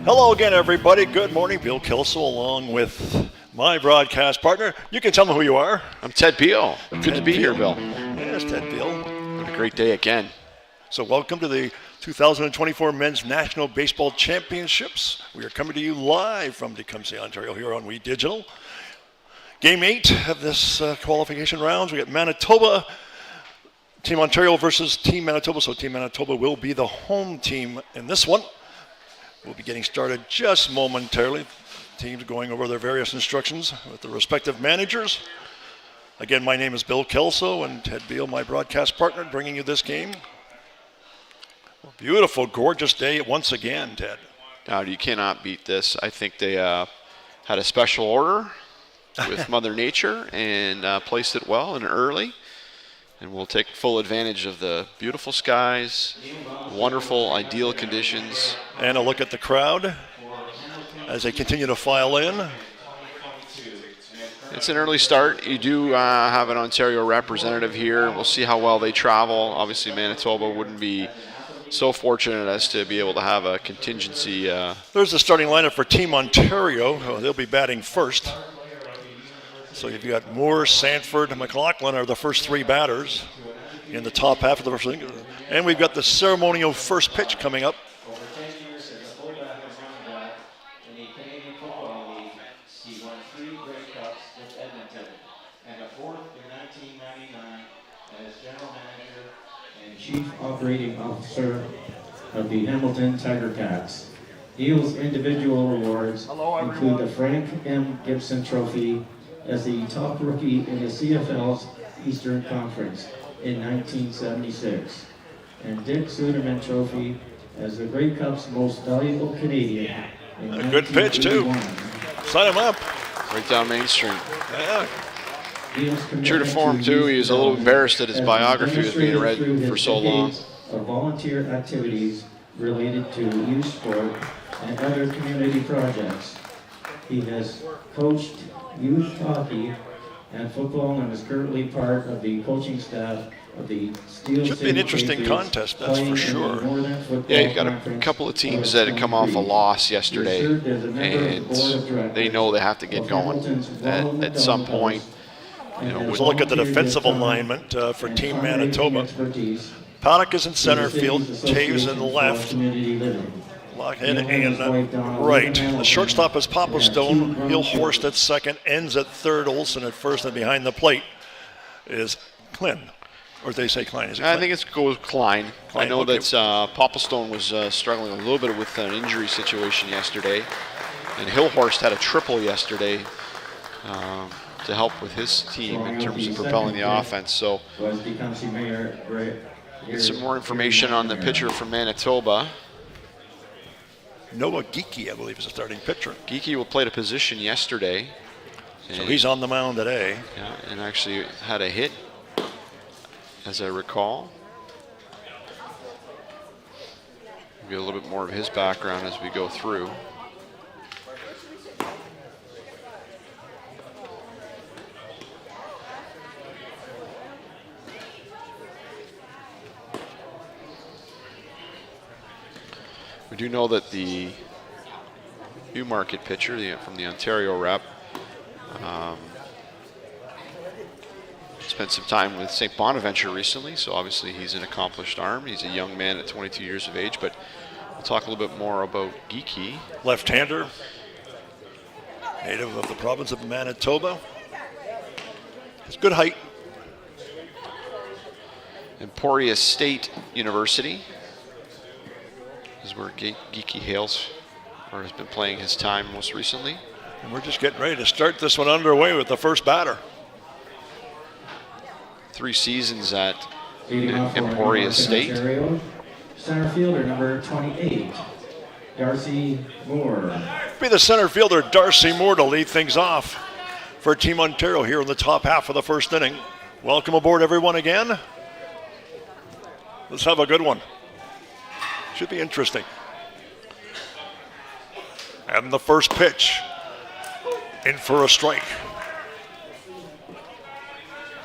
Hello again, everybody. Good morning. Bill Kelso along with my broadcast partner. You can tell me who you are. I'm Ted Beal. Good to be here, Bill. Yes, Ted Beal. What a great day again. So welcome to the 2024 Men's National Baseball Championships. We are coming to you live from Tecumseh, Ontario here on We Digital. Game 8 of this qualification rounds. We got Manitoba, Team Ontario versus Team Manitoba. So Team Manitoba will be the home team in this one. We'll be getting started just momentarily. Teams going over their various instructions with the respective managers. Again, my name is Bill Kelso and Ted Beal, my broadcast partner, bringing you this game. Beautiful, gorgeous day once again, Ted. Now, you cannot beat this. I think they had a special order with Mother Nature and placed it well and early. And we'll take full advantage of the beautiful skies, wonderful, ideal conditions. And a look at the crowd as they continue to file in. It's an early start. You do have an Ontario representative here. We'll see how well they travel. Obviously, Manitoba wouldn't be so fortunate as to be able to have a contingency. There's the starting lineup for Team Ontario. They'll be batting first. So you've got Moore, Sanford, and McLaughlin are the first three batters in the top half of the first inning. And we've got the ceremonial first pitch coming up. Over 10 years as a fullback and running back in the Canadian Football League, he won 3 Grey Cups with Edmonton and a 4th in 1999 as general manager and chief operating officer of the Hamilton Tiger Cats. Neal's individual awards include the Frank M. Gibson Trophy as the top rookie in the CFL's Eastern Conference in 1976, and Dick Suderman Trophy as the Grey Cup's most valuable Canadian in A good pitch, too. Sign him up. Right down Main Street. Yeah. True to form, too. He was a little embarrassed that his biography was being read for so long. Of volunteer activities related to youth sport and other community projects. He has coached youth hockey and football and is currently part of the coaching staff of the Steel Should be an interesting contest, that's for sure. Yeah, you've got a couple of teams that had come off a loss yesterday, and they know they have to get going at some point. You know, Let's look at the defensive alignment for Team Manitoba. Paddock is in center field, Taves in the left, Lockhead in right. The shortstop is Papa Stone, Hillhorst at second, ends at third, Olsen at first, and behind the plate is Klein. Or did they say Klein? Is it Klein? I think it's goes Klein. I know okay. that Papa Stone was struggling a little bit with an injury situation yesterday, and Hillhorst had a triple yesterday to help with his team in terms of propelling the offense. So get some more information on the pitcher from Manitoba. Noah Geekie, I believe, is the starting pitcher. Geekie played a position yesterday. So he's on the mound today. Yeah, and actually had a hit, as I recall. Get a little bit more of his background as we go through. We do know that the Newmarket pitcher from the Ontario rep spent some time with St. Bonaventure recently, so obviously he's an accomplished arm. He's a young man at 22 years of age, but we'll talk a little bit more about Geekie. Left-hander, native of the province of Manitoba. It's good height. Emporia State University is where Geekie hails, or has been playing his time most recently. And we're just getting ready to start this one underway with the first batter. 3 seasons at Emporia State. Ontario, center fielder number 28, Darcy Moore. Be the center fielder, Darcy Moore, to lead things off for Team Ontario here in the top half of the first inning. Welcome aboard, everyone, again. Let's have a good one. Should be interesting. And the first pitch, in for a strike.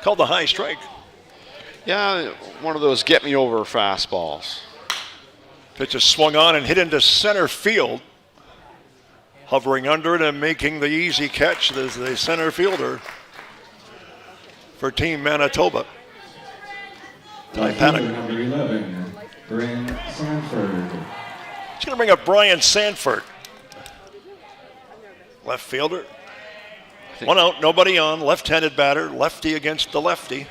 Called the high strike. Yeah, one of those get me over fastballs. Pitch is swung on and hit into center field. Hovering under it and making the easy catch is the center fielder for Team Manitoba. Ty Paddock. Number 11, Bryn Sanford. He's going to bring up Brian Sanford. Left fielder. One out, nobody on. Left-handed batter, lefty against the lefty.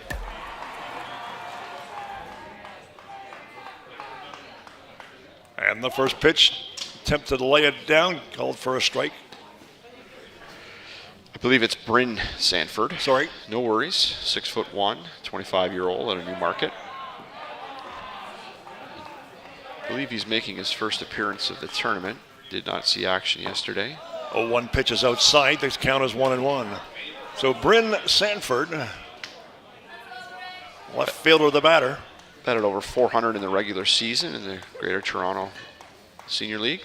And the first pitch, attempted to lay it down, called for a strike. I believe it's Bryn Sanford. Sorry. No worries. 6'1", 25-year-old at a Newmarket. I believe he's making his first appearance of the tournament. Did not see action yesterday. 0-1 pitch is outside. This count is 1-1. So Bryn Sanford, left fielder of the batter. Batted over 400 in the regular season in the Greater Toronto Senior League.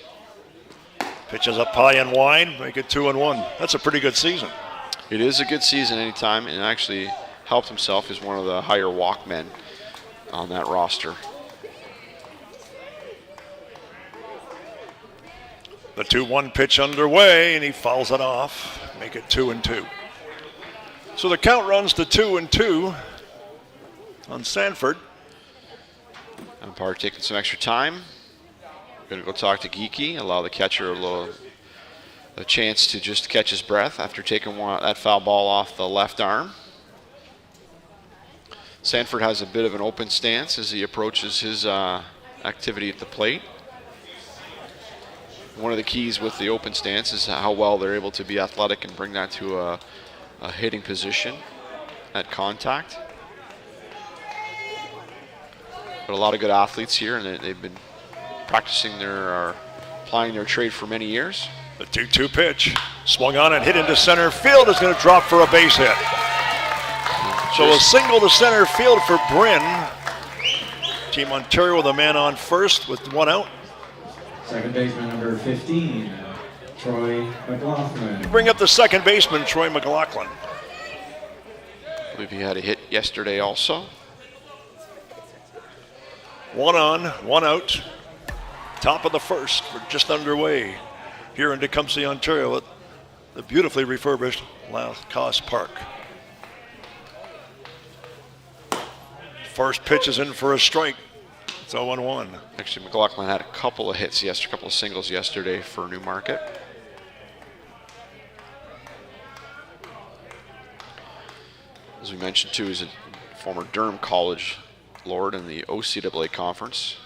Pitches up high and wide, make it 2-1. That's a pretty good season. It is a good season anytime, and actually helped himself as one of the higher walk men on that roster. The 2-1 pitch underway, and he fouls it off. Make it 2-2. So the count runs to 2-2 on Sanford. Umpire taking some extra time. Going to go talk to Geeky, allow the catcher a chance to just catch his breath after taking that foul ball off the left arm. Sanford has a bit of an open stance as he approaches his activity at the plate. One of the keys with the open stance is how well they're able to be athletic and bring that to a hitting position at contact. But a lot of good athletes here, and they've been practicing applying their trade for many years. The 2-2 pitch, swung on and hit into center field, is going to drop for a base hit. So a single to center field for Bryn. Team Ontario with a man on first with one out. Second baseman number 15, Troy McLaughlin. Bring up the second baseman, Troy McLaughlin. I believe he had a hit yesterday also. One on, one out. Top of the first. We're just underway here in Tecumseh, Ontario at the beautifully refurbished Lacoste Park. First pitch is in for a strike. It's 0-1. Actually, McLaughlin had a couple of hits yesterday, a couple of singles yesterday for Newmarket. As we mentioned too, he's a former Durham College Lord in the OCAA conference.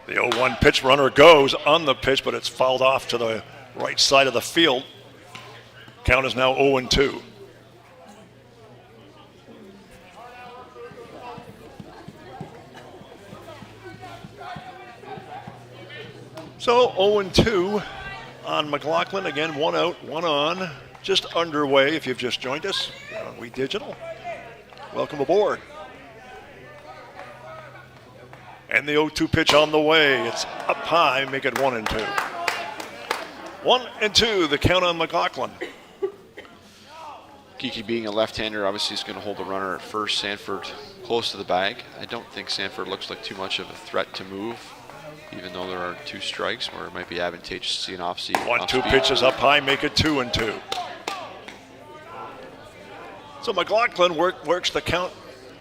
The 0-1 pitch, runner goes on the pitch, but it's fouled off to the right side of the field. Count is now 0-2. So 0-2 on McLaughlin. Again, one out, one on. Just underway if you've just joined us on We Digital. Welcome aboard. And the 0-2 pitch on the way. It's up high, make it 1-2. 1-2, the count on McLaughlin. Geeky being a left-hander, obviously he's going to hold the runner at first. Sanford close to the bag. I don't think Sanford looks like too much of a threat to move, even though there are two strikes where it might be advantageous to see an off-speed. 1-2 pitches up high, make it 2-2. So McLaughlin works the count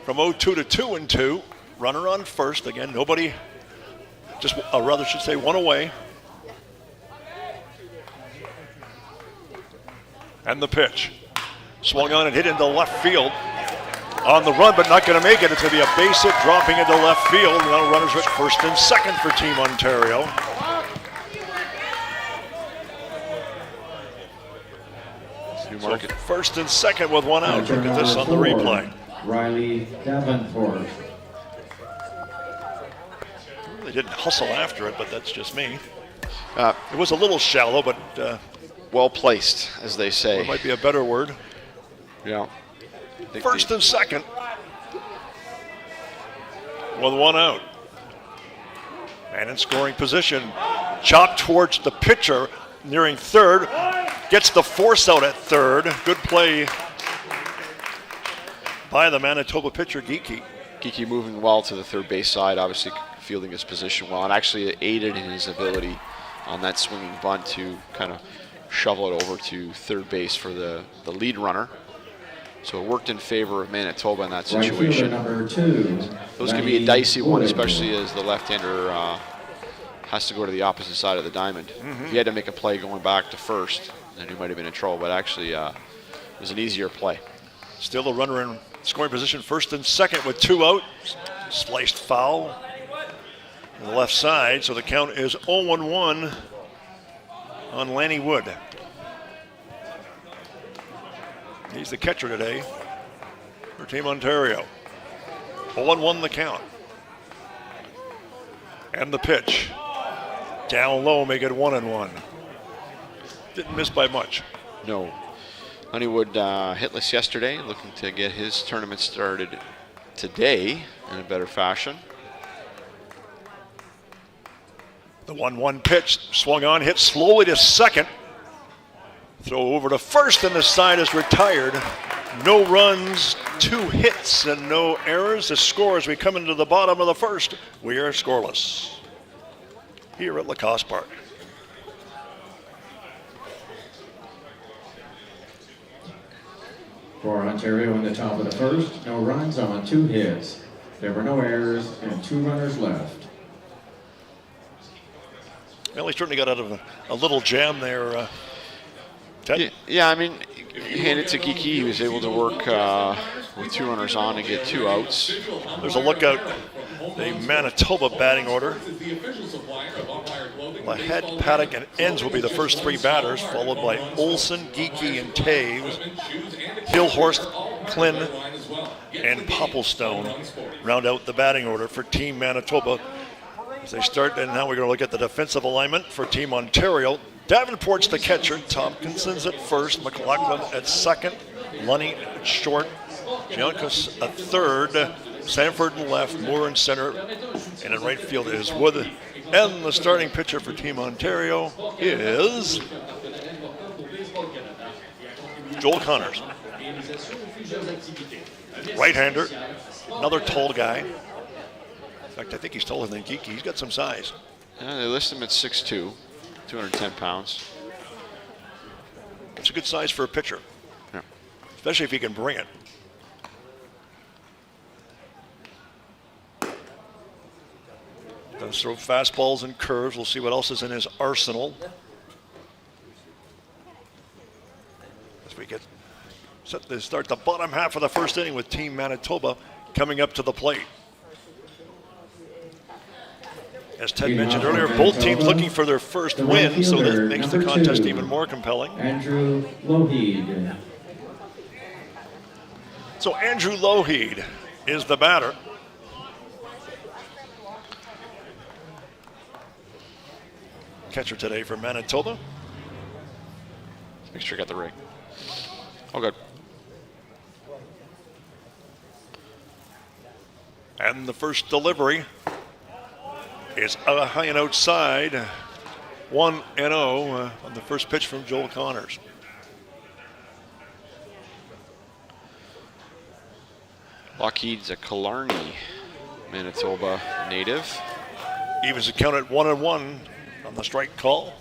from 0-2 to 2-2. Runner on first. Again, nobody, just rather should say one away. And the pitch. Swung on and hit into left field. On the run, but not going to make it. It's going to be a base hit dropping into left field. Now runners at first and second for Team Ontario. So first and second with one out. Look at this on the replay. Riley Davenport. They didn't hustle after it, but that's just me. It was a little shallow, but well placed, as they say. That might be a better word. Yeah. First and second with one out. And in scoring position, chopped towards the pitcher, nearing third. Gets the force out at third. Good play by the Manitoba pitcher, Geeky. Geeky moving well to the third base side, obviously fielding his position well, and actually aided in his ability on that swinging bunt to kind of shovel it over to third base for the lead runner. So it worked in favor of Manitoba in that situation. Number 2. Those can be a dicey one, especially as the left-hander has to go to the opposite side of the diamond. If he had to make a play going back to first, then he might have been in trouble, but actually it was an easier play. Still a runner in scoring position, first and second with 2 out. Sliced foul on the left side, so the count is 0-1 on Lanny Wood. He's the catcher today for Team Ontario. 0-1 the count. And the pitch. Down low, make it 1-1. Didn't miss by much. No. Honeywood hitless yesterday, looking to get his tournament started today in a better fashion. The 1-1 pitch swung on, hit slowly to second. Throw over to first, and the side is retired. No runs, 2 hits, and no errors. The score as we come into the bottom of the first, we are scoreless here at Lacoste Park. For Ontario in the top of the first, no runs on 2 hits. There were no errors and 2 runners left. Well, he certainly got out of a little jam there. Ted? Yeah, I mean, hand it to Geeky. He was able to work with 2 runners on and get 2 outs. There's a lookout. The Manitoba batting order. Lahed, Paddock, and Enns will be the first 3 batters, followed by Olsen, Geeky, and Taves. Hillhorst, Klin, and Popplestone round out the batting order for Team Manitoba as they start. And now we're going to look at the defensive alignment for Team Ontario. Davenport's the catcher, Tompkinson's at first, McLaughlin at second, Lunny at short, Giancos at third, Sanford in left, Moore in center, and in right field is Wood. And the starting pitcher for Team Ontario is Joel Connors. Right-hander, another tall guy. In fact, I think he's taller than Geeky. He's got some size. Yeah, they list him at 6'2", 210 pounds. It's a good size for a pitcher, Yeah. especially if he can bring it. Does throw fastballs and curves. We'll see what else is in his arsenal as we get set to start the bottom half of the first inning with Team Manitoba coming up to the plate. As Ted mentioned earlier, both teams looking for their first win, so that makes the contest even more compelling. Andrew Lougheed. So Andrew Lougheed is the batter. Catcher today for Manitoba. Make sure you got the rig. Oh, good. And the first delivery is high and outside. 1-0 on the first pitch from Joel Connors. Lockheed's a Killarney, Manitoba native. Evens the count at 1-1 on the strike call.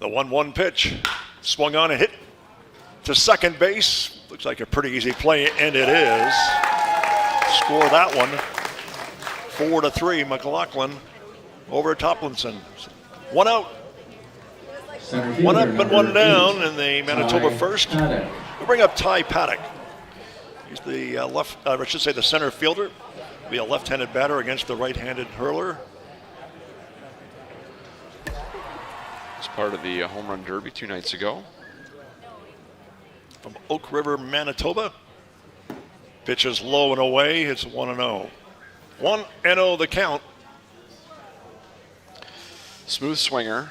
The 1-1 pitch swung on and hit to second base. Looks like a pretty easy play, and it is. Score that one 4-3. McLaughlin over Toplinson. 1 out. 1 up and 1 down in the Manitoba first. We bring up Ty Paddock. He's the the center fielder. Be a left-handed batter against the right-handed hurler. It's part of the home run derby 2 nights ago. From Oak River, Manitoba. Pitches low and away. It's 1-0. 1-0 the count. Smooth swinger.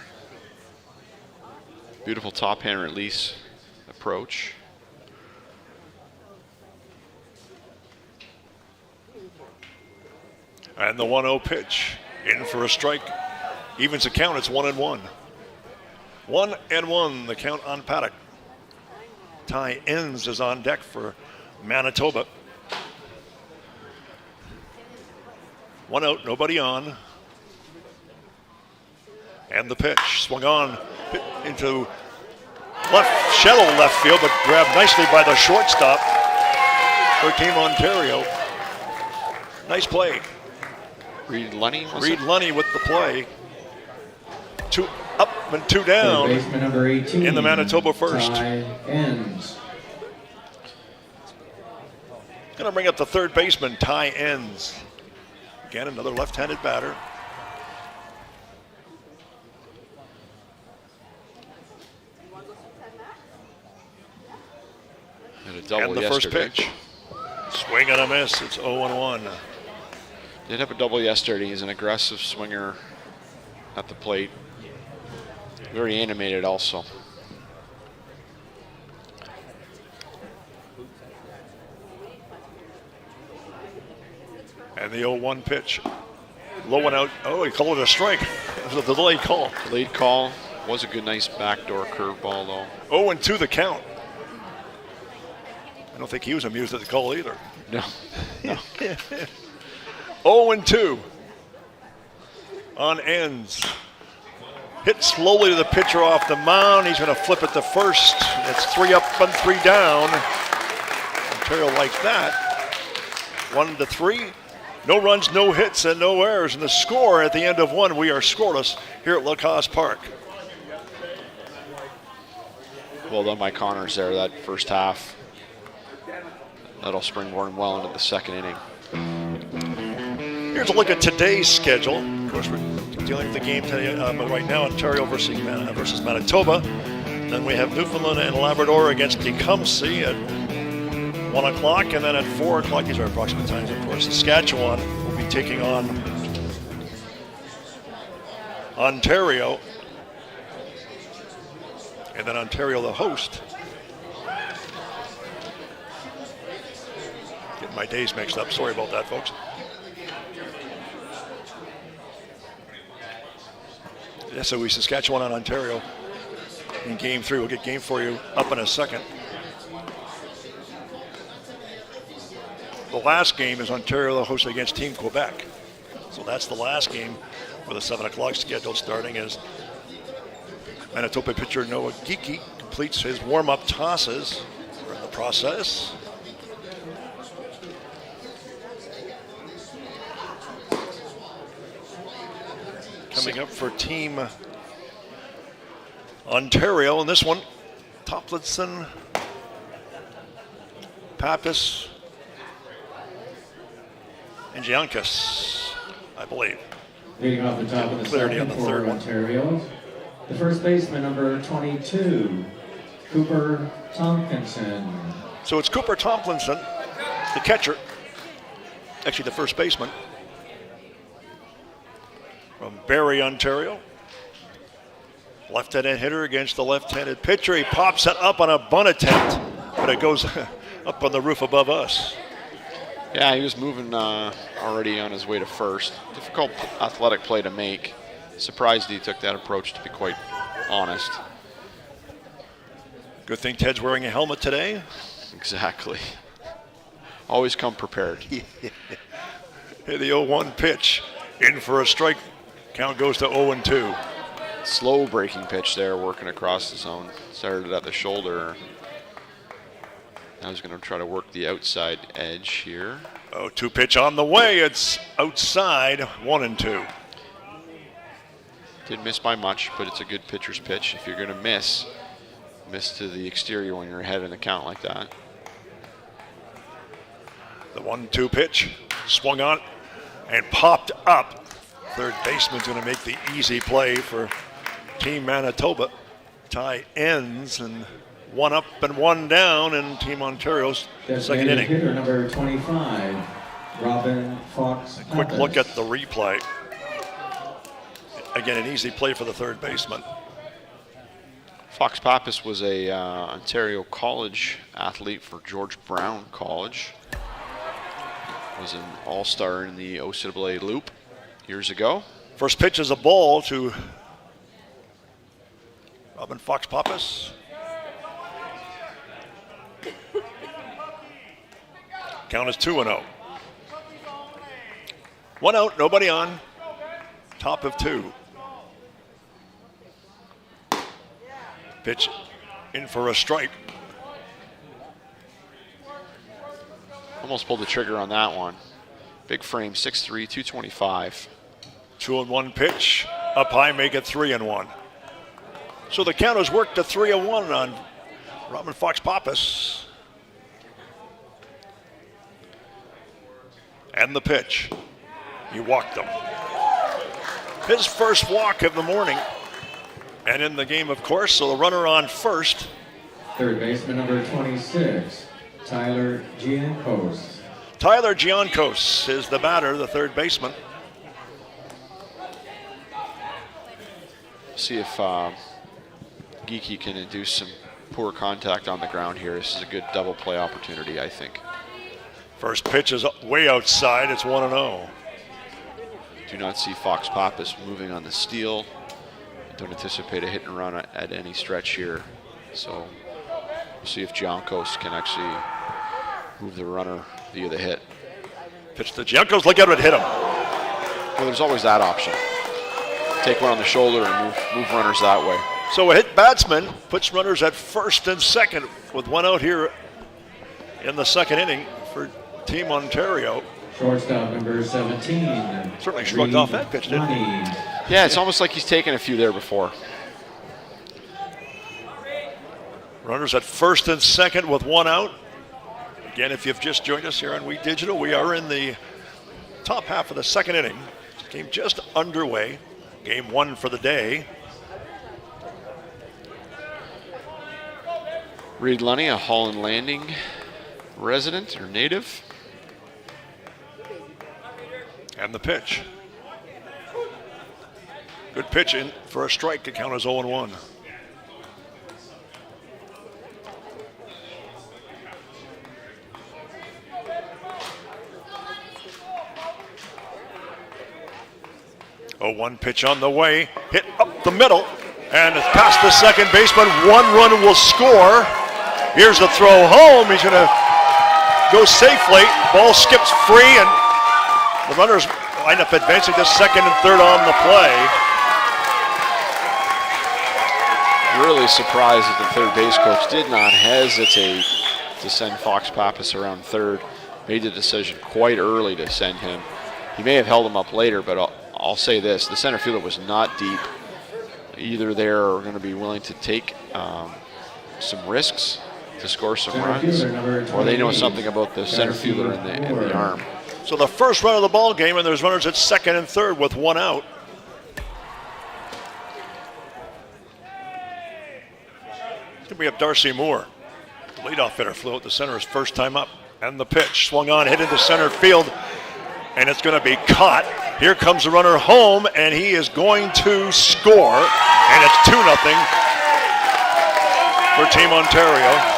Beautiful top hand release approach. And the 1-0 pitch in for a strike. Evens the count. It's 1-1. 1-1 the count on Paddock. Ty Enns is on deck for Manitoba. 1 out, nobody on. And the pitch swung on into shallow left field, but grabbed nicely by the shortstop for Team Ontario. Nice play. Reed Lunny. Reed Lunny with the play. 2 up and 2 down. Third baseman number 18, in the Manitoba first. Ty Enns. Going to bring up the third baseman, Ty Enns. Again, another left-handed batter. And a double and the first yesterday. pitch. Swing and a miss. It's 0-1. Did have a double yesterday. He's an aggressive swinger at the plate. Very animated also. And the 0-1 pitch. Low and out. Oh, he called it a strike. It was a delayed call. Delayed call. Was a good, nice backdoor curveball, though. 0-2 the count. I don't think he was amused at the call either. No. 0-2 on Enns. Hit slowly to the pitcher off the mound. He's going to flip it to first. It's 3 up and 3 down. Ontario likes that. 1-3. No runs, no hits, and no errors. And the score at the end of 1, we are scoreless here at Lacoste Park. Well done by Connors there, that first half. That'll springboard him well into the second inning. Here's a look at today's schedule. Of course, we're dealing with the game today, right now, Ontario versus Manitoba. Then we have Newfoundland and Labrador against Tecumseh at 1 o'clock, and then at 4 o'clock, these are approximate times, of course, Saskatchewan will be taking on Ontario. And then Ontario, the host. Getting my days mixed up. Sorry about that, folks. SOE Saskatchewan on Ontario in Game 3. We'll get Game 4 you up in a second. The last game is Ontario, the host, against Team Quebec. So that's the last game with a 7 o'clock schedule starting as Manitoba pitcher Noah Geekie completes his warm-up tosses. We're in the process. Coming up for Team Ontario in this one, Tomlinson, Pappas, and Giannis, I believe. Leading off the top of the Clarity on second the third for one. Ontario, the first baseman number 22, Cooper Tompkinson. So it's Cooper Tomlinson, the catcher, actually the first baseman, from Barrie, Ontario. Left-handed hitter against the left-handed pitcher. He pops it up on a bunt attempt, but it goes up on the roof above us. Yeah, he was moving already on his way to first. Difficult athletic play to make. Surprised he took that approach, to be quite honest. Good thing Ted's wearing a helmet today. Exactly. Always come prepared. Hey, the 0-1 pitch. In for a strike. Count goes to 0-2. Slow breaking pitch there, working across the zone. Started at the shoulder. Now he's going to try to work the outside edge here. 0-2 pitch on the way. It's outside, 1-2. Didn't miss by much, but it's a good pitcher's pitch. If you're going to miss to the exterior when you're ahead in the count like that. The 1-2 pitch swung on and popped up. Third baseman's going to make the easy play for Team Manitoba. Tie ends and 1 up and 1 down in Team Ontario's second inning. Hitter number 25, Robin Fox. A quick look at the replay. Again, an easy play for the third baseman. Fox Pappas was a Ontario College athlete for George Brown College. Was an all-star in the OCAA loop years ago. First pitch is a ball to Robin Fox Pappas. Count is 2-0. 1 out, nobody on. Top of 2. Pitch in for a strike. Almost pulled the trigger on that one. Big frame, 6'3", 225. 2-1 pitch. Up high, make it 3-1. So the count has worked to 3-1 on Robin Fox Pappas. And the pitch. He walked them. His first walk of the morning. And in the game, of course, so the runner on first. Third baseman number 26, Tyler Giancos. Tyler Giancos is the batter, the third baseman. See if Geeky can induce some poor contact on the ground here. This is a good double play opportunity, I think. First pitch is way outside. It's 1-0. Do not see Fox Pappas moving on the steal. Don't anticipate a hit and run at any stretch here. So we'll see if Giancos can actually move the runner via the hit. Pitch to Giancos. Look out, it hit him. Well, there's always that option. Take one on the shoulder and move runners that way. So a hit batsman puts runners at first and second with 1 out here in the second inning for Team Ontario. Shortstop number 17. Certainly shrugged off that pitch, didn't he? Yeah, it's almost like he's taken a few there before. Runners at first and second with 1 out. Again, if you've just joined us here on We Digital, we are in the top half of the second inning. Game just underway. Game 1 for the day. Reed Lunny, a Holland Landing resident or native. And the pitch. Good pitch in for a strike to count as 0-1. Oh, 1 pitch on the way, hit up the middle, and it's past the second baseman. 1 run will score. Here's the throw home. He's gonna go safely. Ball skips free, and the runners wind up advancing to second and third on the play. Really surprised that the third base coach did not hesitate to send Fox Pappas around third. Made the decision quite early to send him. He may have held him up later, but I'll say this, the center fielder was not deep. Either they're going to be willing to take some risks to score some runs, or they know something about the center fielder in the arm. So the first run of the ball game, and there's runners at second and third with 1 out. It's going to be up Darcy Moore. The leadoff hitter flew out the center his first time up. And the pitch swung on, hit into center field, and it's going to be caught. Here comes the runner home, and he is going to score, and it's 2-0 for Team Ontario.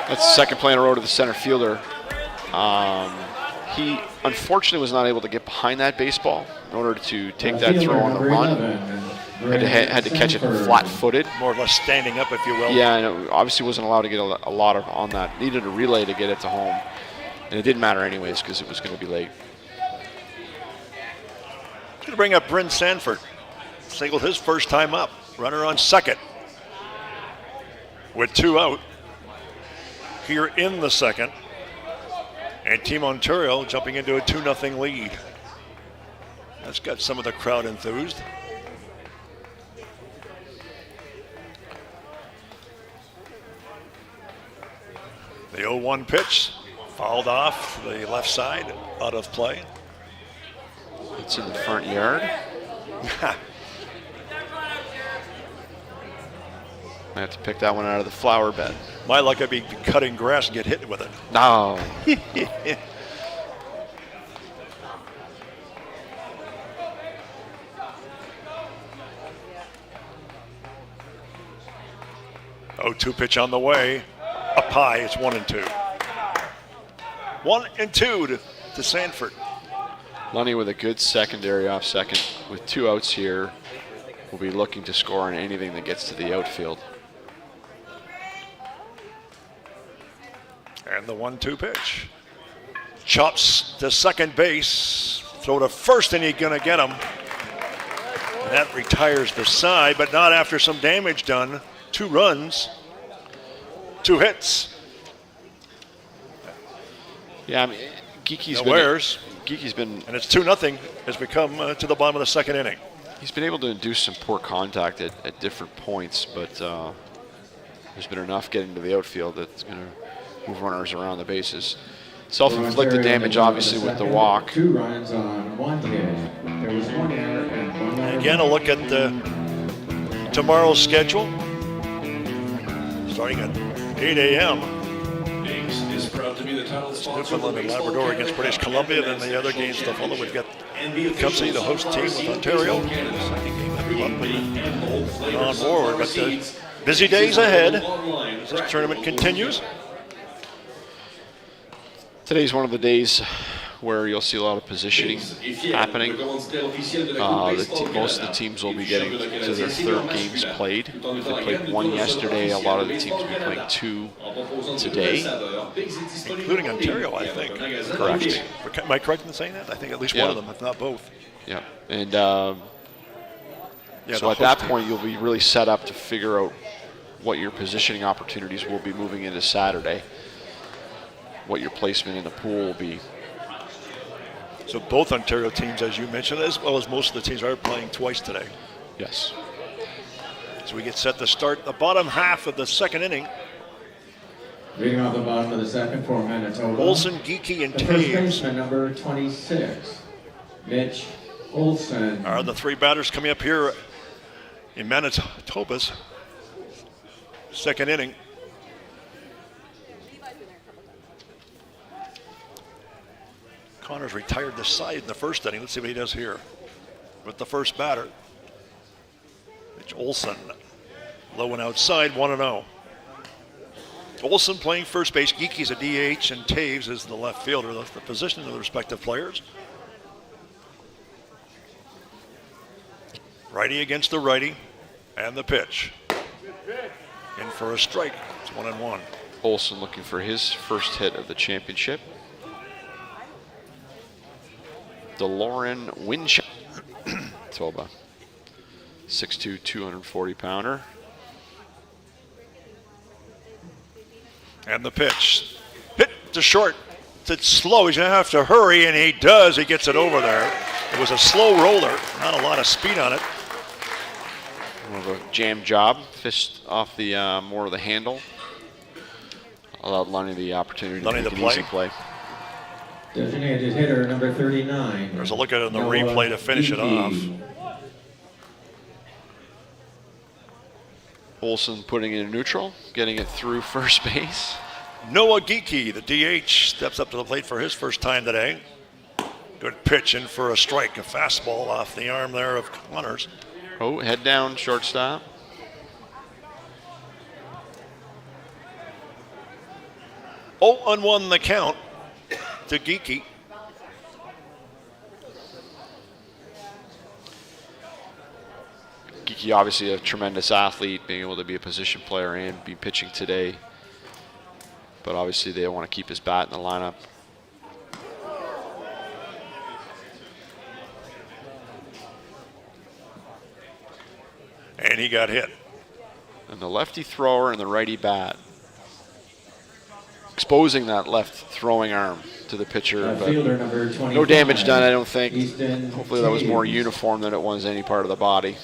That's the second play in a row to the center fielder. He unfortunately was not able to get behind that baseball in order to take that throw on the run. Had to catch it flat-footed. More or less standing up, if you will. Yeah, and it obviously wasn't allowed to get a lot of on that. Needed a relay to get it to home. And it didn't matter anyways because it was going to be late. Going to bring up Bryn Sanford. Singled his first time up. Runner on second. With 2 out. Here in the second. And Team Ontario jumping into a 2-0 lead. That's got some of the crowd enthused. The 0-1 pitch fouled off the left side, out of play. It's in the front yard. I have to pick that one out of the flower bed. My luck, I'd be cutting grass and get hit with it. No. 0-2 pitch on the way. Up high, it's 1-2. 1-2 to Sanford. Lunny with a good secondary off second. With 2 outs here, will be looking to score on anything that gets to the outfield. And the 1-2 pitch. chops to second base, throw to first, and he's going to get him. And that retires the side, but not after some damage done. 2 runs, 2 hits. Yeah, I mean, Geeky's been, and it's 2-0 as we come to the bottom of the second inning. He's been able to induce some poor contact at different points, but there's been enough getting to the outfield that's going to move runners around the bases. Self-inflicted damage, obviously, with the walk. 2 runs on 1 hit. There was 1 error and 1 Again, a look at tomorrow's schedule. Starting at 8 a.m. Is proud to be the title sponsor. Newfoundland and Labrador against British Columbia. Then the other games to follow. We've got Tecumseh, the host team with Ontario. Second game of the month and on board. But busy days ahead as this tournament continues. Today's one of the days where you'll see a lot of positioning happening. Most of the teams will be getting to their 3rd games played. They played 1 yesterday. A lot of the teams will be playing 2 today. Including Ontario, I think. Correct. Am I correct in saying that? I think at least one of them, if not both. Yeah. And so at that point, you'll be really set up to figure out what your positioning opportunities will be moving into Saturday, what your placement in the pool will be. So both Ontario teams, as you mentioned, as well as most of the teams, are playing twice today. Yes. So we get set to start the bottom half of the second inning. Leading off the bottom of the second for Manitoba. Olsen, Geeky, and the first Taves baseman, number 26, Mitch Olsen. are the 3 batters coming up here in Manitoba's second inning. Connors retired the side in the first inning. Let's see what he does here with the first batter. Mitch Olsen, low and outside, 1-0. Olsen playing first base, Geeky's a DH, and Taves is the left fielder. That's the position of the respective players. Righty against the righty, and the pitch. In for a strike. It's 1-1. Olsen looking for his first hit of the championship. DeLorean Winchester, Toba, 6'2", 240-pounder. And the pitch. Hit to short. It's slow. He's going to have to hurry, and he does. He gets it over there. It was a slow roller. Not a lot of speed on it. More of a jam job. Fished off the more of the handle. Allowed Lunny the opportunity to make an easy play. Designated hitter, number 39. There's a look at it in the replay to finish it off. Olsen putting it in neutral, getting it through first base. Noah Geeky, the DH, steps up to the plate for his first time today. Good pitch in for a strike, a fastball off the arm there of Connors. Oh, head down, shortstop. Oh, 0-1 the count to Geeky. Geeky obviously a tremendous athlete, being able to be a position player and be pitching today. But obviously they want to keep his bat in the lineup. And he got hit. And the lefty thrower and the righty bat. Exposing that left throwing arm to the pitcher, but no damage done, I don't think. Hopefully that was more uniform than it was any part of the body.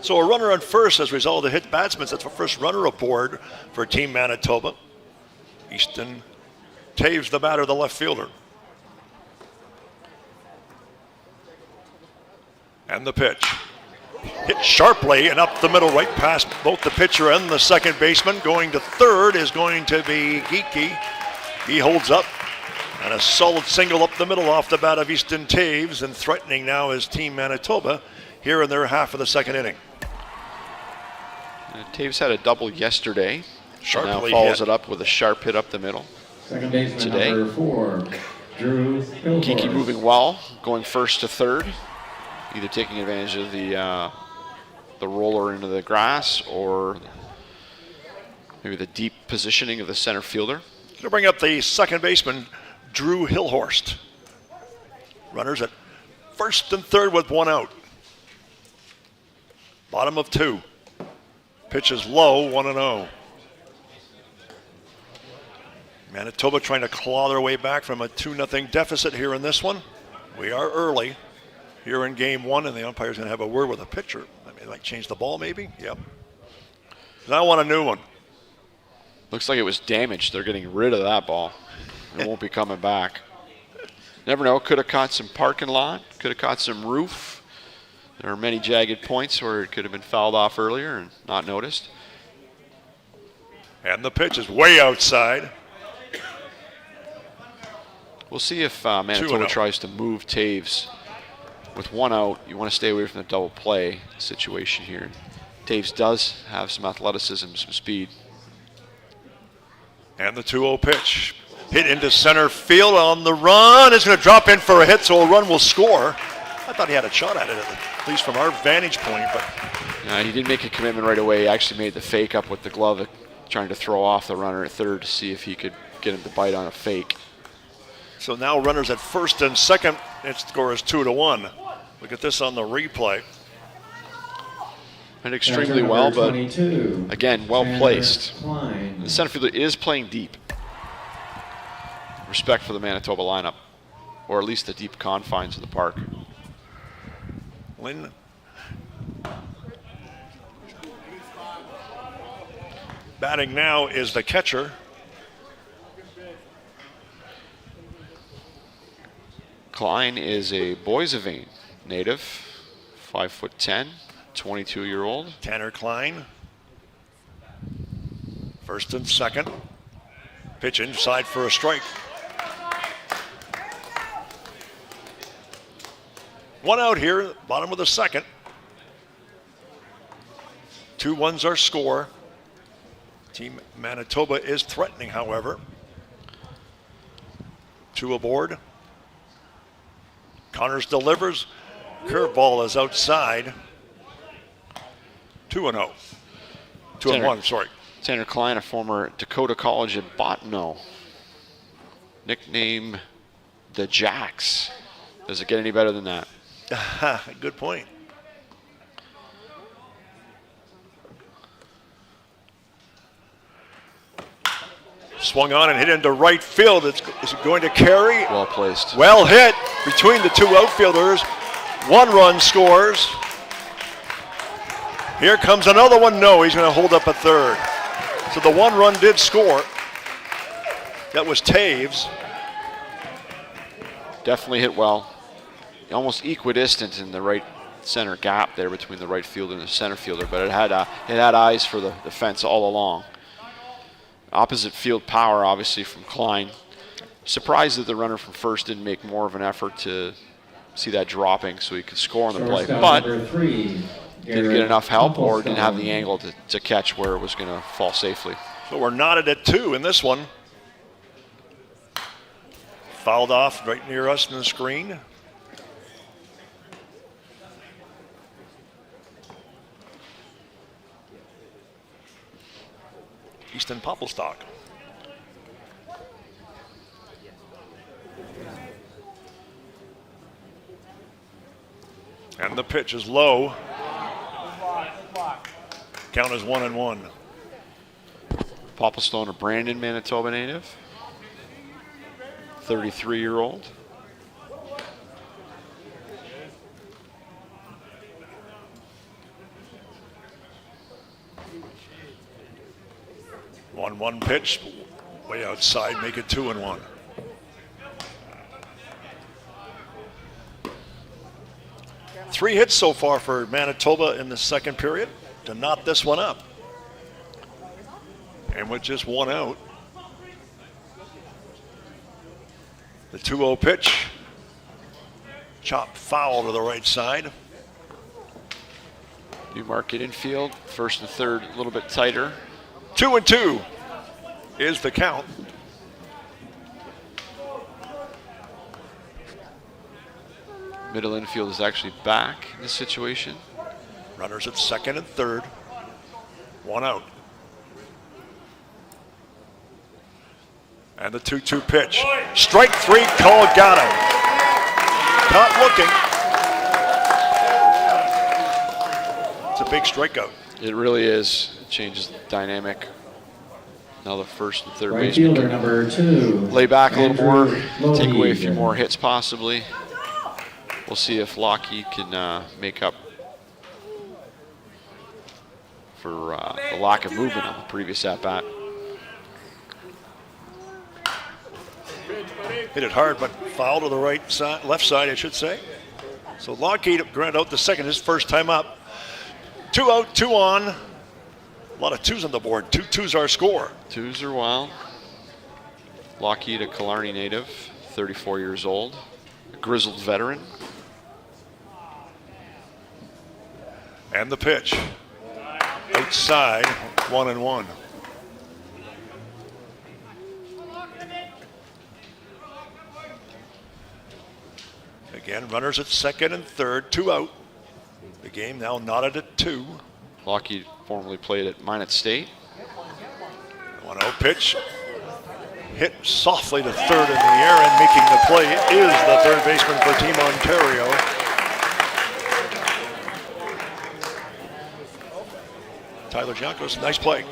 So a runner on first as a result of the hit batsman. That's the first runner aboard for Team Manitoba. Easton Taves, the batter, the left fielder. And the pitch. Hit sharply and up the middle, right past both the pitcher and the second baseman. Going to third is going to be Geeky. He holds up. And a solid single up the middle off the bat of Easton Taves. And threatening now is Team Manitoba here in their half of the second inning. Taves had a double yesterday. Sharply now follows hit. it up with a sharp hit up the middle. Second baseman Today. number 4, Drew Hilhorst. Geeky moving well, going first to third, either taking advantage of the roller into the grass or maybe the deep positioning of the center fielder. Gonna bring up the second baseman, Drew Hillhorst. Runners at first and third with one out. Bottom of 2. Pitch is low, 1-0. Manitoba trying to claw their way back from a 2-0 deficit here in this one. We are early here in game 1, and the umpire's going to have a word with the pitcher. I mean, like change the ball maybe? Yep. I want a new one. Looks like it was damaged. They're getting rid of that ball. It won't be coming back. Never know. Could have caught some parking lot. Could have caught some roof. There are many jagged points where it could have been fouled off earlier and not noticed. And the pitch is way outside. We'll see if Manitoba tries to move Taves. With one out, you want to stay away from the double play situation here. Taves does have some athleticism, some speed. And the 2-0 pitch. Hit into center field on the run. It's going to drop in for a hit, so a run will score. I thought he had a shot at it, at least from our vantage point. But he didn't make a commitment right away. He actually made the fake up with the glove, trying to throw off the runner at third to see if he could get him to bite on a fake. So now runners at first and second. Its score is 2-1. Look at this on the replay. And extremely well, but again, well placed. The center fielder is playing deep. Respect for the Manitoba lineup, or at least the deep confines of the park. Lynn. Batting now is the catcher. Klein is a Boissevain native, 5'10", 22-year-old. Tanner Klein. First and second. Pitch inside for a strike. One out here, bottom of the second. 2-1's our score. Team Manitoba is threatening, however. 2 aboard. Connors delivers. Curveball is outside. 2-0. 2-1, sorry. Tanner Klein, a former Dakota College at Bottineau. Nickname the Jacks. Does it get any better than that? Good point. Swung on and hit into right field. Is it going to carry? Well placed. Well hit between the 2 outfielders. 1 run scores. Here comes another one. No, he's going to hold up a third. So the 1 run did score. That was Taves. Definitely hit well. Almost equidistant in the right center gap there between the right fielder and the center fielder, but it had eyes for the fence all along. Opposite field power, obviously, from Klein. Surprised that the runner from first didn't make more of an effort to see that dropping so he could score on the play, but didn't get enough help or didn't have the angle to catch where it was going to fall safely. So we're knotted at 2 in this one. Fouled off right near us in the screen. Easton Popplestock. And the pitch is low. Count is 1-1. Popplestone, a Brandon, Manitoba native. 33-year-old. One pitch, way outside, make it 2-1. Three hits so far for Manitoba in the second period to knot this one up. And with just 1 out, the 2-0 pitch, chop foul to the right side. Newmarket infield, first and third a little bit tighter. 2-2 is the count. Middle infield is actually back in this situation. Runners at second and third. 1 out. And the 2-2 pitch. Strike 3 call, got him. Caught looking. It's a big strikeout. It really is. It changes the dynamic. Now the first and third Right baseman fielder number 2. lay back a little more, Andrew take away a few Loewy. more hits possibly. We'll see if Lockheed can make up for the lack of movement on the previous at-bat. Hit it hard, but foul to the right side, left side, I should say. So Lockheed grounded out the second, his first time up. 2 out, 2 on. A lot of 2s on the board. 2-2's our score. 2s are wild. Lockheed, a Killarney native, 34 years old, a grizzled veteran. And the pitch. Outside, 1-1. Again, runners at second and third, 2 out. The game now knotted at 2. Lockheed formerly played at Minot State. 1-0 pitch. Hit softly to third in the air, and making the play is the third baseman for Team Ontario. Tyler Giancos, nice play.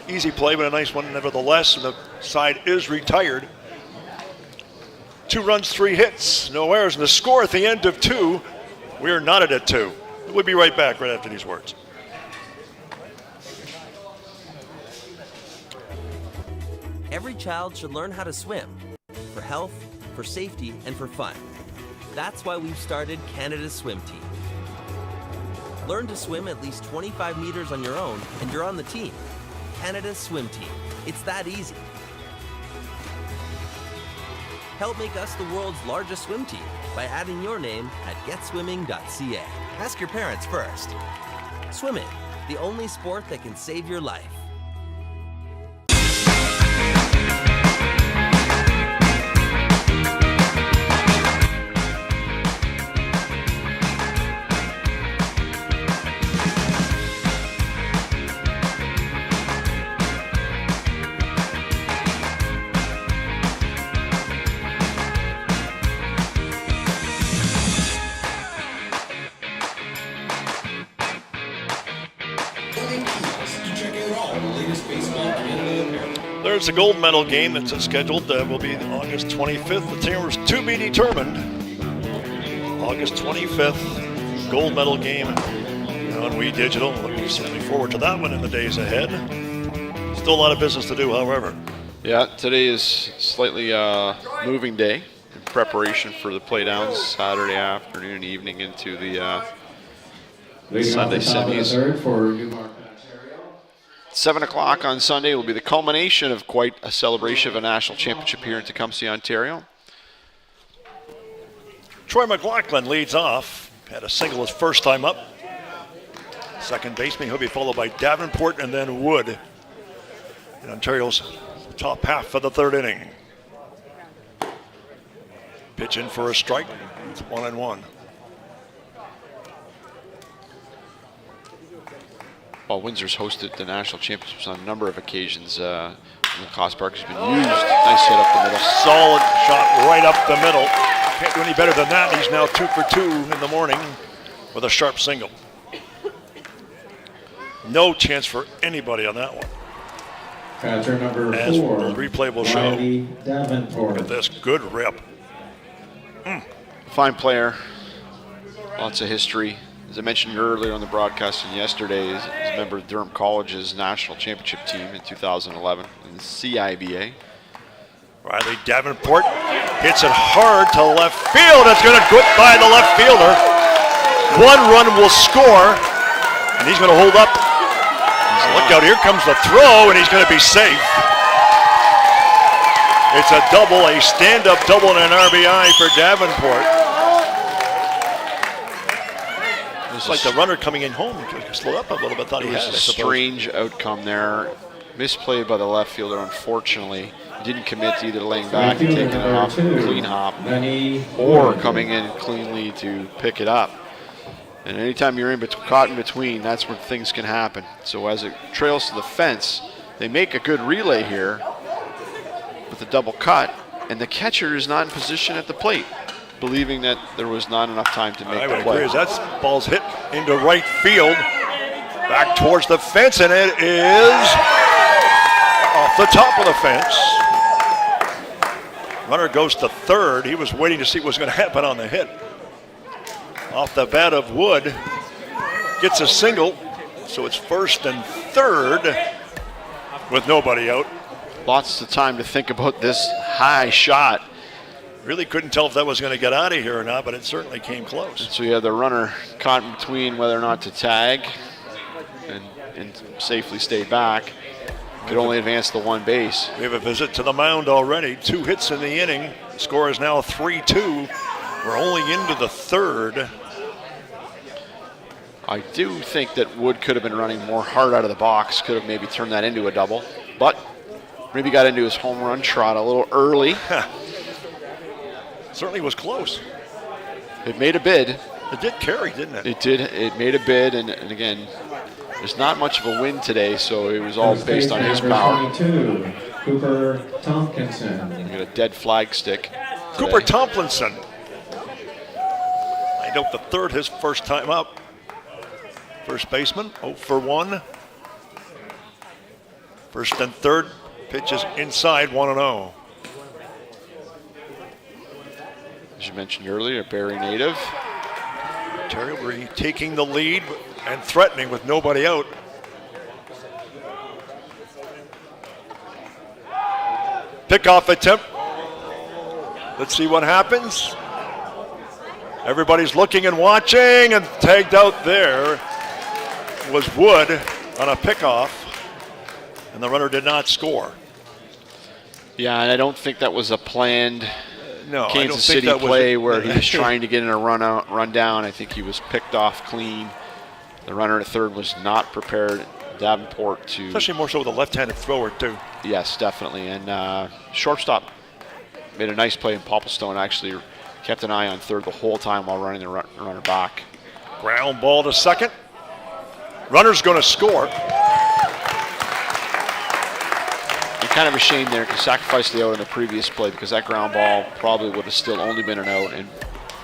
Easy play, but a nice one nevertheless. And the side is retired. 2 runs, 3 hits, no errors. And the score at the end of 2, we are knotted at 2. We'll be right back right after these words. Every child should learn how to swim, for health, for safety, and for fun. That's why we've started Canada's Swim Team. Learn to swim at least 25 meters on your own, and you're on the team. Canada's Swim Team. It's that easy. Help make us the world's largest swim team by adding your name at getswimming.ca. Ask your parents first. Swimming, the only sport that can save your life. There's a gold medal game that's scheduled. Will be August 25th. The teams to be determined. August 25th, gold medal game on We Digital. Looking certainly forward to that one in the days ahead. Still a lot of business to do, however. Yeah, today is slightly moving day in preparation for the playdowns Saturday afternoon and evening into the Sunday semis. 7 o'clock on Sunday will be the culmination of quite a celebration of a national championship here in Tecumseh, Ontario. Troy McLaughlin leads off. Had a single his first time up. Second baseman, he'll be followed by Davenport and then Wood in Ontario's top half of the third inning. Pitch in for a strike. It's 1-1. While Windsor's hosted the national championships on a number of occasions, Lacrosse Park has been used. Nice hit up the middle. Solid shot right up the middle. Can't do any better than that. He's now 2 for 2 in the morning with a sharp single. No chance for anybody on that one. Catcher number As 4. the replay will show. Riley Davenport. Look at this, good rip. Fine player. Lots of history. As I mentioned earlier on the broadcast and yesterday, he's a member of Durham College's national championship team in 2011 in the CIBA. Riley Davenport hits it hard to left field. It's going to go by the left fielder. 1 run will score, and he's going to hold up. Look out, here comes the throw, and he's going to be safe. It's a double, a stand-up double, and an RBI for Davenport. It's like the runner coming in home slowed up a little bit. Thought he had a strange outcome there. Misplay by the left fielder, unfortunately. He didn't commit to either laying back and taking it off a clean hop or coming in cleanly to pick it up. And anytime you're caught in between, that's where things can happen. So as it trails to the fence, they make a good relay here. with a double cut, and the catcher is not in position at the plate, believing that there was not enough time to make I the would play. agree, as that ball's hit into right field, back towards the fence, and it is off the top of the fence. Runner goes to third. He was waiting to see what was going to happen on the hit. Off the bat of Wood, gets a single, so it's first and third with nobody out. Lots of time to think about this high shot. Really couldn't tell if that was going to get out of here or not, but it certainly came close. So you had the runner caught in between whether or not to tag and safely stay back. Could only advance the one base. We have a visit to the mound already. 2 hits in the inning. The score is now 3-2. We're only into the third. I do think that Wood could have been running more hard out of the box, could have maybe turned that into a double, but maybe got into his home run trot a little early. Certainly was close. It made a bid. It did carry, didn't it? It did. It made a bid, and again, there's not much of a wind today, so it was all based on his power. 22, Cooper Tompkinson. You got a dead flag stick. Cooper today. Tompkinson. I note the third, his first time up. First baseman, 0 for 1. First and third, pitches inside, 1-0. As you mentioned earlier, a Barrie native. Ontario taking the lead and threatening with nobody out. Pickoff attempt. Let's see what happens. Everybody's looking and watching, and tagged out there was Wood on a pickoff, and the runner did not score. Yeah, and I don't think that was a planned No, I don't Kansas think City that play was where he was trying to get in a run down. I think he was picked off clean. The runner at third was not prepared. Davenport to... Especially more so with a left-handed thrower, too. Yes, definitely. And shortstop made a nice play, and Popplestone actually kept an eye on third the whole time while running the runner back. Ground ball to second. Runner's going to score. And kind of a shame there to sacrifice the out in the previous play, because that ground ball probably would have still only been an out, and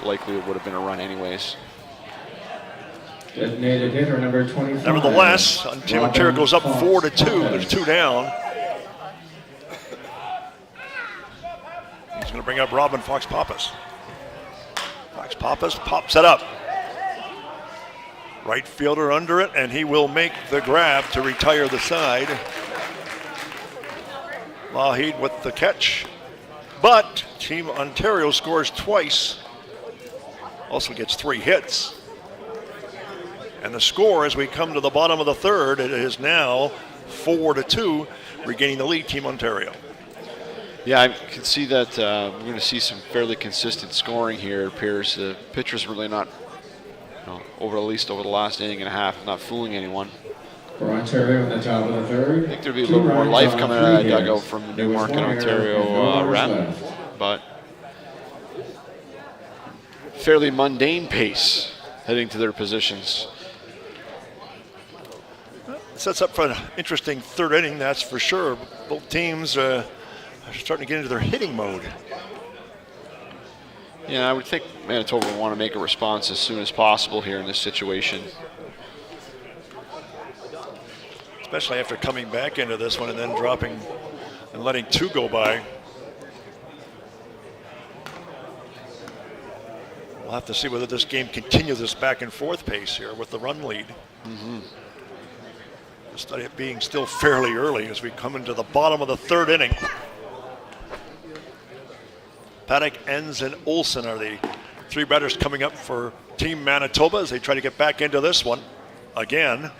likely it would have been a run anyways. Designated hitter number 25. Nevertheless, Ontario goes up 4-2. There's 2 down. He's going to bring up Robin Fox-Pappas. Fox-Pappas pops it up. Right fielder under it, and he will make the grab to retire the side. Lougheed with the catch. But Team Ontario scores twice. Also gets 3 hits. And the score, as we come to the bottom of the third, it is now 4-2, regaining the lead, Team Ontario. Yeah, I can see that we're going to see some fairly consistent scoring here. It appears the pitcher's really not, at least over the last inning and a half, not fooling anyone. For Ontario in the top of the third. I think there'd be a little more life coming out of that dugout from the Newmarket, Ontario rep, but fairly mundane pace heading to their positions. Sets up for an interesting third inning, that's for sure. Both teams are starting to get into their hitting mode. Yeah, I would think Manitoba would want to make a response as soon as possible here in this situation. Especially after coming back into this one and then dropping and letting 2 go by. We'll have to see whether this game continues this back and forth pace here with the run lead. Despite it being still fairly early as we come into the bottom of the third inning. Paddock, Enns, and Olsen are the 3 batters coming up for Team Manitoba as they try to get back into this one again.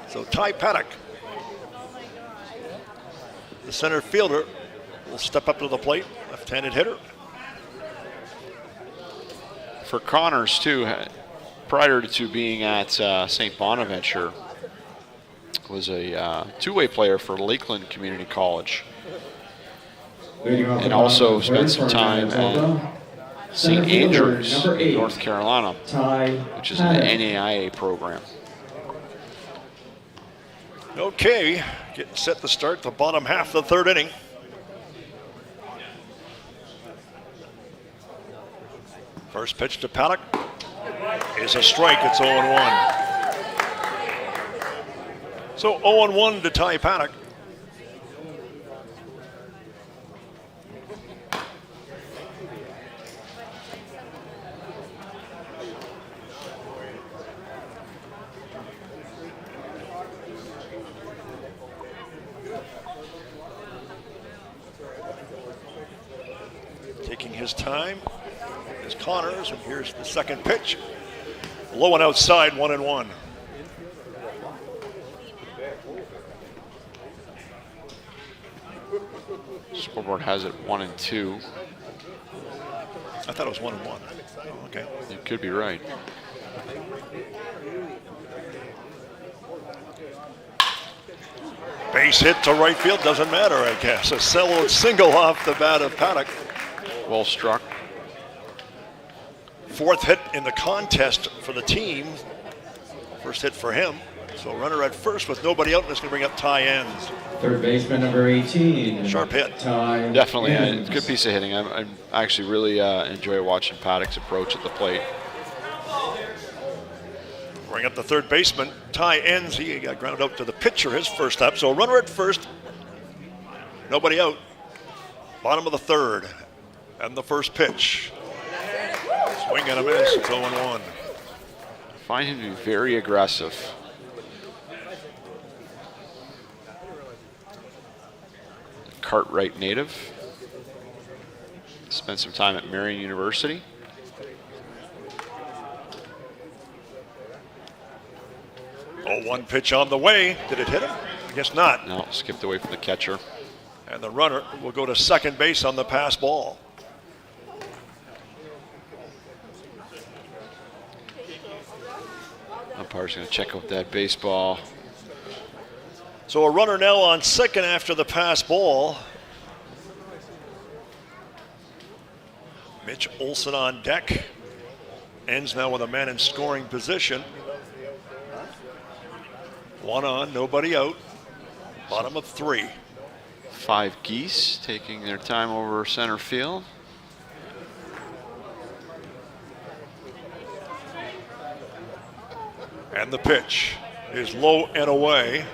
So Ty Paddock, the center fielder, will step up to the plate, left-handed hitter. For Connors, too, prior to being at St. Bonaventure, was a two-way player for Lakeland Community College. And also spent some time at St. fielder, Andrews, number 8, North Carolina, Ty which is an NAIA program. Okay, getting set to start the bottom half of the third inning. First pitch to Paddock is a strike. It's 0-1. So 0-1 to Ty Paddock. Taking his time is Connors, and here's the second pitch. Low and outside, 1-1. Scoreboard has it 1-2. I thought it was 1-1. Oh, okay. You could be right. Base hit to right field, doesn't matter, I guess. A solo single off the bat of Paddock. Well struck. Fourth hit in the contest for the team. First hit for him. So runner at first with nobody out, and it's going to bring up Ty Enns. Third baseman, number 18. Sharp hit. Ty Definitely a Enns. good piece of hitting. I actually really enjoy watching Paddock's approach at the plate. Bring up the third baseman, Ty Enns. He got grounded out to the pitcher his first up. So runner at first, nobody out. Bottom of the third, and the first pitch. Swing and a miss. It's 0-1. Find him to be very aggressive. Cartwright native. Spent some time at Marion University. Oh, one pitch on the way. Did it hit him? I guess not. No, skipped away from the catcher. And the runner will go to second base on the pass ball. Umpire's going to check out that baseball. So a runner now on second after the pass ball. Mitch Olson on deck. Ends now with a man in scoring position. One on, nobody out. Bottom of three. 5 Geese taking their time over center field. And the pitch is low and away.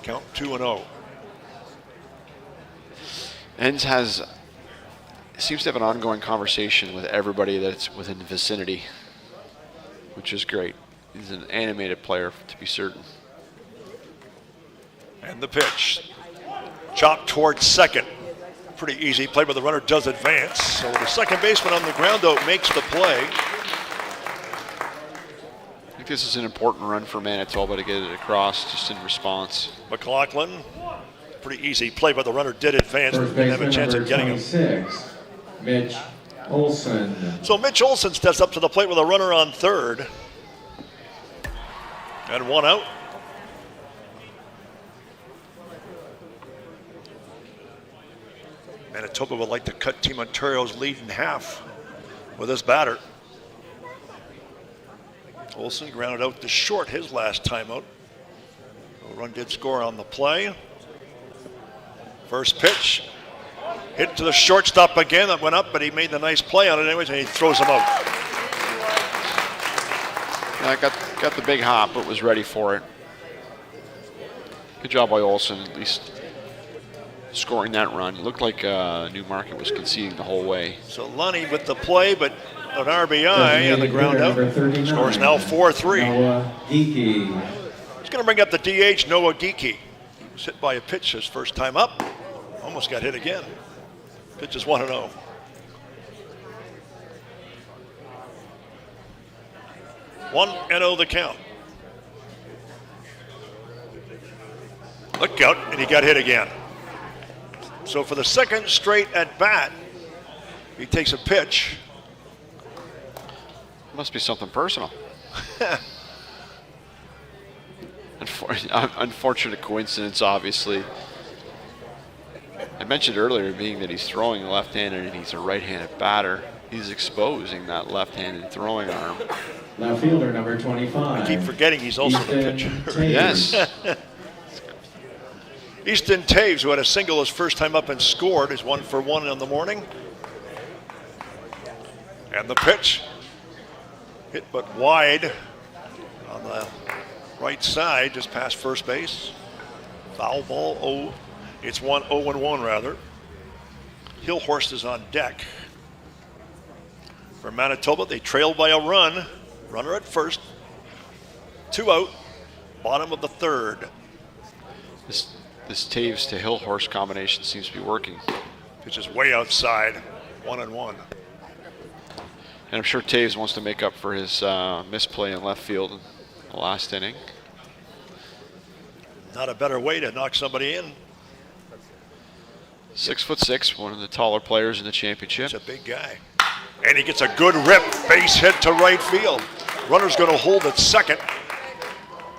Count 2-0. Enns seems to have an ongoing conversation with everybody that's within the vicinity, which is great. He's an animated player, to be certain. And the pitch. Chopped towards second. Pretty easy play, but the runner does advance. So the second baseman on the ground out makes the play. I think this is an important run for Manitoba to get it across just in response. McLaughlin. Pretty easy play, but the runner did advance. First Didn't have a baseman, chance number of getting him. 26, Mitch Olson. So Mitch Olson steps up to the plate with a runner on third. And one out. Manitoba would like to cut Team Ontario's lead in half with this batter. Olson grounded out to short his last time out. A run did score on the play. First pitch. Hit to the shortstop again. That went up, but he made the nice play on it anyways, and he throws him out. Yeah, got the big hop, but was ready for it. Good job by Olson, at least scoring that run. It looked like Newmarket was conceding the whole way. So Lunny with the play, but an RBI on the ground out. Scores now 4-3. Noah Geeky. He's going to bring up the DH, Noah Geeky. He was hit by a pitch his first time up. Almost got hit again. Pitch is 1-0. One and 0 the count. Look out, and he got hit again. So for the second straight at bat, he takes a pitch. Must be something personal. Unfortunate coincidence, obviously. I mentioned earlier, being that he's throwing left-handed and he's a right-handed batter, he's exposing that left-handed throwing arm. Left fielder number 25. I keep forgetting he's also the pitcher. Yes. Easton Taves, who had a single his first time up and scored, is 1 for 1 in the morning. And the pitch, hit but wide on the right side, just past first base. Foul ball. Oh, it's 0-1 rather. Hillhorst is on deck. For Manitoba, they trailed by a run. Runner at first. 2 out. Bottom of the third. This Taves to Hillhorst combination seems to be working. Pitch is way outside. 1-1. And I'm sure Taves wants to make up for his misplay in left field in the last inning. Not a better way to knock somebody in. 6'6", one of the taller players in the championship. He's a big guy. And he gets a good rip, base hit to right field. Runner's going to hold at second.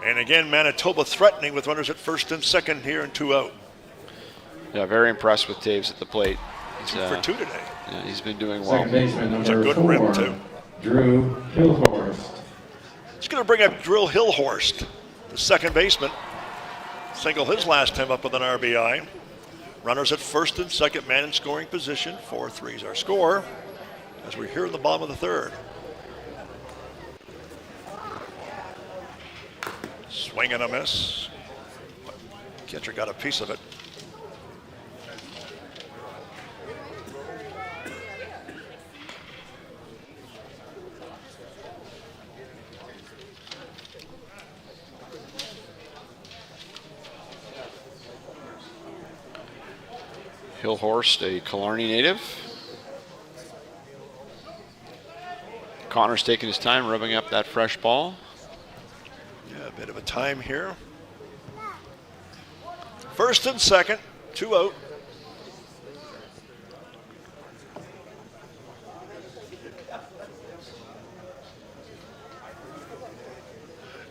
And again, Manitoba threatening with runners at first and second here and 2 out. Yeah, very impressed with Taves at the plate. He's, 2 for 2 today. Yeah, he's been doing well. Second baseman It's a number good 4, rip too. Drew Hillhorst. He's going to bring up Drill Hillhorst, the second baseman. Single his last time up with an RBI. Runners at first and second, man in scoring position. 4-3 is our score as we're here in the bottom of the third. Swing and a miss. Catcher got a piece of it. Hillhorst, a Killarney native. Connor's taking his time rubbing up that fresh ball. Yeah, a bit of a time here. First and second, 2 out.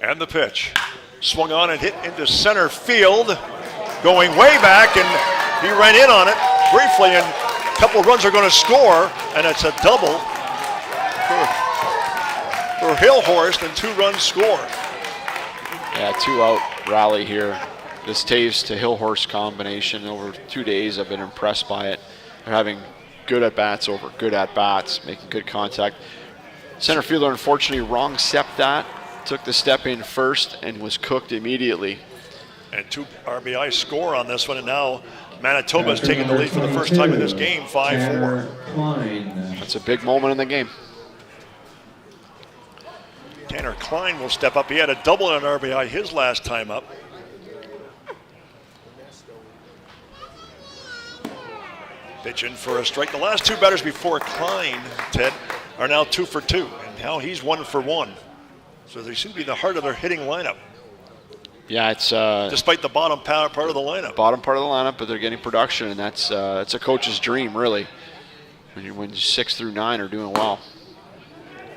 And the pitch. Swung on and hit into center field. Going way back, and he ran in on it briefly, and a couple of runs are going to score, and it's a double for Hillhorst, and 2 runs score. Yeah, 2 out rally here. This Taves to Hillhorst combination over 2 days, I've been impressed by it. They're having good at-bats over good at-bats, making good contact. Center fielder, unfortunately, wrong stepped that. Took the step in first and was cooked immediately. And 2 RBI score on this one, and now Manitoba is taking the lead for the first time in this game, 5-4. That's a big moment in the game. Tanner Klein will step up. He had a double and an RBI his last time up. Pitch in for a strike. The last 2 batters before Klein, Ted, are now 2 for 2, and now he's 1 for 1. So they seem to be the heart of their hitting lineup. Yeah, it's despite the bottom part of the lineup. Bottom part of the lineup, but they're getting production, and that's it's a coach's dream, really. When 6 through 9 are doing well.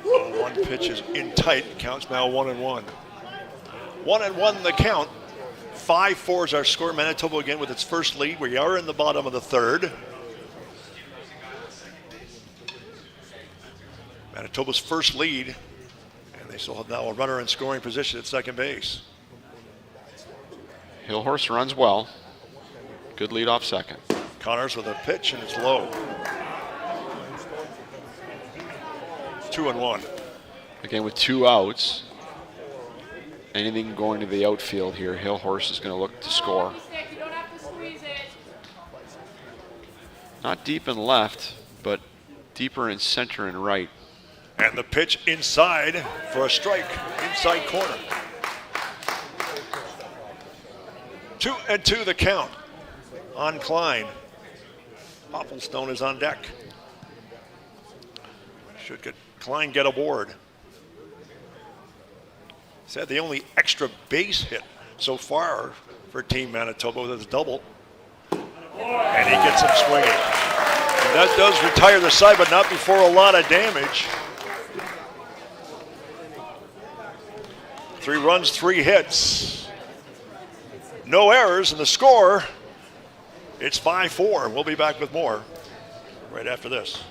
1 pitch is in tight. Counts now 1-1. 1-1 the count. 5-4 is our score. Manitoba again with its first lead. We are in the bottom of the third. Manitoba's first lead, and they still have now a runner in scoring position at second base. Hillhorst runs well. Good lead off second. Connors with a pitch, and it's low. 2-1. Again, with 2 outs, anything going to the outfield here, Hillhorst is going to look to score. Not deep in left, but deeper in center and right. And the pitch inside for a strike, inside corner. 2-2 the count on Klein. Popplestone is on deck. Should Klein get aboard. He's had the only extra base hit so far for Team Manitoba with his double. And he gets him swinging. And that does retire the side, but not before a lot of damage. 3 runs, 3 hits. No errors, and the score, It's 5-4. We'll be back with more right after this.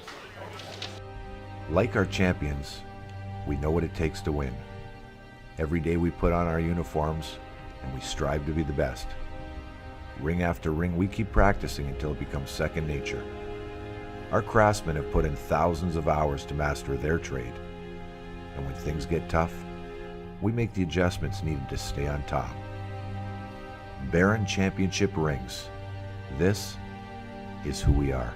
Like our champions, we know what it takes to win. Every day we put on our uniforms and we strive to be the best. Ring after ring, we keep practicing until it becomes second nature. Our craftsmen have put in thousands of hours to master their trade. And when things get tough, we make the adjustments needed to stay on top. Baron Championship rings. This is who we are.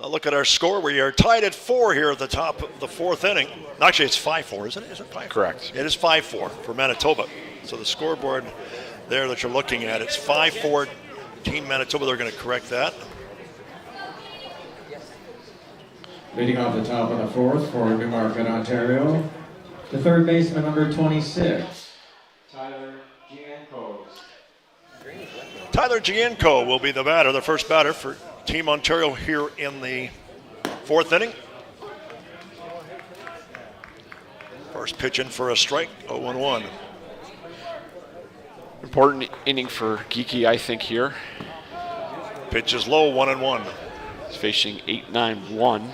Now look at our score. We are tied at 4 here at the top of the 4th inning. Actually, it's 5-4, isn't it? Is it 5-4? Correct. It is 5-4 for Manitoba. So the scoreboard there that you're looking at, it's 5-4 Team Manitoba. They're going to correct that. Leading off the top of the 4th for Newmarket, Ontario, the third baseman, number 26, Tyler Gianco. Tyler Gianco will be the batter, the first batter for Team Ontario here in the 4th inning. First pitch in for a strike, 0-1. Important inning for Geeky, I think, here. Pitch is low, 1-1. He's facing 8-9-1.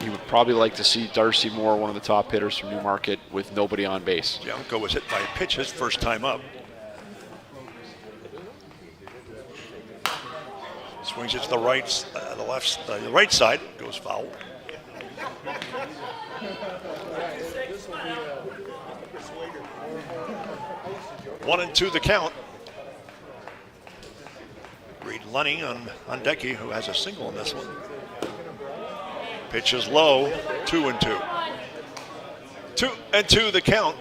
He would probably like to see Darcy Moore, one of the top hitters from Newmarket, with nobody on base. Gianco was hit by a pitch his first time up. Swings it to the right, the right side, goes foul. One and two the count. Reed Lunny on Decky, who has a single in this one. Pitch is low, 2-2. 2-2 the count.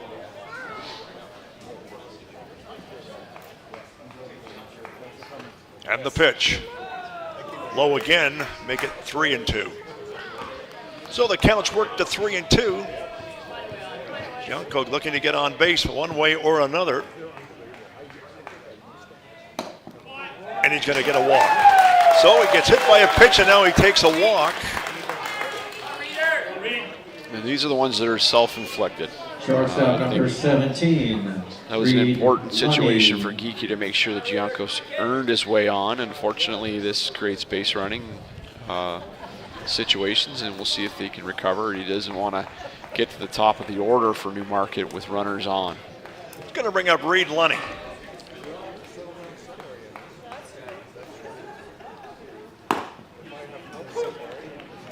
And the pitch. Low again, make it 3-2. So the counts work to 3-2. Gianco looking to get on base one way or another. And he's going to get a walk. So he gets hit by a pitch and now he takes a walk. And these are the ones that are self-inflicted. Shortstop number 17. That was an Reed important situation Lunny. for Geeky to make sure that Gianco earned his way on. Unfortunately, this creates base running situations, and we'll see if he can recover. He doesn't want to get to the top of the order for Newmarket with runners on. It's going to bring up Reed Lunny.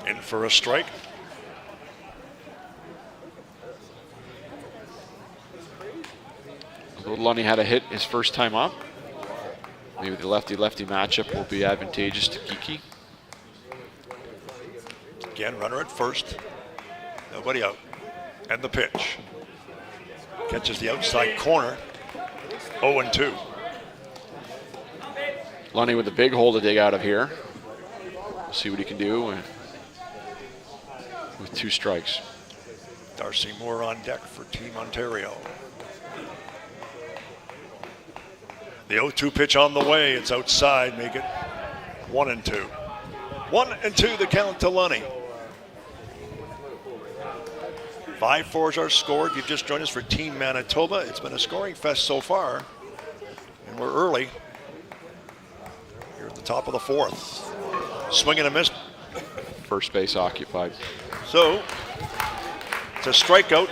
In for a strike. Lunny had a hit his first time up. Maybe the lefty-lefty matchup will be advantageous to Geeky. Again, runner at first. Nobody out. And the pitch. Catches the outside corner. 0-2. Lunny with a big hole to dig out of here. We'll see what he can do with 2 strikes. Darcy Moore on deck for Team Ontario. The 0-2 pitch on the way. It's outside. Make it 1-2. 1-2 the count to Lunny. 5-4 is our score. If you've just joined us for Team Manitoba, it's been a scoring fest so far. And we're early. Here at the top of the 4th. Swing and a miss. First base occupied. So, it's a strikeout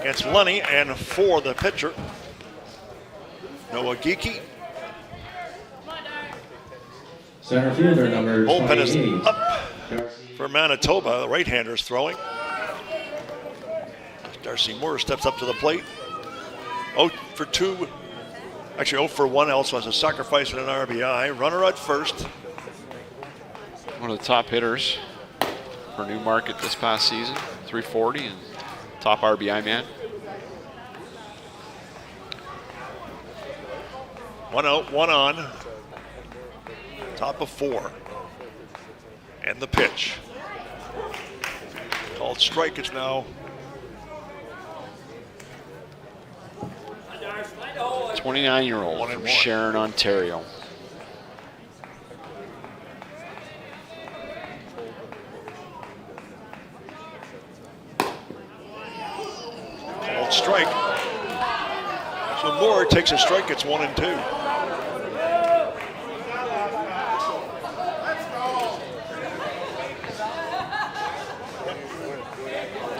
against Lunny and for the pitcher, Noah Geeky. Center fielder number Bullpen 28. is up for Manitoba. The right-hander's throwing. Darcy Moore steps up to the plate. 0 for 2. Actually, 0 for 1 also has a sacrifice and an RBI. Runner at first. One of the top hitters for Newmarket this past season. 340 and top RBI man. 1 out, 1 on. Top of 4. And the pitch. Called strike. It's now 29-year-old from 1-1. Sharon, Ontario. Called strike. So Moore takes a strike. It's 1-2.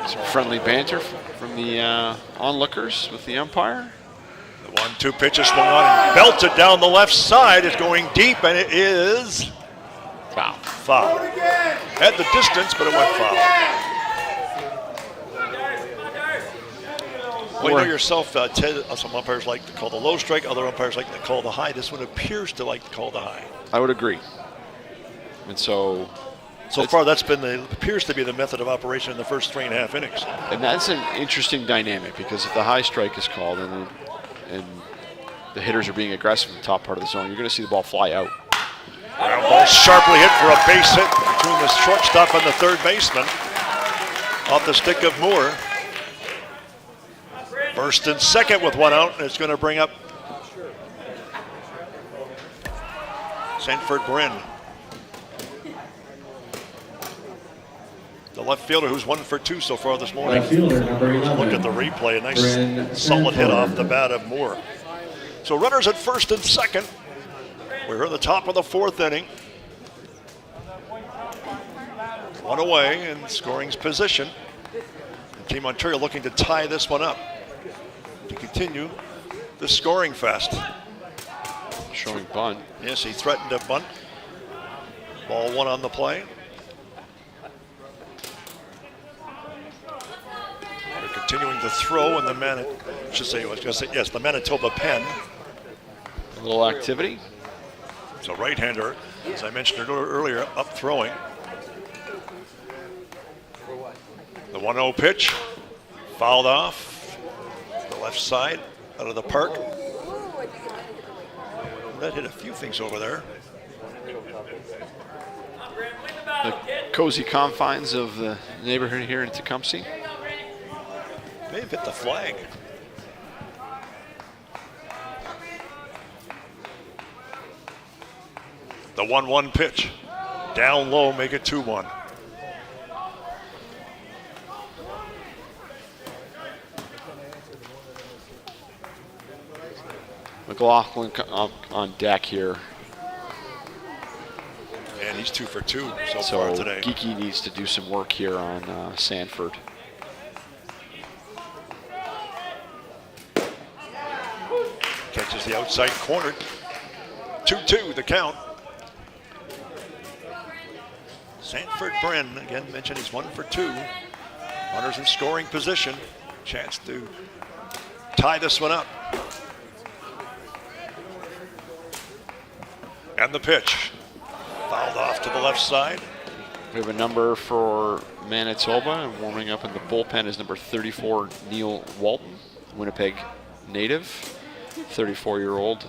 Some friendly banter from the onlookers with the umpire. The 1-2 pitch is swung on and belted down the left side. It's going deep, and it is Foul. foul. At the distance, but it went foul. Well, you know yourself, Ted, some umpires like to call the low strike, other umpires like to call the high. This one appears to like to call the high. I would agree. And so far, that's been appears to be the method of operation in the first 3.5 innings. And that's an interesting dynamic, because if the high strike is called and the hitters are being aggressive in the top part of the zone, you're going to see the ball fly out. Ground ball sharply hit for a base hit between the shortstop and the third baseman. Off the stick of Moore. First and second with 1 out, and it's going to bring up Sanford Bryn. The left fielder who's 1 for 2 so far this morning. Left fielder, number 11. Look at the replay, a nice Bryn solid hit Sanford. off the bat of Moore. So runners at first and second. We're at the top of the 4th inning. 1 away in scoring's position. And Team Ontario looking to tie this one up to continue the scoring fest. Showing bunt. Yes, he threatened a bunt. Ball 1 on the play. They're continuing to throw in the the Manitoba pen. A little activity. So right-hander, as I mentioned earlier, up throwing. The 1-0 pitch, fouled off the left side, out of the park. That hit a few things over there. The cozy confines of the neighborhood here in Tecumseh. May have hit the flag. The 1-1 pitch, down low, make it 2-1. McLaughlin on deck here. And he's 2 for 2 so So far today. Geeky needs to do some work here on Sanford. Catches the outside corner. 2-2 the count. Sanford Bryn, again mentioned he's 1 for 2. Runners in scoring position. Chance to tie this one up. And the pitch. Fouled off to the left side. We have a number for Manitoba, and warming up in the bullpen is number 34, Neil Walton, Winnipeg native, 34-year-old,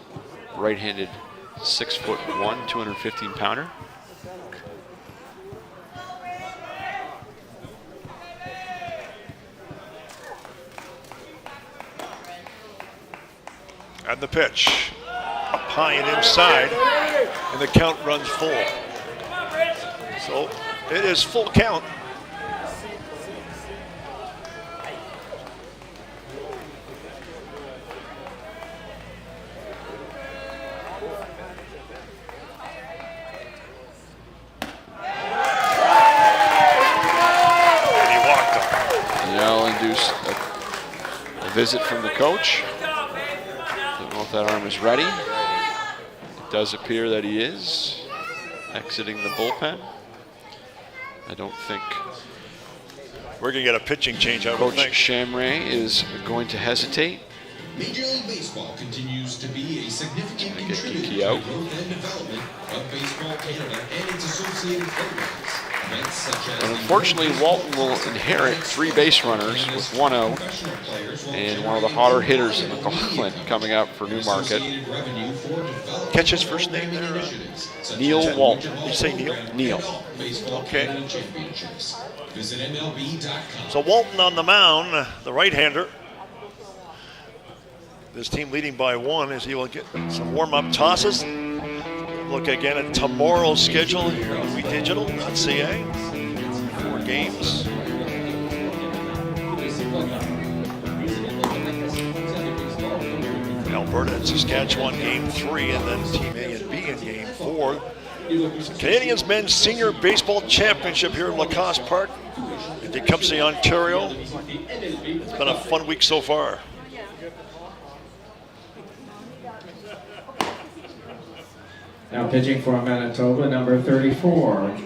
right-handed, 6'1", 215-pounder. And the pitch. Up high and inside. And the count runs full. So it is full count. And he walked him. And that'll induce a visit from the coach. Don't know if that arm is ready. It does appear that he is exiting the bullpen. I don't think We're going to get a pitching change, I would Coach think. Chamray is going to hesitate. Major League Baseball continues to be a significant contributor to Kiki the out. growth and development of Baseball Canada and its associated programs. events such as And unfortunately, Walton will inherit 3 base runners with 1 out professional players will and one of the hotter hitters in McLaughlin coming up for Newmarket. associated revenue for development Catch his first name there. initiatives, such Neil as Walton. Did you say Neil? Neil. NFL Baseball Okay. Canada Championships. Visit MLB.com. So Walton on the mound, the right-hander. This team leading by 1 as he will get some warm-up tosses. Look again at tomorrow's schedule here on WeDigital.ca. 4 games. Alberta and Saskatchewan game 3, and then Team A and B in game 4. Canadians men's senior baseball championship here in Lacoste Park in Tecumseh, Ontario. It's been a fun week so far. Now pitching for Manitoba, number 34,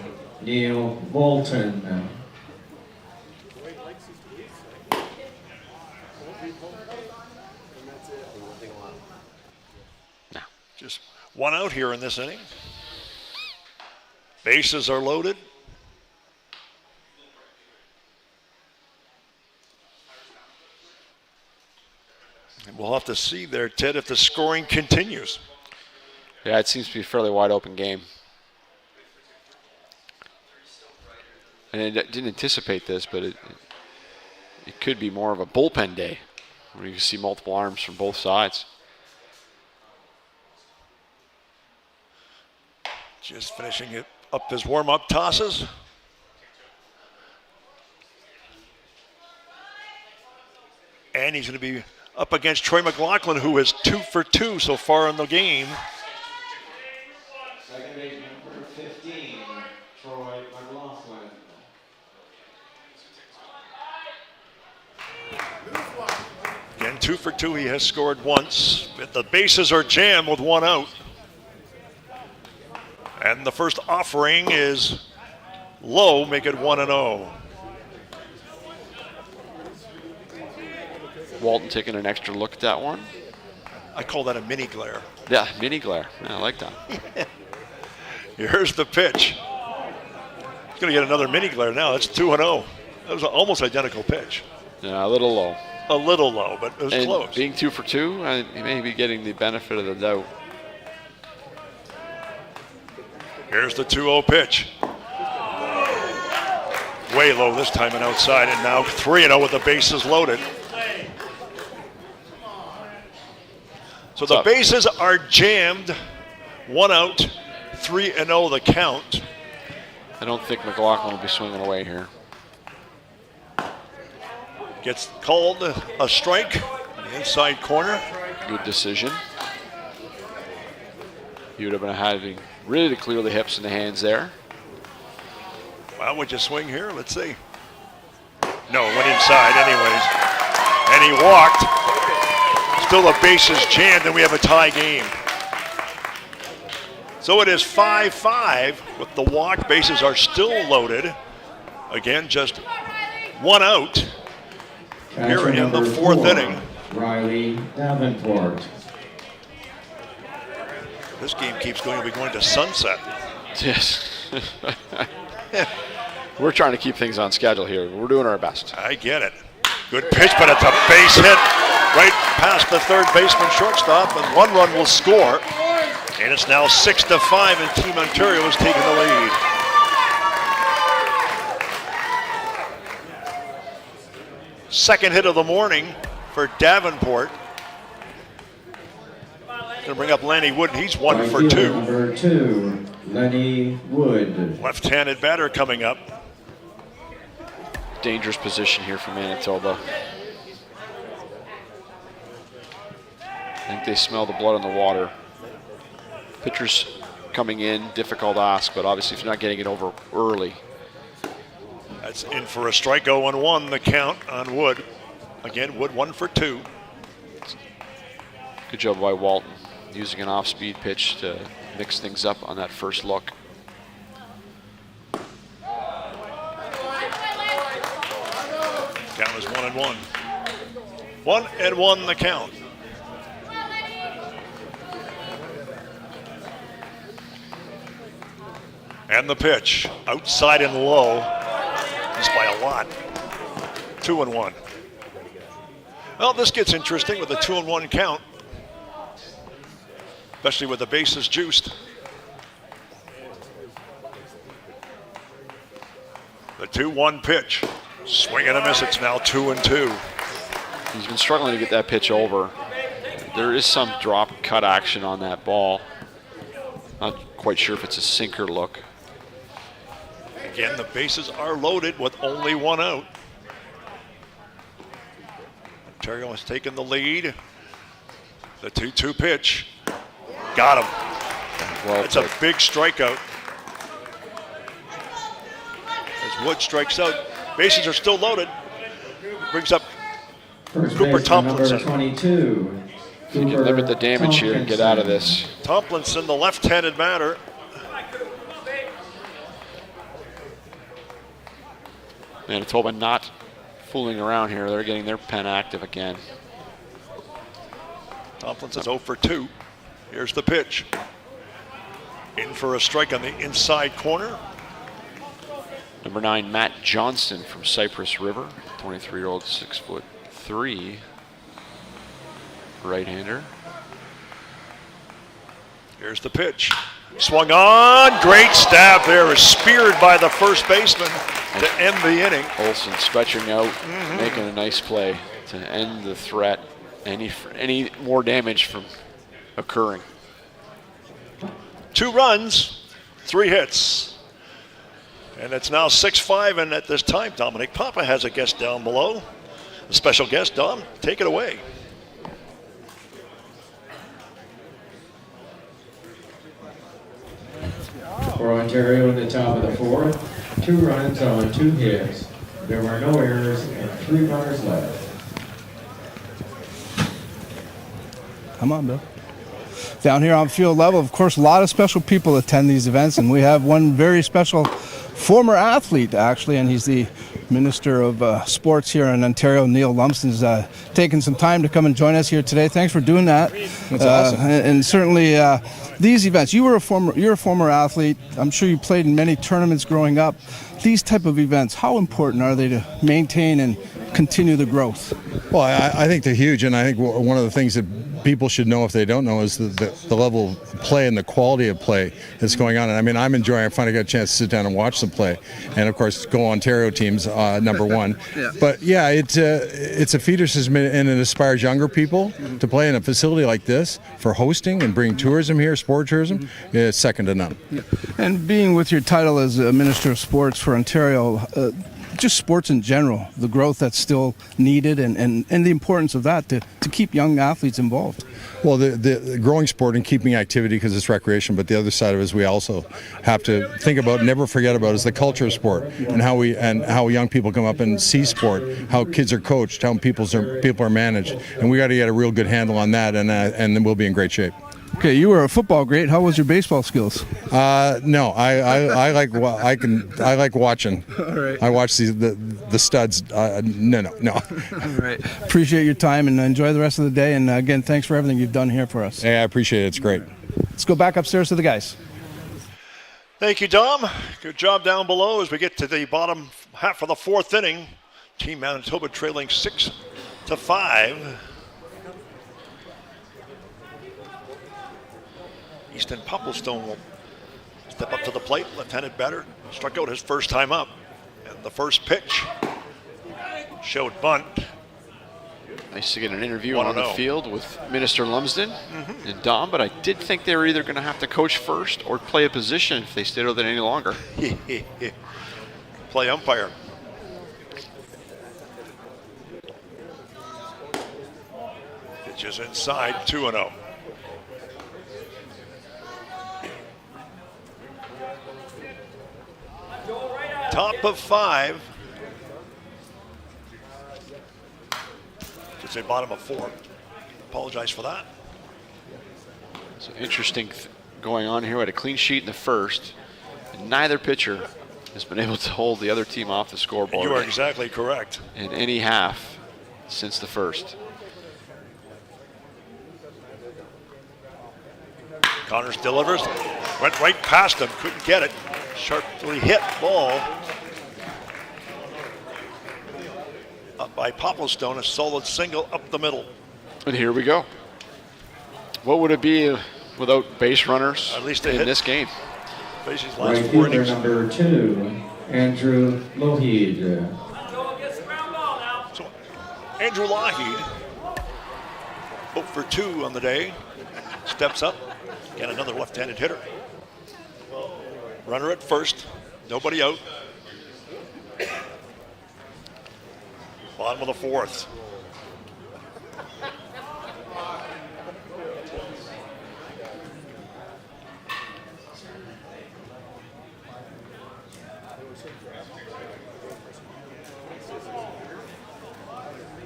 Neil Walton. Just 1 out here in this inning. Bases are loaded. And we'll have to see there, Ted, if the scoring continues. Yeah, it seems to be a fairly wide open game. And I didn't anticipate this, but it could be more of a bullpen day where you can see multiple arms from both sides. Just finishing it up his warm-up tosses. And he's going to be up against Troy McLaughlin, who is 2 for 2 so far in the game. Second base number 15, Troy McLaughlin. Again, 2 for 2. He has scored once. But the bases are jammed with 1 out. And the first offering is low, make it 1-0. Walton taking an extra look at that one. I call that a mini glare. Yeah, mini glare. Yeah, I like that. Here's the pitch. He's going to get another mini glare now. That's 2-0. That was an almost identical pitch. Yeah, a little low. A little low, but it was And close. being 2 for 2, he may be getting the benefit of the doubt. Here's the 2-0 pitch. Way low this time and outside, and now 3-0 with the bases loaded. So the bases are jammed. 1 out, 3-0 the count. I don't think McLaughlin will be swinging away here. Gets called a strike in the inside corner. Good decision. He would have been having really to clear the hips and the hands there. Well, would you swing here? Let's see. No, went inside anyways. And he walked. Still the bases jammed, and we have a tie game. So it is 5-5 with the walk. Bases are still loaded. Again, just 1 out here in the 4th inning. Riley Davenport. This game keeps going. We're going to sunset. Yes. We're trying to keep things on schedule here. We're doing our best. I get it. Good pitch, but it's a base hit right past the third baseman shortstop, and 1 run will score. And it's now 6-5, and Team Ontario has taken the lead. Second hit of the morning for Davenport. Going to bring up Lanny Wood, and he's 1 for 2. Number 2, Lenny Wood. Left-handed batter coming up. Dangerous position here for Manitoba. I think they smell the blood on the water. Pitchers coming in, difficult ask, but obviously if you're not getting it over early. That's in for a strike, 0-1 the count on Wood. Again, Wood 1 for 2. Good job by Walton, using an off-speed pitch to mix things up on that first look. Count is 1-1. 1-1 the count. And the pitch, outside and low, just by a lot. 2-1. Well, this gets interesting with a 2-1 count, especially with the bases juiced. The 2-1 pitch, swing and a miss. It's now 2-2. He's been struggling to get that pitch over. There is some drop cut action on that ball. Not quite sure if it's a sinker look. Again, the bases are loaded with only one out. Ontario has taken the lead. The 2-2 pitch. Got him. Well That's a big strikeout. As Wood strikes out, bases are still loaded. Brings up First Cooper baseman Tomlinson. number 22. If you can limit the damage here and get out of this. Tomlinson, the left-handed batter. Manitoba not fooling around here. They're getting their pen active again. Tomlinson's 0 for 2. Here's the pitch. In for a strike on the inside corner. Number 9, Matt Johnston from Cypress River, 23-year-old, 6'3" right-hander. Here's the pitch. Swung on. Great stab there. Is speared by the first baseman to end the inning. Olsen stretching out, making a nice play to end the threat. Any more damage from occurring. 2 runs, 3 hits. And it's now 6-5, and at this time, Dominic Papa has a guest down below. A special guest, Dom, take it away. For Ontario in the top of the 4th, 2 runs on 2 hits. There were no errors and 3 runners left. Come on, Bill. Down here on field level, of course, a lot of special people attend these events, and we have one very special former athlete, actually, and he's the Minister of Sports here in Ontario. Neil Lumsden's taken some time to come and join us here today. Thanks for doing that. That's awesome. And certainly these events, you're a former athlete. I'm sure you played in many tournaments growing up. These type of events, how important are they to maintain and continue the growth? Well, I think they're huge, and I think one of the things that people should know if they don't know is the level of play and the quality of play that's going on. And I mean, I'm enjoying. I finally got a chance to sit down and watch them play, and of course, go Ontario teams number one. Yeah. But yeah, it's a feeder system, and it inspires younger people to play in a facility like this for hosting and bring tourism here, sport tourism. It's second to none. Yeah. And being with your title as a Minister of Sports for Ontario, just sports in general, the growth that's still needed and the importance of that to keep young athletes involved. Well, the growing sport and keeping activity because it's recreation, but the other side of it is we also have to think about, never forget about, is the culture of sport and how young people come up and see sport, how kids are coached, how people are managed, and we got to get a real good handle on that, and then we'll be in great shape. Okay, you were a football great. How was your baseball skills? No, I like watching. All right. I watch the studs. No. All right. Appreciate your time and enjoy the rest of the day. And again, thanks for everything you've done here for us. Yeah, I appreciate it. It's great. Let's go back upstairs to the guys. Thank you, Dom. Good job down below as we get to the bottom half of the 4th inning. Team Manitoba trailing 6-5. Easton Popplestone will step up to the plate. Left-handed batter struck out his first time up. And the first pitch showed bunt. Nice to get an interview on the field with Minister Lumsden and Dom, but I did think they were either going to have to coach first or play a position if they stayed with it any longer. Play umpire. Pitches inside, 2-0. Top of 5. Should say bottom of 4. Apologize for that. So interesting going on here. We had a clean sheet in the first, and neither pitcher has been able to hold the other team off the scoreboard. You are exactly correct. In any half since the first. Connors delivers. Went right past him. Couldn't get it. Sharply hit ball up by Popplestone, a solid single up the middle. And here we go. What would it be without base runners At least in this game? Bases Right last 4 fielder innings. number 2, Andrew Lougheed. So Andrew Lougheed, 0 for 2 on the day, steps up. Again, another left-handed hitter. Runner at first, nobody out. Bottom of the 4th.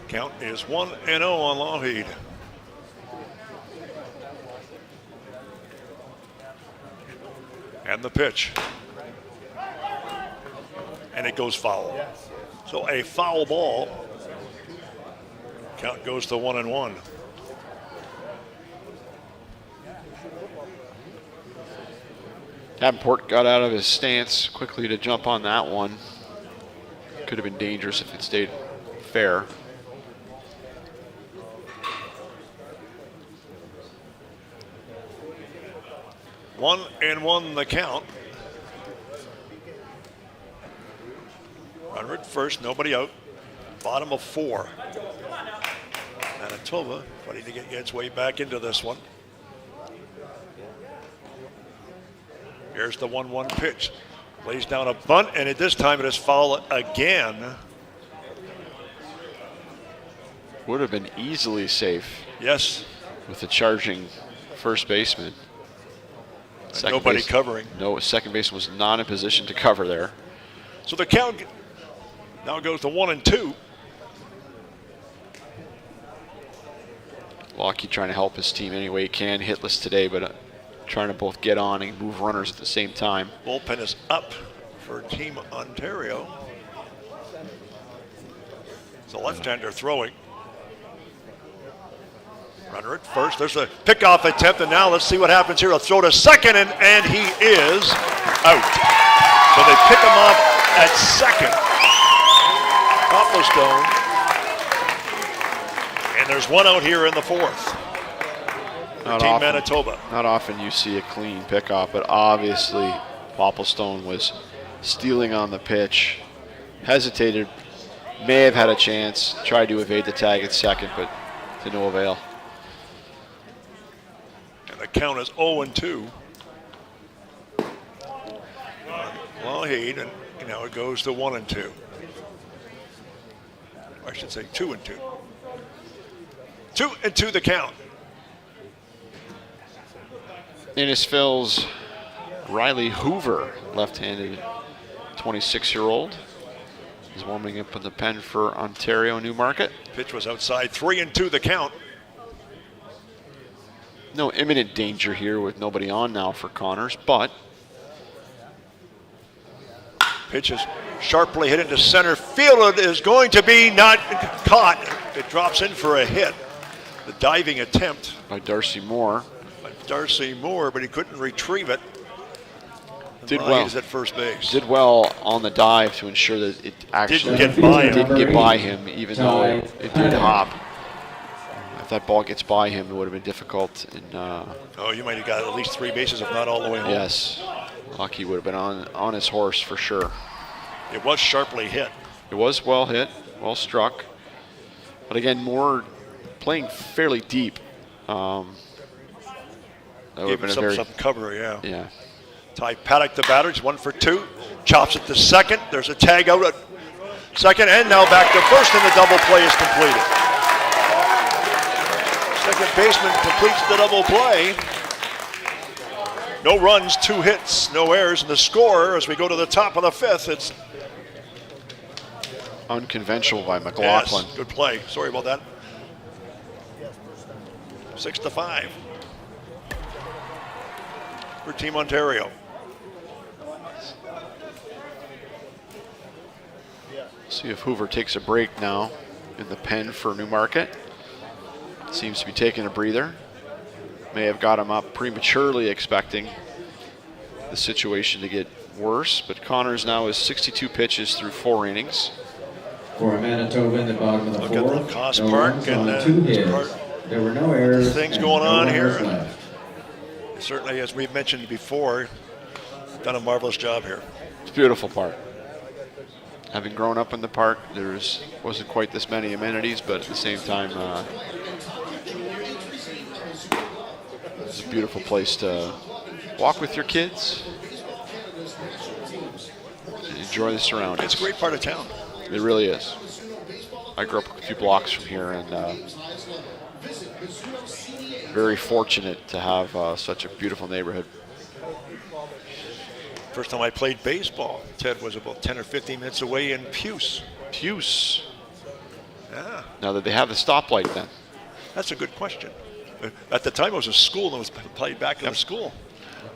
Count is 1-0 on Lougheed. And the pitch. And it goes foul. So a foul ball. Count goes to 1-1. Davenport got out of his stance quickly to jump on that one. Could have been dangerous if it stayed fair. One and one the count. Runner at first, nobody out. Bottom of 4. Manitoba fighting to get its way back into this one. Here's the 1-1 pitch. Lays down a bunt, and at this time it is foul again. Would have been easily safe Yes, with the charging first baseman. nobody covering. No, second baseman was not in position to cover there. So the count now goes to 1-2. Lockheed trying to help his team any way he can. Hitless today, but trying to both get on and move runners at the same time. Bullpen is up for Team Ontario. It's a left-hander throwing. Runner at first. There's a pickoff attempt, and now let's see what happens here. A throw to second, and he is out. So they pick him off at second. Popplestone. And there's one out here in the 4th. Team Manitoba. Not often you see a clean pickoff, but obviously Popplestone was stealing on the pitch, hesitated, may have had a chance, tried to evade the tag at second, but to no avail. And the count is 0-2. Lougheed, and now it goes to 1-2. I should say 2-2. 2-2 the count. Innis fills Riley Hoover, left-handed 26-year-old. He's warming up in the pen for Ontario Newmarket. Pitch was outside, 3-2 the count. No imminent danger here with nobody on now for Connors, but Pitch is sharply hit into center field. It is going to be not caught. It drops in for a hit. The diving attempt by Darcy Moore. by Darcy Moore, but he couldn't retrieve it. Did well. He's at first base. Did well on the dive to ensure that it actually Didn't get by him, even though it did hop. If that ball gets by him, it would have been difficult. Oh, you might have got at least 3 bases, if not all the way home. Yes, Lucky would have been on his horse for sure. It was sharply hit. It was well hit, well struck. But again, Moore playing fairly deep. That would have Gave been him a very some cover, yeah. yeah. Ty Paddock, the batter, is 1 for 2. Chops it to second. There's a tag out at second, and now back to first, and the double play is completed. Second baseman completes the double play. No runs, 2 hits, no errors, and the score as we go to the top of the 5th, it's Unconventional by McLaughlin. yes, good play. Sorry about that. 6-5 for Team Ontario. See if Hoover takes a break now in the pen for Newmarket. Seems to be taking a breather. May have got him up prematurely, expecting the situation to get worse, but Connors now is 62 pitches through 4 innings. For Manitoba in the bottom of the Look at fourth. Lacoste No Park runs and on 2 this hits. part. There were no errors. Things and going no on runners here. left. Certainly, as we've mentioned before, done a marvelous job here. It's a beautiful park. Having grown up in the park, wasn't quite this many amenities, but at the same time, it's a beautiful place to walk with your kids and enjoy the surroundings. It's a great part of town. It really is. I grew up a few blocks from here, and very fortunate to have such a beautiful neighborhood. First time I played baseball, Ted, was about 10 or 15 minutes away in Puce. Puce. Yeah, Now that they have the stoplight then. that's a good question. At the time, I was in school and was played back in school.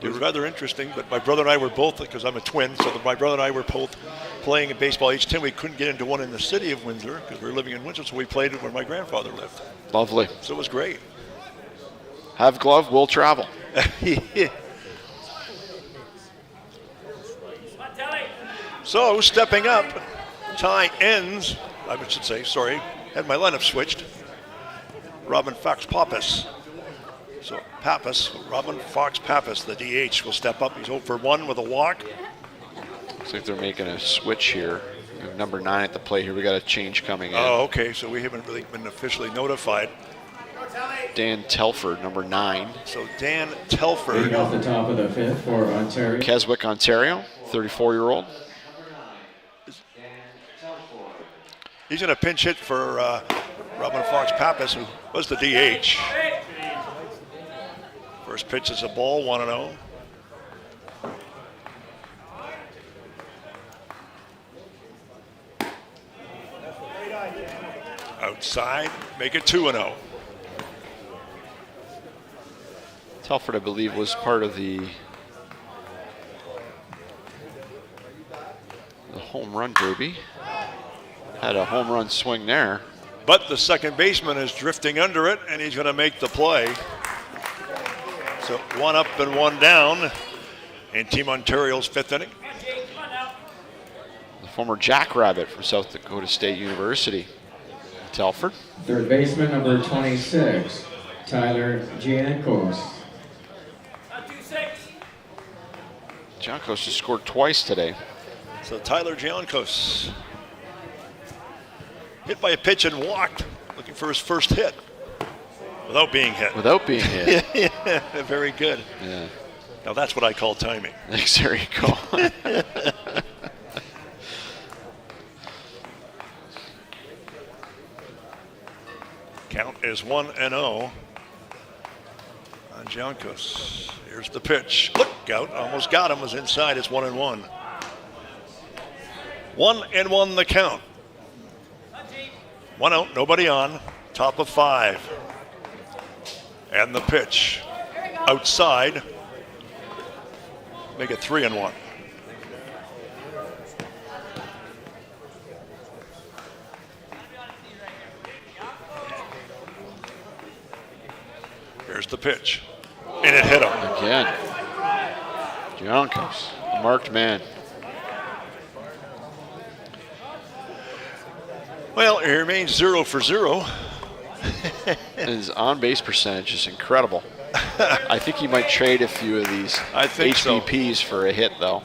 It was rather interesting, but my brother and I were both, because I'm a twin, so my brother and I were both playing in baseball age 10. We couldn't get into one in the city of Windsor because we were living in Windsor, so we played it where my grandfather lived. Lovely. So it was great. Have glove, will travel. So stepping up, tie ends, I should say, sorry, had my lineup switched. Robin Fox Pappas. So Pappas, Robin Fox Pappas, the DH, will step up. He's 0 for 1 with a walk. Looks like they're making a switch here. We have number 9 at the plate here. We got a change coming in. Oh, okay, so we haven't really been officially notified. Dan Telford, number 9. So Dan Telford. Leading off the top of the fifth for Ontario. Keswick, Ontario, 34-year-old. He's in a pinch hit for Robin Fox Pappas, who was the DH. First pitch is a ball, 1-0. Outside, make it 2-0. Telford, I believe, was part of the home run derby. Had a home run swing there. But the second baseman is drifting under it, and he's going to make the play. So 1 up and 1 down in Team Ontario's 5th inning. The former Jackrabbit from South Dakota State University. Telford. Third baseman number 26, Tyler Giancos. Giancos has scored twice today. So Tyler Giancos hit by a pitch and walked, looking for his first hit without being hit. Without being hit. Yeah, very good. Yeah. Now that's what I call timing. There you go. Count is 1-0 on Giancos. Here's the pitch. Look out, almost got him, was inside. It's 1-1. 1-1 the count. 1 out, nobody on. Top of 5. And the pitch. Outside. Make it 3-1. Here's the pitch. And it hit him. Again. Giancos, a marked man. Well, it remains 0 for 0. His on-base percentage is incredible. I think he might trade a few of these HBPs for a hit, though.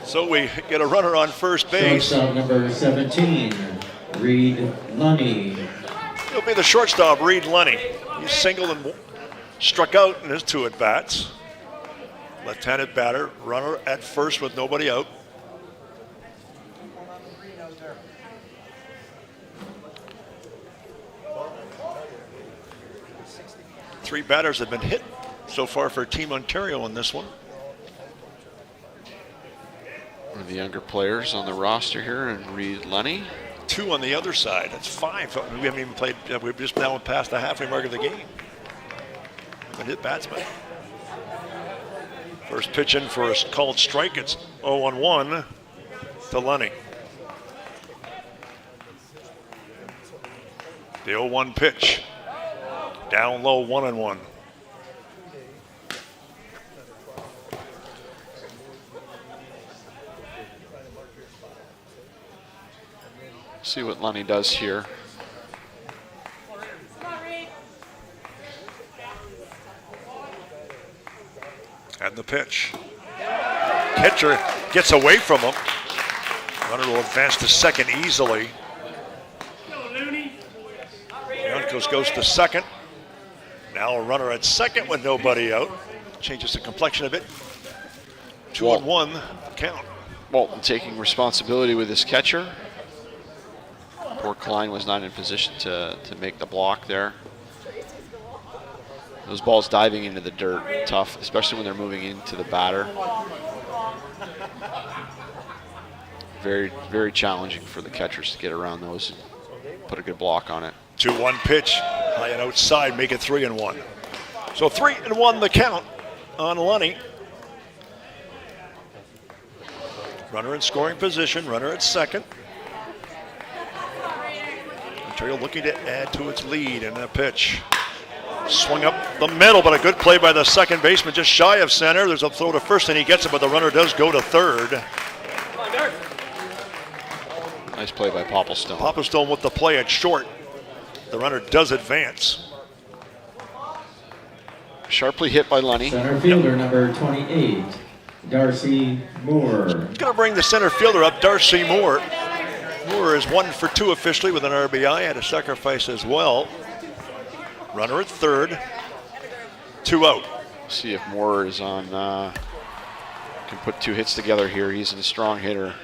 So we get a runner on first base. Shortstop number 17, Reed Lunny. It'll be the shortstop, Reed Lunny. He singled and struck out in his 2 at-bats. Left-handed batter, runner at first with nobody out. Three batters have been hit so far for Team Ontario in this one. One of the younger players on the roster here, and Reed Lunny. 2 on the other side. That's 5. We haven't even played. We're just now past the halfway mark of the game. Haven't hit batsman. First pitch in for a called strike. It's 0-1 to Lunny. The 0-1 pitch. Down low, 1-1. See what Lunny does here. And the pitch. Catcher gets away from him. Runner will advance to second easily. Yonkos goes to second. Now a runner at second with nobody out. Changes the complexion a bit. 2-1 count. Walton taking responsibility with his catcher. Poor Klein was not in position to make the block there. Those balls diving into the dirt, tough, especially when they're moving into the batter. Very, very challenging for the catchers to get around those and put a good block on it. 2-1 pitch, high and outside, make it 3-1. So 3-1 the count on Lunny. Runner in scoring position, runner at second. Ontario looking to add to its lead in that pitch. Swung up the middle, but a good play by the second baseman, just shy of center. There's a throw to first, and he gets it, but the runner does go to third. Nice play by Popplestone. Popplestone with the play at short. The runner does advance. Sharply hit by Lunny. Center fielder number 28, Darcy Moore. Going to bring the center fielder up, Darcy Moore. Moore is 1 for 2 officially with an RBI, had a sacrifice as well. Runner at third, 2 out. See if Moore is on, can put 2 hits together here. He's a strong hitter.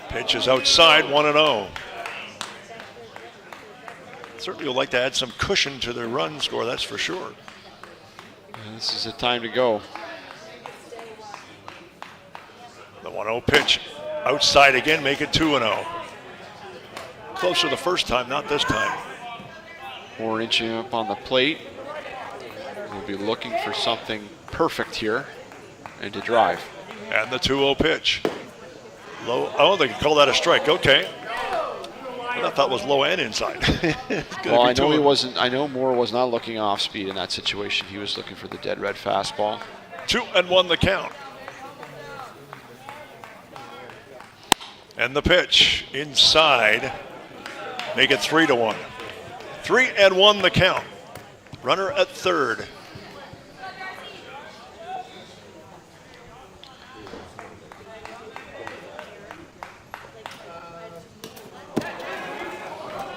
Pitch is outside, 1-0. Certainly would like to add some cushion to their run score, that's for sure. And this is the time to go. The 1-0 pitch outside again, make it 2-0. Closer the first time, not this time. Moore inching up on the plate. We'll be looking for something perfect here and to drive. And the 2-0 pitch. Low, oh, they can call that a strike, okay. I thought it was low and inside. Well, I know he wasn't. I know Moore was not looking off speed in that situation. He was looking for the dead red fastball. 2-1 the count. And the pitch inside. Make it 3-1. 3-1 the count. Runner at third.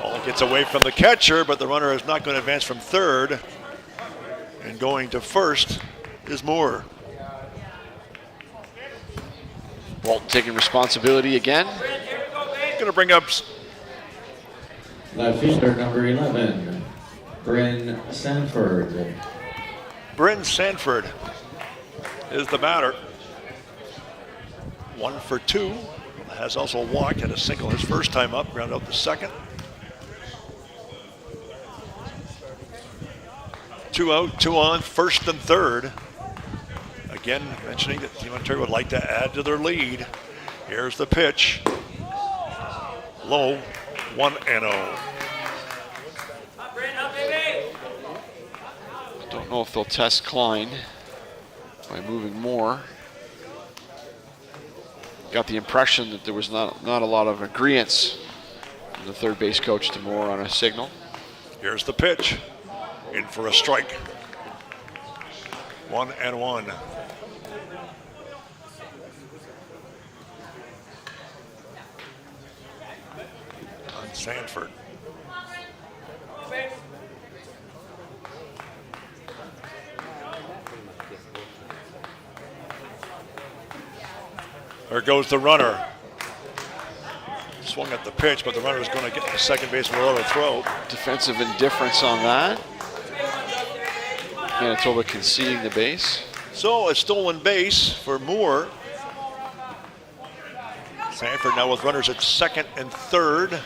Ball gets away from the catcher, but the runner is not going to advance from third. And going to first is Moore. Walton taking responsibility again. Going to bring up Left fielder number 11, Bryn Sanford. Bryn Sanford is the batter. 1 for 2. Has also walked, had a single his first time up, ground out the second. 2 out, 2 on, first and third. Again, mentioning that Team Ontario would like to add to their lead. Here's the pitch. Low, 1-0. Don't know if they'll test Klein by moving Moore. Got the impression that there was not a lot of agreeance from the third base coach to Moore on a signal. Here's the pitch. In for a strike. 1-1. On Sanford. There goes the runner. Swung at the pitch, but the runner is going to get to second base without a throw. Defensive indifference on that. Manitoba conceding the base. So a stolen base for Moore. Sanford now with runners at second and third.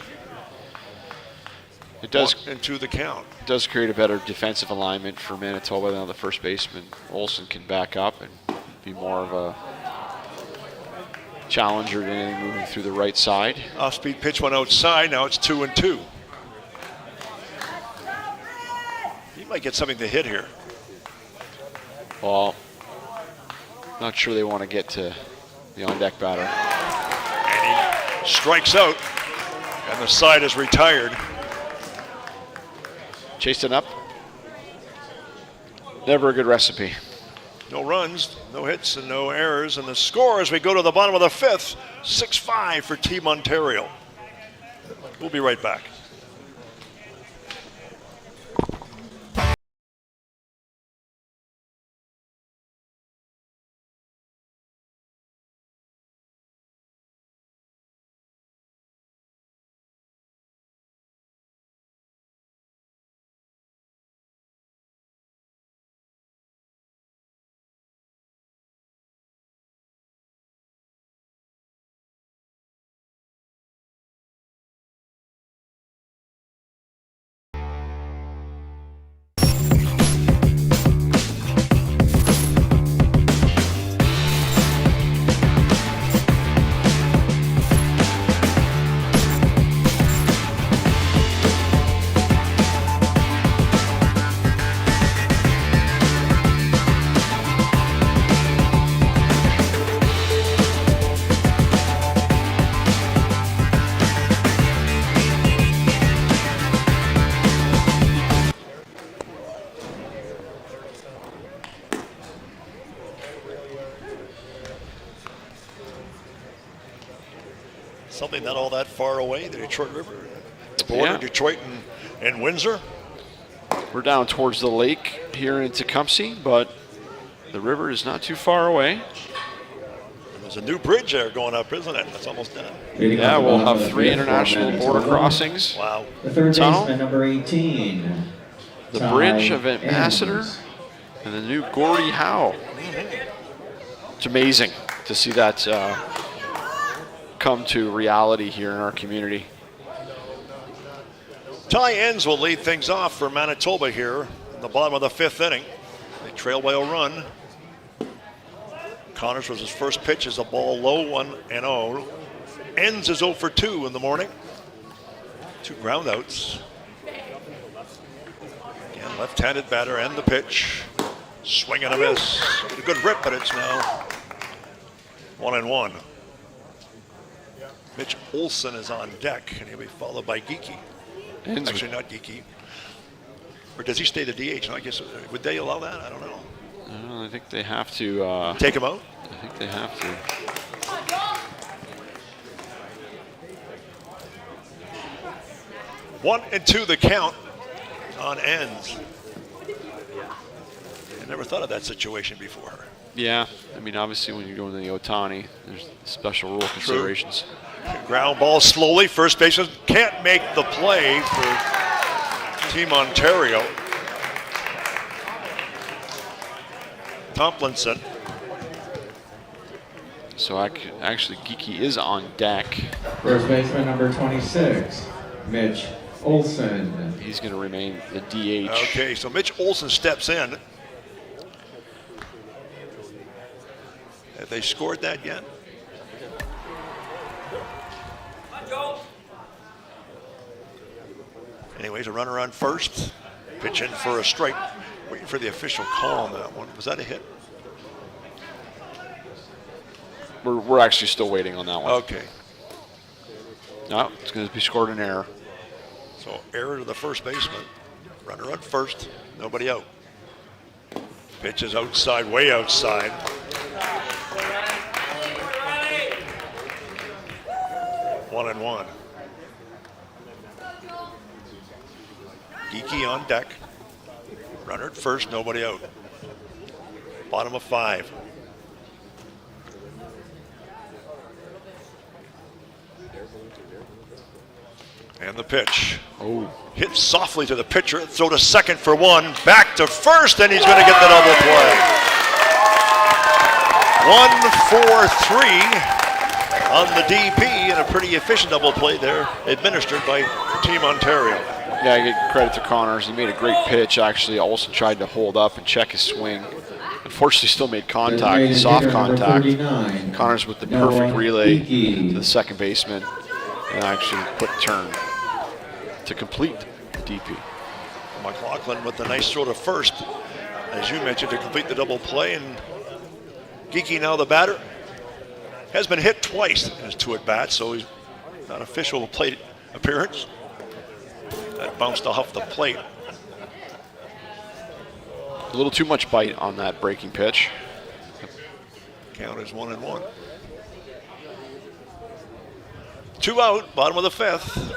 It does into the count. It does create a better defensive alignment for Manitoba. Now the first baseman Olsen can back up and be more of a challenger than anything moving through the right side. Off-speed pitch went outside. Now it's 2-2. He might get something to hit here. Well, not sure they want to get to the on-deck batter. And strikes out, and the side is retired. Chased it up. Never a good recipe. No runs, no hits, and no errors. And the score as we go to the bottom of the fifth, 6-5 for Team Ontario. We'll be right back. Something not all that far away, the Detroit River, the border, Yeah. Detroit and Windsor. We're down towards the lake here in Tecumseh, but the river is not too far away. There's a new bridge there going up, isn't it? It's almost done. Yeah, we'll have 3 international border crossings. Wow. The third Tunnel. baseman, number 18. The Ty bridge of Ambassador Enns. and the new Gordie Howe. It's amazing to see that come to reality here in our community. Ty Enns will lead things off for Manitoba here in the bottom of the fifth inning. They trail by a run. Connors was his first pitch as a ball low, 1-0. Enns is 0 for 2 in the morning. 2 ground outs. Again, left-handed batter and the pitch. Swing and a miss. A good rip, but it's now 1-1. Mitch Olson is on deck, and he'll be followed by Geekie. Enns Actually, not Geekie. Or does he stay the DH? No, I guess, would they allow that? I don't know. I think they have to. Take him out? I think they have to. 1-2 the count on Enns. I never thought of that situation before. Yeah, I mean, obviously when you go into the Otani, there's special rule considerations. Ground ball slowly. First baseman can't make the play for Team Ontario. Tomlinson. So actually, Geekie is on deck. First baseman, number 26. Mitch Olson. He's going to remain the DH. Okay, so Mitch Olson steps in. Have they scored that yet? Anyways, a runner on first. Pitch in for a strike. Waiting for the official call on that one. Was that a hit? We're actually still waiting on that one. Okay. No, it's going to be scored an error. So error to the first baseman. Runner on first. Nobody out. Pitch is outside, way outside. One and one. Geekie on deck. Runner at first, nobody out. Bottom of 5. And the pitch. Oh. Hit softly to the pitcher. Throw to second for 1. Back to first, and he's going to get the double play. 1-4-3 on the DP, and a pretty efficient double play there, administered by Team Ontario. Yeah, I give credit to Connors. He made a great pitch, actually. Also tried to hold up and check his swing. Unfortunately, still made contact, soft contact. Connors with the perfect relay to the second baseman, and actually put turn to complete the DP. McLaughlin with a nice throw to first, as you mentioned, to complete the double play. And Geekie, now the batter, has been hit twice in his 2 at-bats, so he's Not official plate appearance. That bounced off the plate. A little too much bite on that breaking pitch. Count is 1-1. 2 out, bottom of the 5th.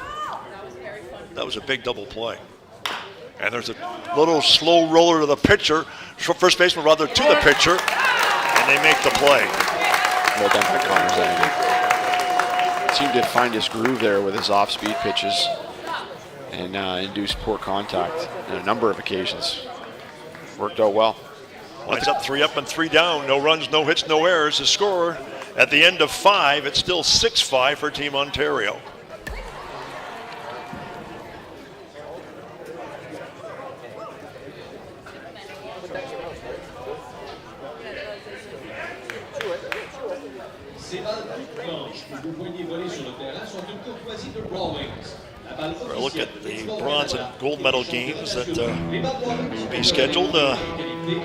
That was a big double play. And there's a little slow roller to the pitcher, first baseman rather, to the pitcher, and they make the play. Well done by Connor Zanigan. Seemed to find his groove there with his off-speed pitches and induced poor contact on a number of occasions. Worked out well. Lines up 3 up and 3 down. No runs, no hits, no errors. The score at the end of 5, it's still 6-5 for Team Ontario. For a look at the bronze and gold medal games that will be scheduled, that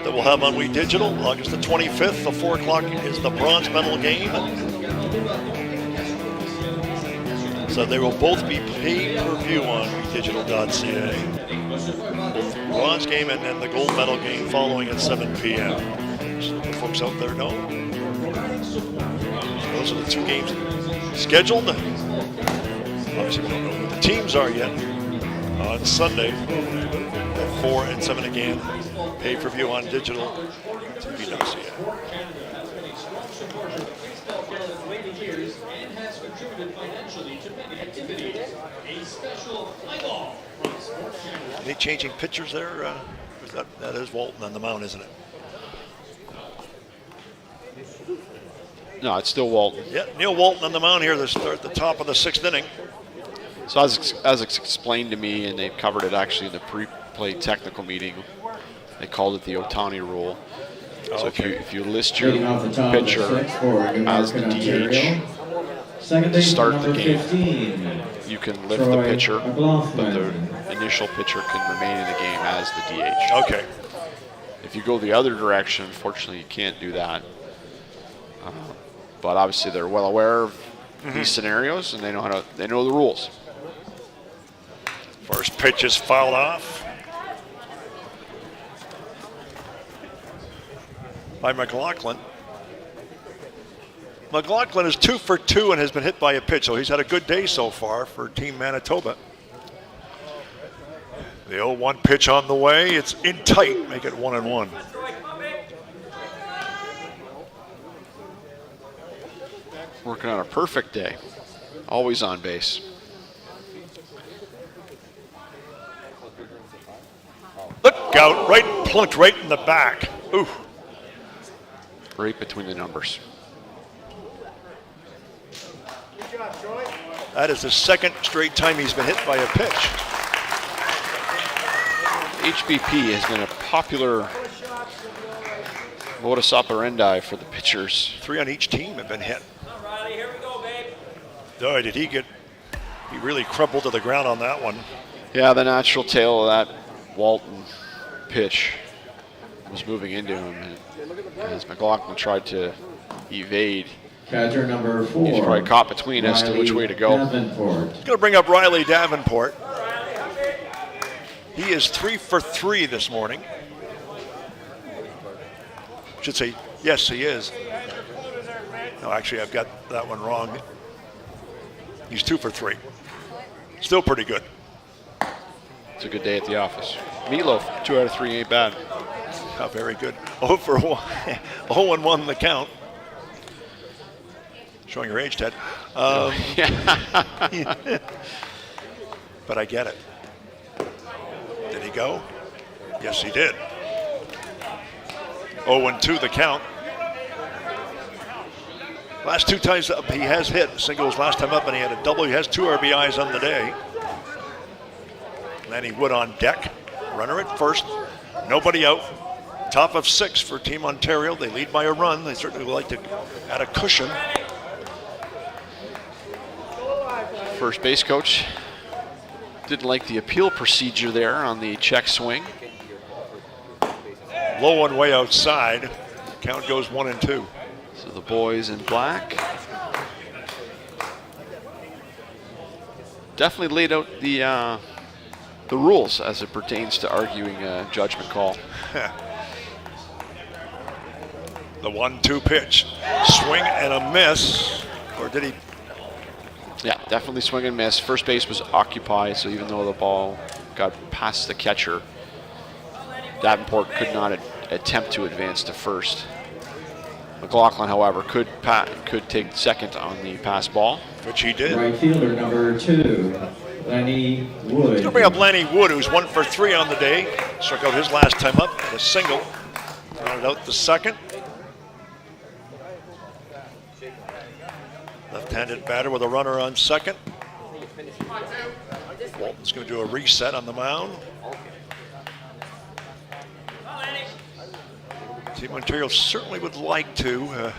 we'll have on We Digital. August the 25th, the 4 o'clock is the bronze medal game. So they will both be pay-per-view on WeDigital.ca. Bronze game and then the gold medal game following at 7 p.m. So the folks out there know. So those are the 2 games scheduled. Obviously, we don't know who the teams are yet. On Sunday at 4 and 7 again. Pay-per-view on digital. TV.ca. Any changing pitchers there? That is Walton on the mound, isn't it? No, it's still Walton. Yeah, Neil Walton on the mound here to start the top of the 6th inning. So as it's explained to me, and they covered it actually in the pre-play technical meeting, they called it the Otani rule. So if you list your pitcher as the DH to start the game, you can lift the pitcher, but the initial pitcher can remain in the game as the DH. Okay. If you go the other direction, unfortunately, you can't do that. But obviously, they're well aware of these scenarios, and they know the rules. First pitch is fouled off by McLaughlin. McLaughlin is 2 for 2 and has been hit by a pitch, so he's had a good day so far for Team Manitoba. The 0-1 pitch on the way. It's in tight, make it 1-1. Working on a perfect day. Always on base. Look out, plunked right in the back. Ooh. Right between the numbers. That is the 2nd straight time he's been hit by a pitch. HBP has been a popular modus operandi for the pitchers. 3 on each team have been hit. Oh, did he really crumpled to the ground on that one. Yeah, the natural tail of that Walton pitch was moving into him. And as McLaughlin tried to evade, Catcher number 4. he's probably caught between us to which way to go. He's going to bring up Riley Davenport. He is 3 for 3 this morning. Should say, yes, he is. No, actually, I've got that one wrong. He's 2 for 3. Still pretty good. It's a good day at the office. Meatloaf, 2 out of 3 ain't bad. Oh, very good. 0 for 1. 0-1 the count. Showing your age, Ted. But I get it. Did he go? Yes, he did. 0-2 the count. Last 2 times up, he has hit. Singles last time up, and he had a double. He has 2 RBIs on the day. Lanny Wood on deck. Runner at first. Nobody out. Top of 6 for Team Ontario. They lead by a run. They certainly would like to add a cushion. First base coach didn't like the appeal procedure there on the check swing. Low one way outside. Count goes 1-2. So the boys in black definitely laid out the rules as it pertains to arguing a judgment call. The 1-2 pitch. Swing and a miss. Or did he? Yeah, definitely swing and miss. First base was occupied, so even though the ball got past the catcher, Davenport could not attempt to advance to first. McLaughlin, however, could take second on the pass ball. Which he did. Right fielder number 2, Lenny Wood. He's going to bring up Lenny Wood, who's 1 for 3 on the day. Struck out his last time up with a single. Rounded out the second. Left-handed batter with a runner on second. Walton's going to do a reset on the mound. Team Ontario certainly would like to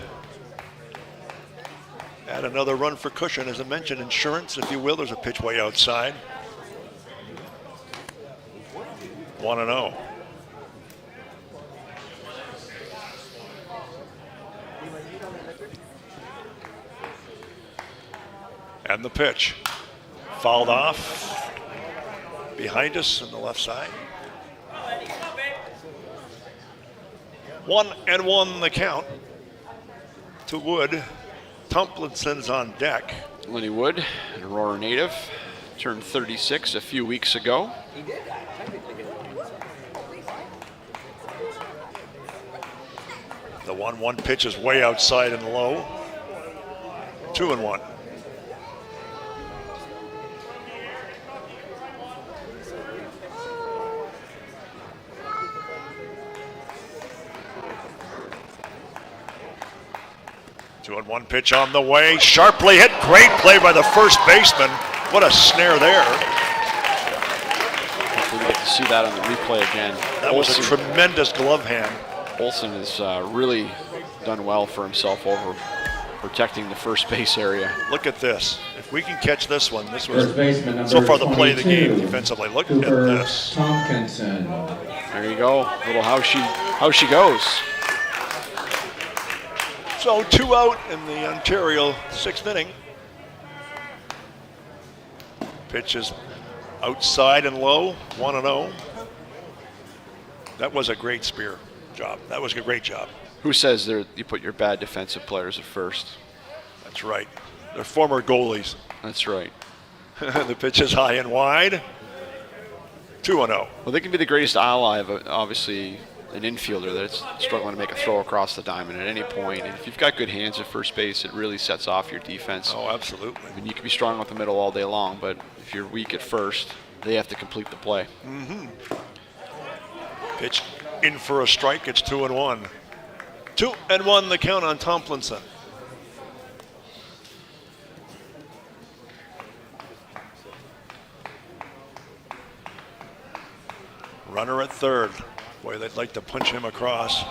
add another run for cushion. As I mentioned, insurance, if you will. There's a pitch way outside. 1-0. And the pitch. Fouled off. Behind us on the left side. 1-1 the count to Wood. Tomlinson's on deck. Lenny Wood, an Aurora native, turned 36 a few weeks ago. The 1-1 pitch is way outside and low. 2-1. Two and one pitch on the way. Sharply hit. Great play by the first baseman. What a snare there. Hopefully we get to see that on the replay again. That was a tremendous glove hand. Olsen has really done well for himself over protecting the first base area. Look at this. If we can catch this one, this was First baseman number so far the play of the 22, game defensively. Look Cooper at this. Tompkinson. There you go. Little how she goes. So 2 out in the Ontario 6th inning. Pitch is outside and low, 1-0. That was a great spear job. That was a great job. Who says you put your bad defensive players at first? That's right. They're former goalies. That's right. The pitch is high and wide. 2-0. Well, they can be the greatest ally of obviously an infielder that's struggling to make a throw across the diamond at any point. And if you've got good hands at first base, it really sets off your defense. Oh, absolutely. I mean, you can be strong with the middle all day long, but if you're weak at first, they have to complete the play. Mm-hmm. Pitch in for a strike. It's 2-1. 2-1 the count on Tomlinson. Runner at third. Boy, they'd like to punch him across.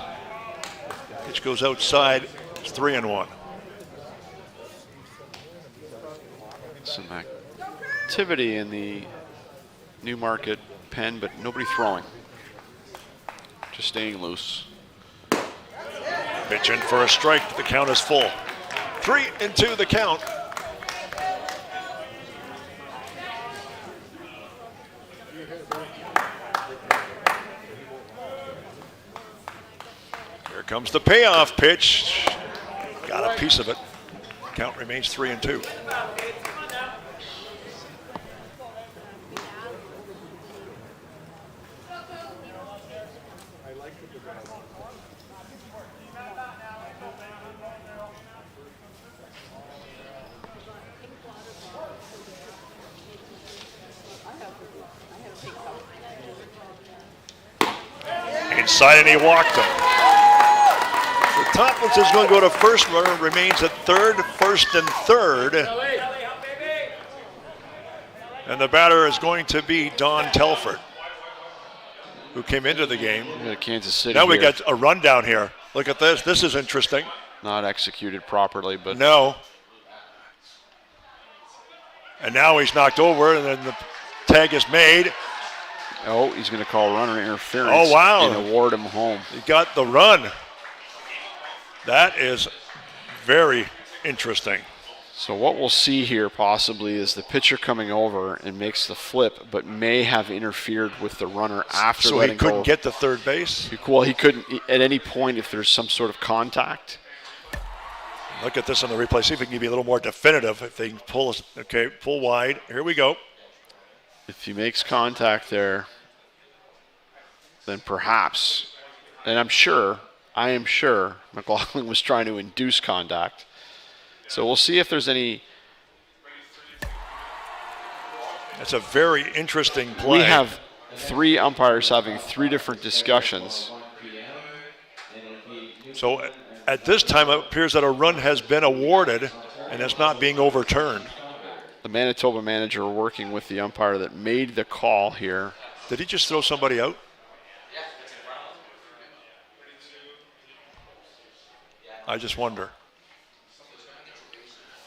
Pitch goes outside. It's 3-1. Some activity in the Newmarket pen, but nobody throwing. Just staying loose. Pitch in for a strike. The count is full. 3-2 the count. Here comes the payoff pitch. Got a piece of it. Count remains 3-2. Inside, and he walked him. So Tomlinson's going to go to first. Runner remains at third, first and third. And the batter is going to be Don Telford, who came into the game. We got Kansas City Now we here. got a rundown here. Look at this. This is interesting. Not executed properly, but No. And now he's knocked over, and then the tag is made. oh, he's going to call runner interference. Oh, wow. And award him home. He got the run. That is very interesting. So what we'll see here possibly is the pitcher coming over and makes the flip, but may have interfered with the runner after so letting he couldn't go. get to third base? Well, he couldn't at any point if there's some sort of contact. Look at this on the replay. See if we can be a little more definitive. If they can pull us, okay, pull wide. Here we go. If he makes contact there, then perhaps, and I am sure McLaughlin was trying to induce contact. So we'll see if there's any. That's a very interesting play. We have 3 umpires having 3 different discussions. So at this time, it appears that a run has been awarded, and it's not being overturned. The Manitoba manager working with the umpire that made the call here. Did he just throw somebody out? I just wonder.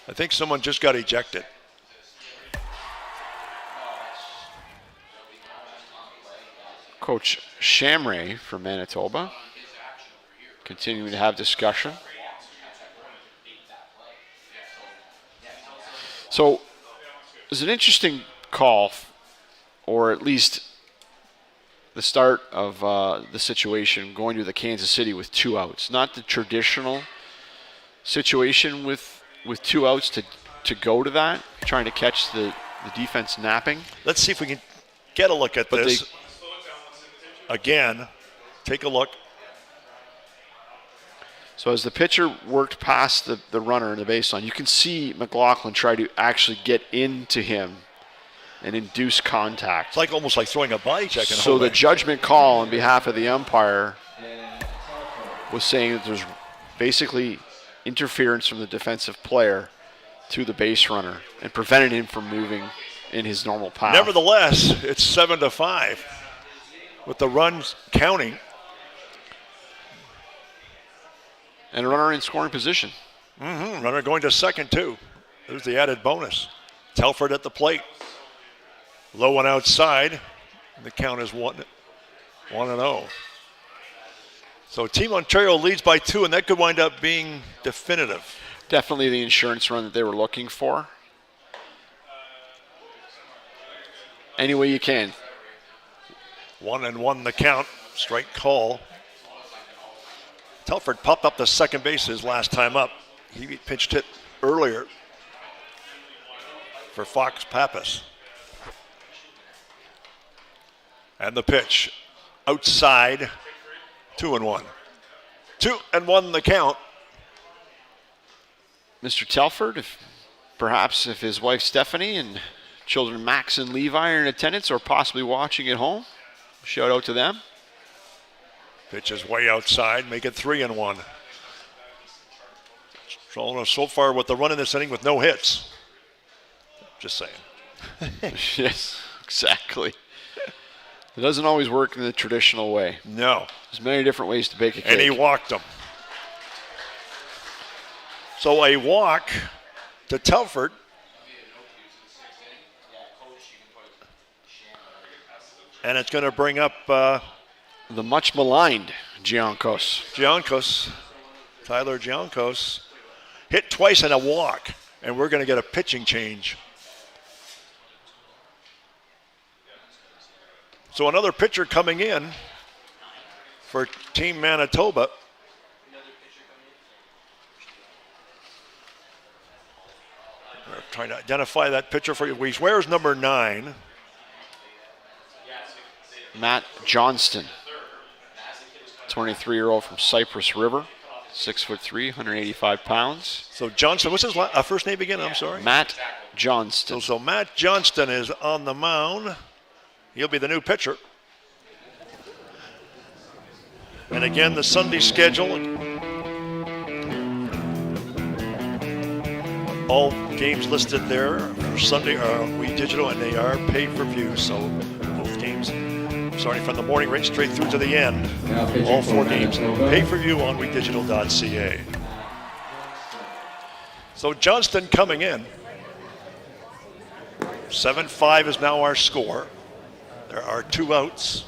I think someone just got ejected. Coach Shamray from Manitoba continuing to have discussion. So it was an interesting call, or at least the start of the situation going to the Kansas City with 2 outs. Not the traditional situation with 2 outs to go to that, trying to catch the defense napping. Let's see if we can get a look at this. Again, take a look. So as the pitcher worked past the runner in the baseline, you can see McLaughlin try to actually get into him and induce contact. It's like almost like throwing a body check. So the judgment call on behalf of the umpire was saying that there's basically interference from the defensive player to the base runner and prevented him from moving in his normal path. Nevertheless, it's 7-5 with the runs counting. And a runner in scoring position. Runner going to second, too. There's the added bonus. Telford at the plate. Low one outside. The count is 1-0. So Team Ontario leads by 2, and that could wind up being definitive. Definitely the insurance run that they were looking for. Any way you can. 1-1 the count. Strike call. Telford popped up to second base his last time up. He pitched hit earlier for Fox Pappas. And the pitch outside, 2-1. 2-1 the count. Mr. Telford, perhaps if his wife Stephanie and children Max and Levi are in attendance or possibly watching at home, shout out to them. Pitch is way outside, make it 3-1. So far with the run in this inning with no hits. Just saying. Yes, exactly. It doesn't always work in the traditional way. No. There's many different ways to bake a cake. And he walked him. So a walk to Telford. And it's going to bring up the much maligned Giancos. Tyler Giancos. Hit twice and a walk. And we're going to get a pitching change. So another pitcher coming in for Team Manitoba. We're trying to identify that pitcher for you. Where's number 9? Matt Johnston, 23-year-old from Cypress River, 6'3", 185 pounds. So Johnston, what's his first name again? I'm sorry. Matt Johnston. So Matt Johnston is on the mound. He'll be the new pitcher. And again, the Sunday schedule. All games listed there for Sunday are We Digital, and they are pay-per-view. So both games, starting from the morning right straight through to the end, all 4 games, pay-per-view on WeDigital.ca. So Johnston coming in. 7-5 is now our score. There are 2 outs.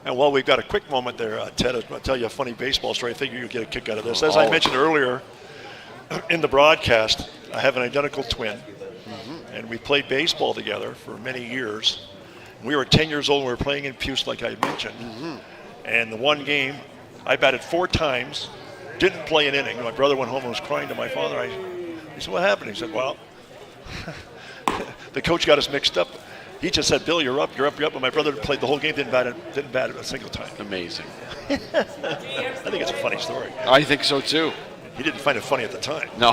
And while we've got a quick moment there, Ted, I'll tell you a funny baseball story. I think you'll get a kick out of this. As I mentioned earlier in the broadcast, I have an identical twin, and we played baseball together for many years. We were 10 years old and we were playing in Puce, like I mentioned. And the one game, I batted 4 times, didn't play an inning. My brother went home and was crying to my father. He said, what happened? He said, well, the coach got us mixed up. He just said, Bill, you're up, you're up, you're up. But my brother played the whole game, didn't bat it a single time. Amazing. I think it's a funny story. I think so too. He didn't find it funny at the time. No.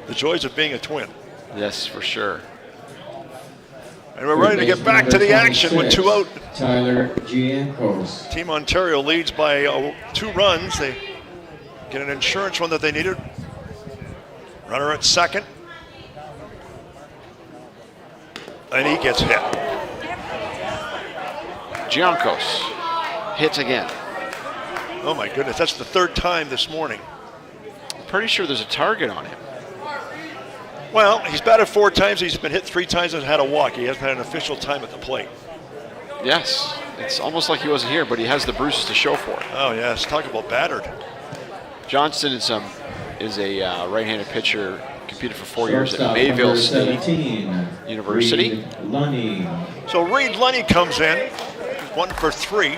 The joys of being a twin. Yes, for sure. And we're ready to get back to the action with 2 out. Tyler Giancos. Team Ontario leads by 2 runs. They get an insurance run that they needed. Runner at second. And he gets hit. Giancos hits again. Oh my goodness, that's the 3rd time this morning. Pretty sure there's a target on him. Well, he's batted 4 times. He's been hit 3 times and had a walk. He hasn't had an official time at the plate. Yes, it's almost like he wasn't here, but he has the bruises to show for it. Oh yes, talk about battered. Johnston is a right-handed pitcher, competed for 4 years at Mayville State University. So Reed Lunny comes in, 1 for 3.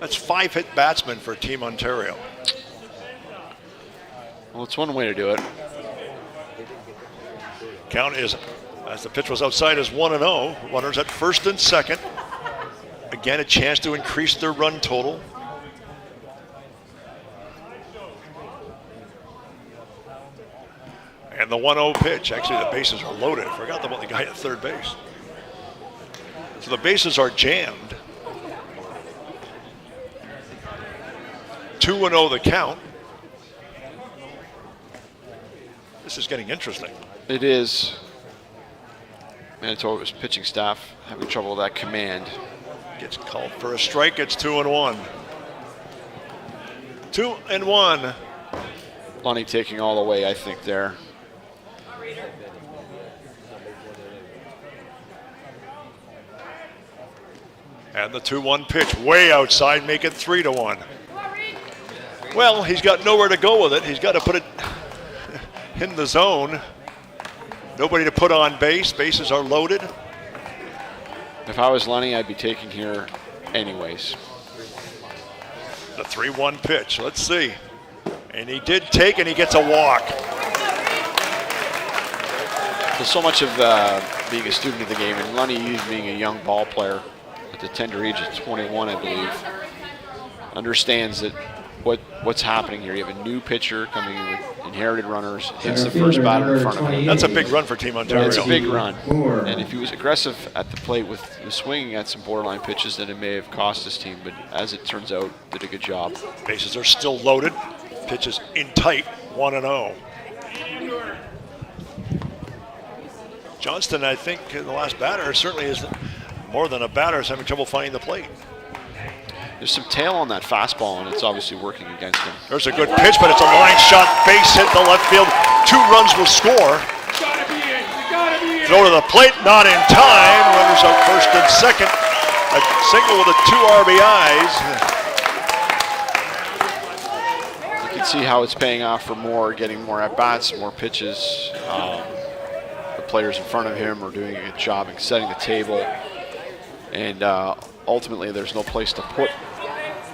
That's 5 hit batsmen for Team Ontario. Well, it's one way to do it. Count is, as the pitch was outside, is 1-0. Runners at first and second. Again, a chance to increase their run total. And the 1-0 pitch. Actually, the bases are loaded. I forgot about the guy at third base. So the bases are jammed. 2-0 the count. This is getting interesting. It is. Manitoba's pitching staff having trouble with that command. Gets called for a strike. It's 2-1. 2-1. Lunny taking all the way, I think, there. And the 2-1 pitch way outside, make it 3-1. Well, he's got nowhere to go with it. He's got to put it in the zone. Nobody to put on base. Bases are loaded. If I was Lunny, I'd be taking here anyways. The 3-1 pitch. Let's see. And he did take, and he gets a walk. So much of being a student of the game, and Lunny being a young ball player at the tender age of 21, I believe, understands that what's happening here. You have a new pitcher coming in with inherited runners, hits the first batter in front of him. That's a big run for Team Ontario. It's a big run. And if he was aggressive at the plate with swinging at some borderline pitches, then it may have cost his team. But as it turns out, did a good job. Bases are still loaded. Pitches in tight, 1-0. Johnston, I think, the last batter, certainly is more than a batter, is having trouble finding the plate. There's some tail on that fastball, and it's obviously working against him. There's a good pitch, but it's a line shot, base hit to left field. 2 runs will score. Throw to the plate, not in time. Runners out first and second. A single with the 2 RBIs. You can see how it's paying off for Moore, getting more at-bats, more pitches. The players in front of him are doing a good job in setting the table. And ultimately, there's no place to put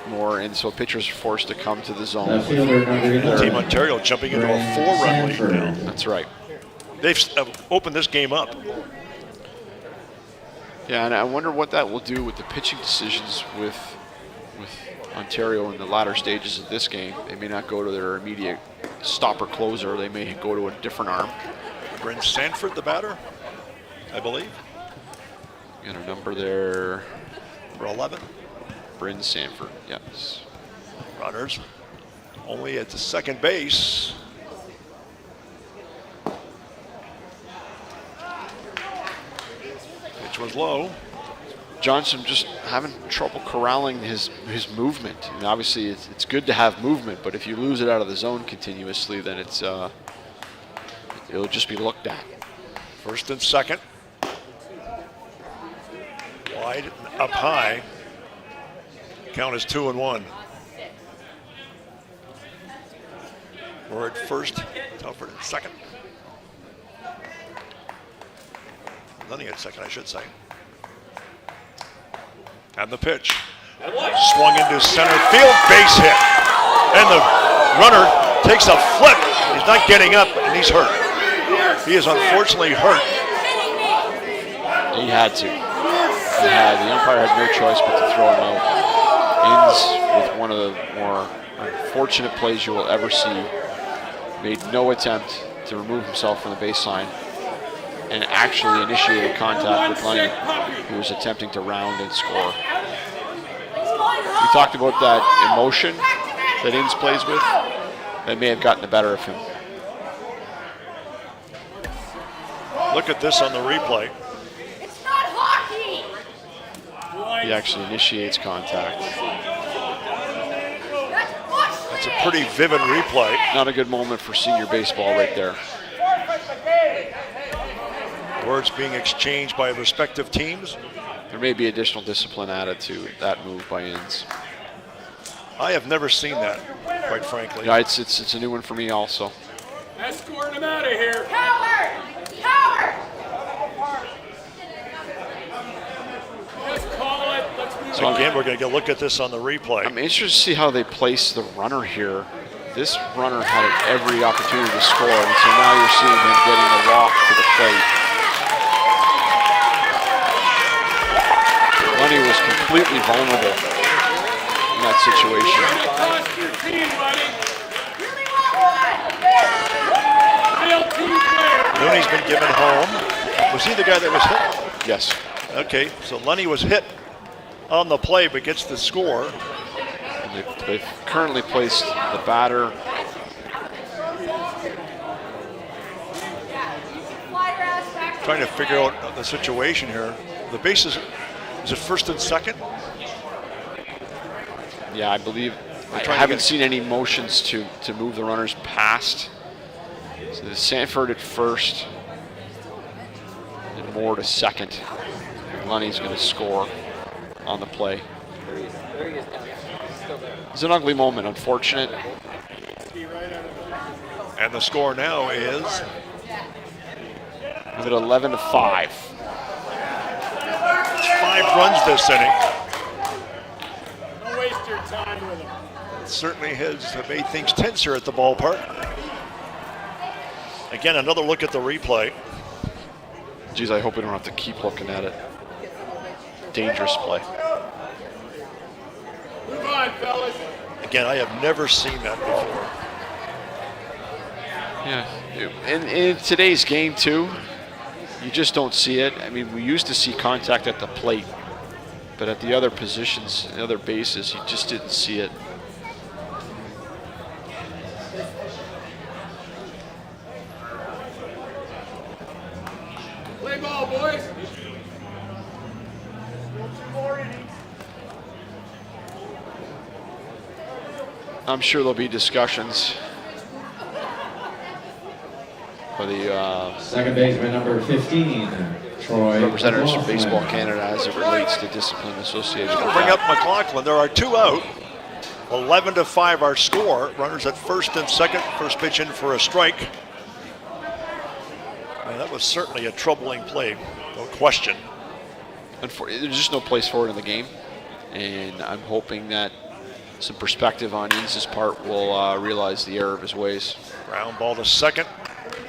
Moore, and so pitchers are forced to come to the zone. Team Ontario jumping into a 4-run lead now. That's right. They've opened this game up. Yeah, and I wonder what that will do with the pitching decisions with Ontario in the latter stages of this game. They may not go to their immediate stopper closer. They may go to a different arm. Bryn Sanford, the batter, I believe. Got a number there. Number 11. Bryn Sanford, yes. Runners only at the second base. Pitch was low. Johnson just having trouble corralling his movement. And obviously, it's good to have movement, but if you lose it out of the zone continuously, then it'll just be looked at. First and second. Wide, up high. Count is 2-1. We're at first, Telford at second. Lenny at second, I should say. And the pitch. Swung into center field, base hit. And the runner takes a flip. He's not getting up, and he's hurt. He is unfortunately hurt. He had to. The umpire had no choice but to throw him out. Ends with one of the more unfortunate plays you will ever see. Made no attempt to remove himself from the baseline and actually initiated contact with Lenny, who was attempting to round and score. We talked about that emotion that Inns plays with. That may have gotten the better of him. Look at this on the replay. It's not hockey! He actually initiates contact. That's a pretty vivid replay. Not a good moment for senior baseball right there. Words being exchanged by respective teams. There may be additional discipline added to that move by Inns. I have never seen that, quite frankly. Yeah, it's a new one for me also. Escorting him out of here. Coward! Coward! Just call it. Let's move So on. again, we're going to get a look at this on the replay. I'm interested to see how they place the runner here. This runner had every opportunity to score, and so now you're seeing him getting the walk to the plate. Lenny was completely vulnerable in that situation. Cost your team, buddy. Real team player. Looney's been given home. Was he the guy that was hit? Yes. Okay, so Lenny was hit on the play but gets the score. And they've currently placed the batter Trying to figure out the situation here. The bases, is it first and second? Yeah, I believe. I trying to haven't get- seen any motions to move the runners past. So the Sanford at first, and Moore to second. And Lenny's going to score on the play. It's an ugly moment, unfortunate. And the score now is With it 11-5. it's 5 runs this inning. Don't waste your time with him. It certainly has made things tenser at the ballpark. Again, another look at the replay. Geez, I hope we don't have to keep looking at it. Dangerous play. Move on, fellas. Again, I have never seen that before. Yeah, and in today's game too, you just don't see it. I mean, we used to see contact at the plate, but at the other positions, the other bases, you just didn't see it. Play ball, boys. I'm sure there'll be discussions for the Second baseman number 15, Troy. representatives from Baseball Canada as it relates to discipline associated with Bring that. up McLaughlin. There are 2 out. 11-5 our score. Runners at first and second. First pitch in for a strike. And that was certainly a troubling play, no question. There's just no place for it in the game, and I'm hoping that some perspective on Eads' part will realize the error of his ways. Ground ball to second.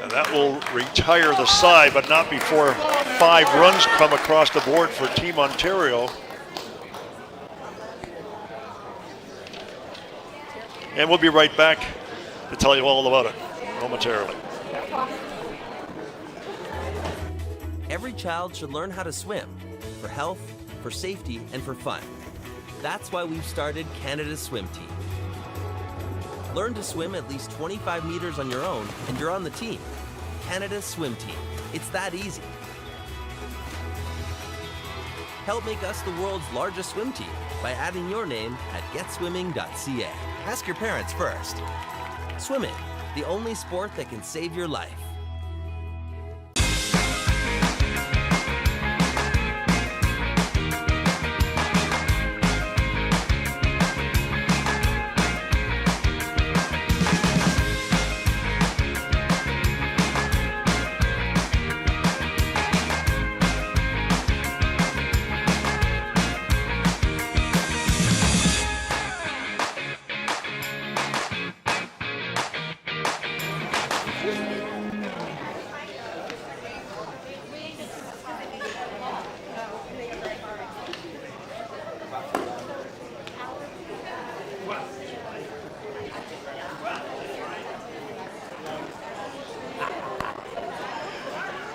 And that will retire the side, but not before 5 runs come across the board for Team Ontario. And we'll be right back to tell you all about it momentarily. Every child should learn how to swim for health, for safety, and for fun. That's why we've started Canada's Swim Team. Learn to swim at least 25 meters on your own, and you're on the team. Canada's Swim Team. It's that easy. Help make us the world's largest swim team by adding your name at getswimming.ca. Ask your parents first. Swimming, the only sport that can save your life.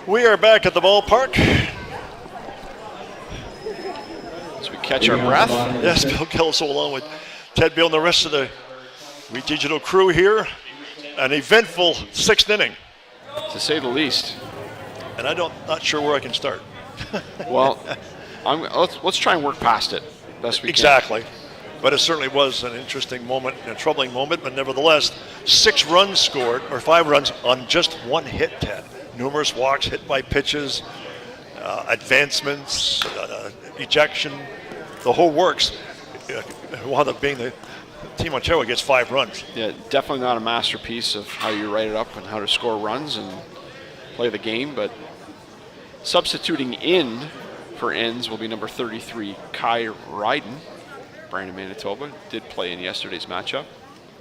We are back at the ballpark. As we catch our breath. Yes, Bill Kelso along with Ted Beal and the rest of the We Digital crew here. An eventful 6th inning. To say the least. And I'm not sure where I can start. Well, let's try and work past it best we can. Exactly. But it certainly was an interesting moment, a troubling moment, but nevertheless, 6 runs scored, or 5 runs on just 1 hit, Ted. Numerous walks, hit by pitches, advancements, ejection, the whole works. Wound up being the Team Ontario gets 5 runs. Yeah, definitely not a masterpiece of how you write it up and how to score runs and play the game, but substituting in for ends will be number 33, Kai Ryden. Brandon, Manitoba, did play in yesterday's matchup.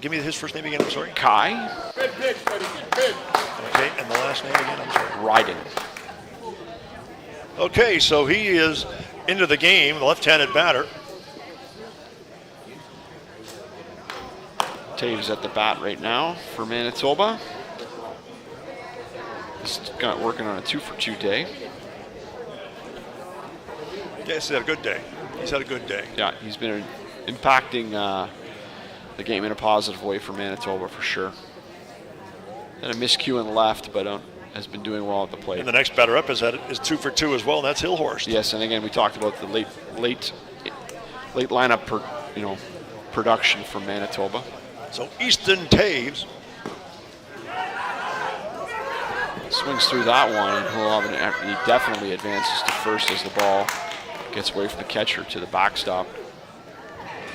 Give me his first name again, I'm sorry. Kai. Good pitch, buddy. Good. Okay, and the last name again, I'm sorry. Ryden. Okay, so he is into the game, left-handed batter. Taves at the bat right now for Manitoba. He's got working on a 2-for-2 day. Yes, he's had a good day. He's had a good day. Yeah, he's been impacting the game in a positive way for Manitoba for sure. Had a miscue in left, but has been doing well at the plate. And the next batter up is 2-for-2 as well, and that's Hillhorst. Yes, and again we talked about the late lineup production from Manitoba. So Easton Taves swings through that one, and he definitely advances to first as the ball gets away from the catcher to the backstop.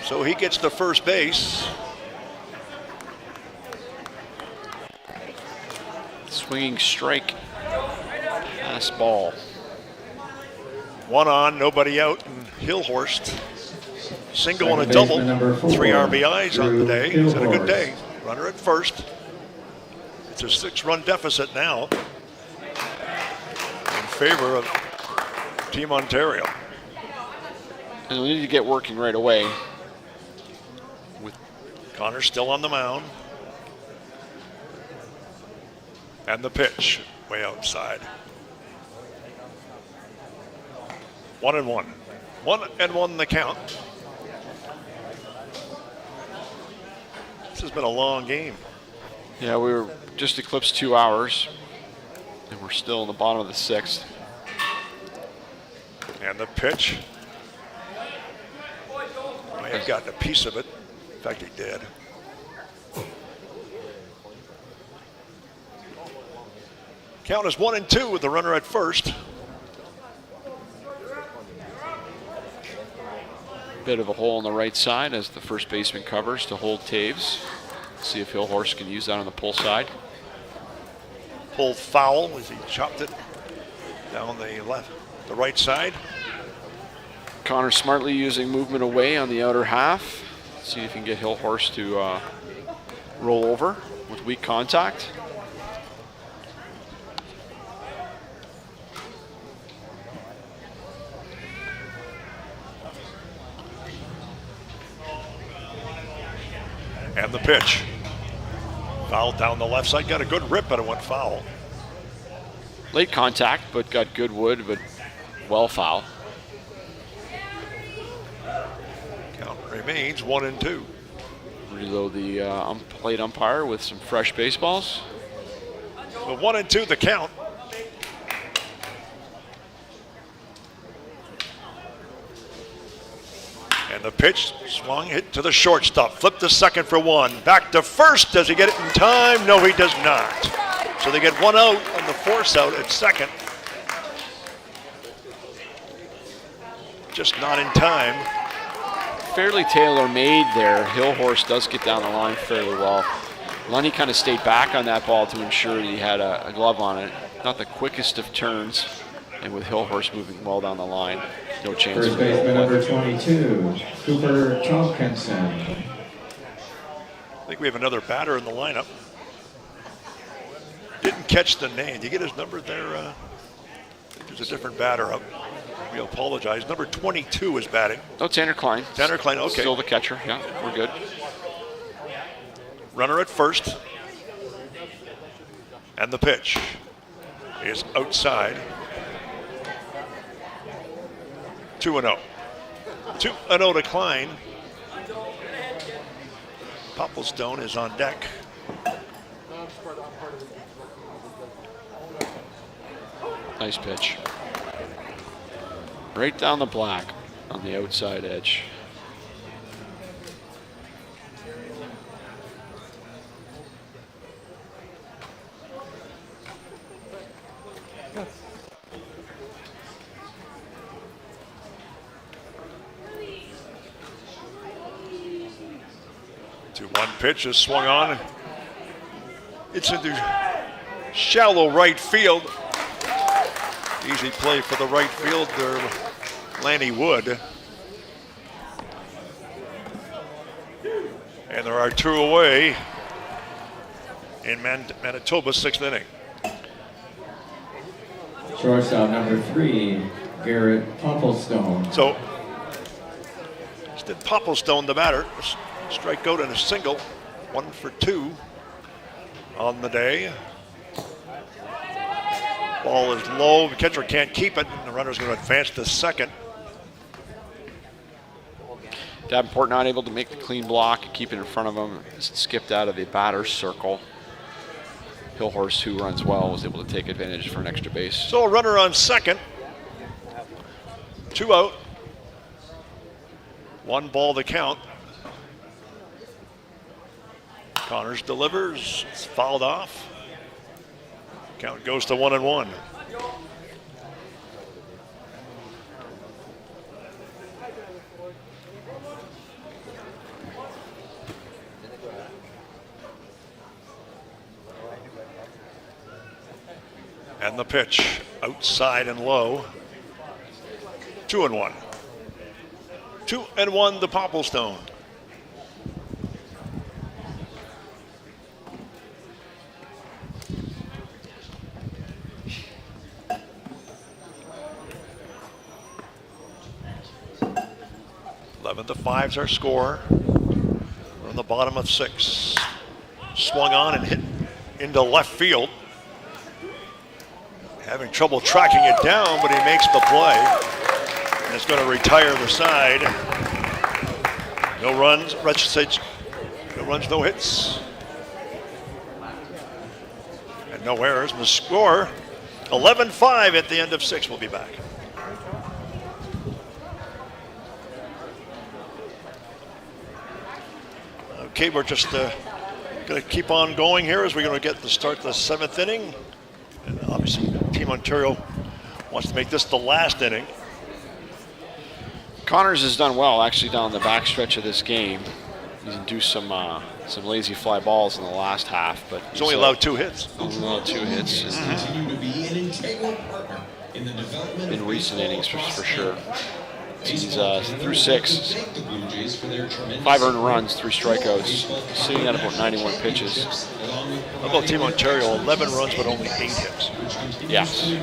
So he gets to first base. Swinging strike. Pass ball. 1 on, nobody out, and Hillhorst. Single and a double. 3 RBIs on the day. He's had a good day. Runner at first. It's a 6-run deficit now in favor of Team Ontario. And we need to get working right away. With Connor still on the mound. And the pitch, way outside. 1-1. 1-1 the count. This has been a long game. Yeah, we were just eclipsed 2 hours, and we're still in the bottom of the 6th. And the pitch. May have gotten a piece of it. In fact, he did. Count is 1-2 with the runner at first. Bit of a hole on the right side as the first baseman covers to hold Taves. See if Hillhorst can use that on the pull side. Pulled foul as he chopped it down the right side. Connor smartly using movement away on the outer half. See if he can get Hillhorst to roll over with weak contact. And the pitch. Foul down the left side. Got a good rip, but it went foul. Late contact, but got good wood, but well foul. Count remains 1-2. Reload the plate umpire with some fresh baseballs. So 1-2 the count. And the pitch swung, hit to the shortstop. Flip to second for 1. Back to first. Does he get it in time? No, he does not. So they get 1 out on the force out at second. Just not in time. Fairly tailor-made there. Hillhorst does get down the line fairly well. Lunny kind of stayed back on that ball to ensure that he had a glove on it. Not the quickest of turns, and with Hillhorst moving well down the line, no chance. First baseman number 22, Cooper Tompkinson. I think we have another batter in the lineup. Didn't catch the name. Did you get his number there? I think there's a different batter up. We apologize. Number 22 is batting. Oh, Tanner Klein. Tanner Klein, okay. Still the catcher, yeah, we're good. Runner at first. And the pitch. is outside. 2-0. 2-0 decline. Popplestone is on deck. Nice pitch. Right down the black on the outside edge. One pitch is swung on. It's into shallow right field. Easy play for the right fielder, Lanny Wood. And there are 2 away in Manitoba's 6th inning. Shortstop number 3, Garrett Popplestone. So, instead Popplestone, the batter, strike out in a single, 1 for 2 on the day. Ball is low, the catcher can't keep it, and the runner's going to advance to second. Davenport not able to make the clean block, keep it in front of him. Skipped out of the batter's circle. Hillhorse, who runs well, was able to take advantage for an extra base. So a runner on second. 2 out. 1 ball to count. Connors delivers. It's fouled off. Count goes to 1-1. And the pitch outside and low. 2-1. 2-1 to Popplestone. The 5's our score. We're on the bottom of 6. Swung on and hit into left field. Having trouble tracking it down, but he makes the play. And it's going to retire the side. No runs, no runs, no hits. And no errors. And the score, 11-5 at the end of 6. We'll be back. Okay, we're just going to keep on going here as we're going to get to start the 7th inning. And obviously, Team Ontario wants to make this the last inning. Connors has done well, actually, down the backstretch of this game. He's induced some lazy fly balls in the last half, but he's only allowed 2 hits. Only allowed 2 hits. In recent innings, for sure. He's through 6, 5 earned runs, 3 strikeouts, sitting at about 91 pitches. How about Team Ontario? 11 runs, but only 8 hits. Yes.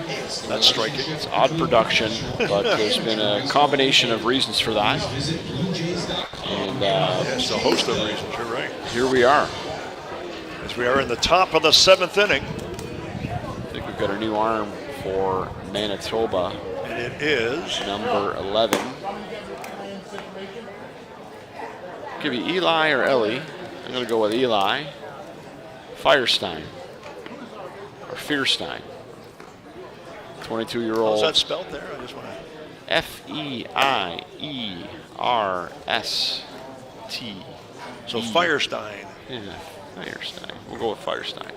That's striking. It's odd production, but there's been a combination of reasons for that. And yes, a host of reasons, you're right. Here we are. As we are in the top of the 7th inning. I think we've got a new arm for Manitoba. And it is number 11. Give you Eli or Ellie. I'm going to go with Eli. Firestein. Or Fierstein. 22-year-old. How's that spelled there? I just want to. F-E-I-E-R-S-T. So Firestein. Yeah, Firestein. We'll go with Firestein.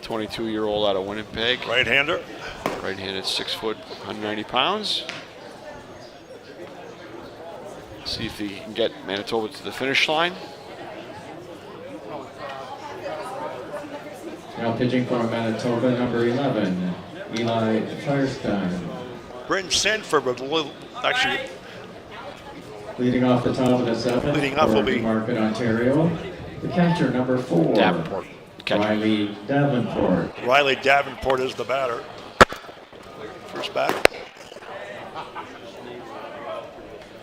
22-year-old out of Winnipeg. Right-hander. Right-handed, 6 foot, 190 pounds. See if he can get Manitoba to the finish line. Now pitching for Manitoba, number 11, Eli Firestein. Brenton Sanford with a little, actually. Leading off the top of the 7th. Leading off will be Market, Ontario. The catcher, number 4. Davenport. Riley Davenport. Riley Davenport is the batter. First bat.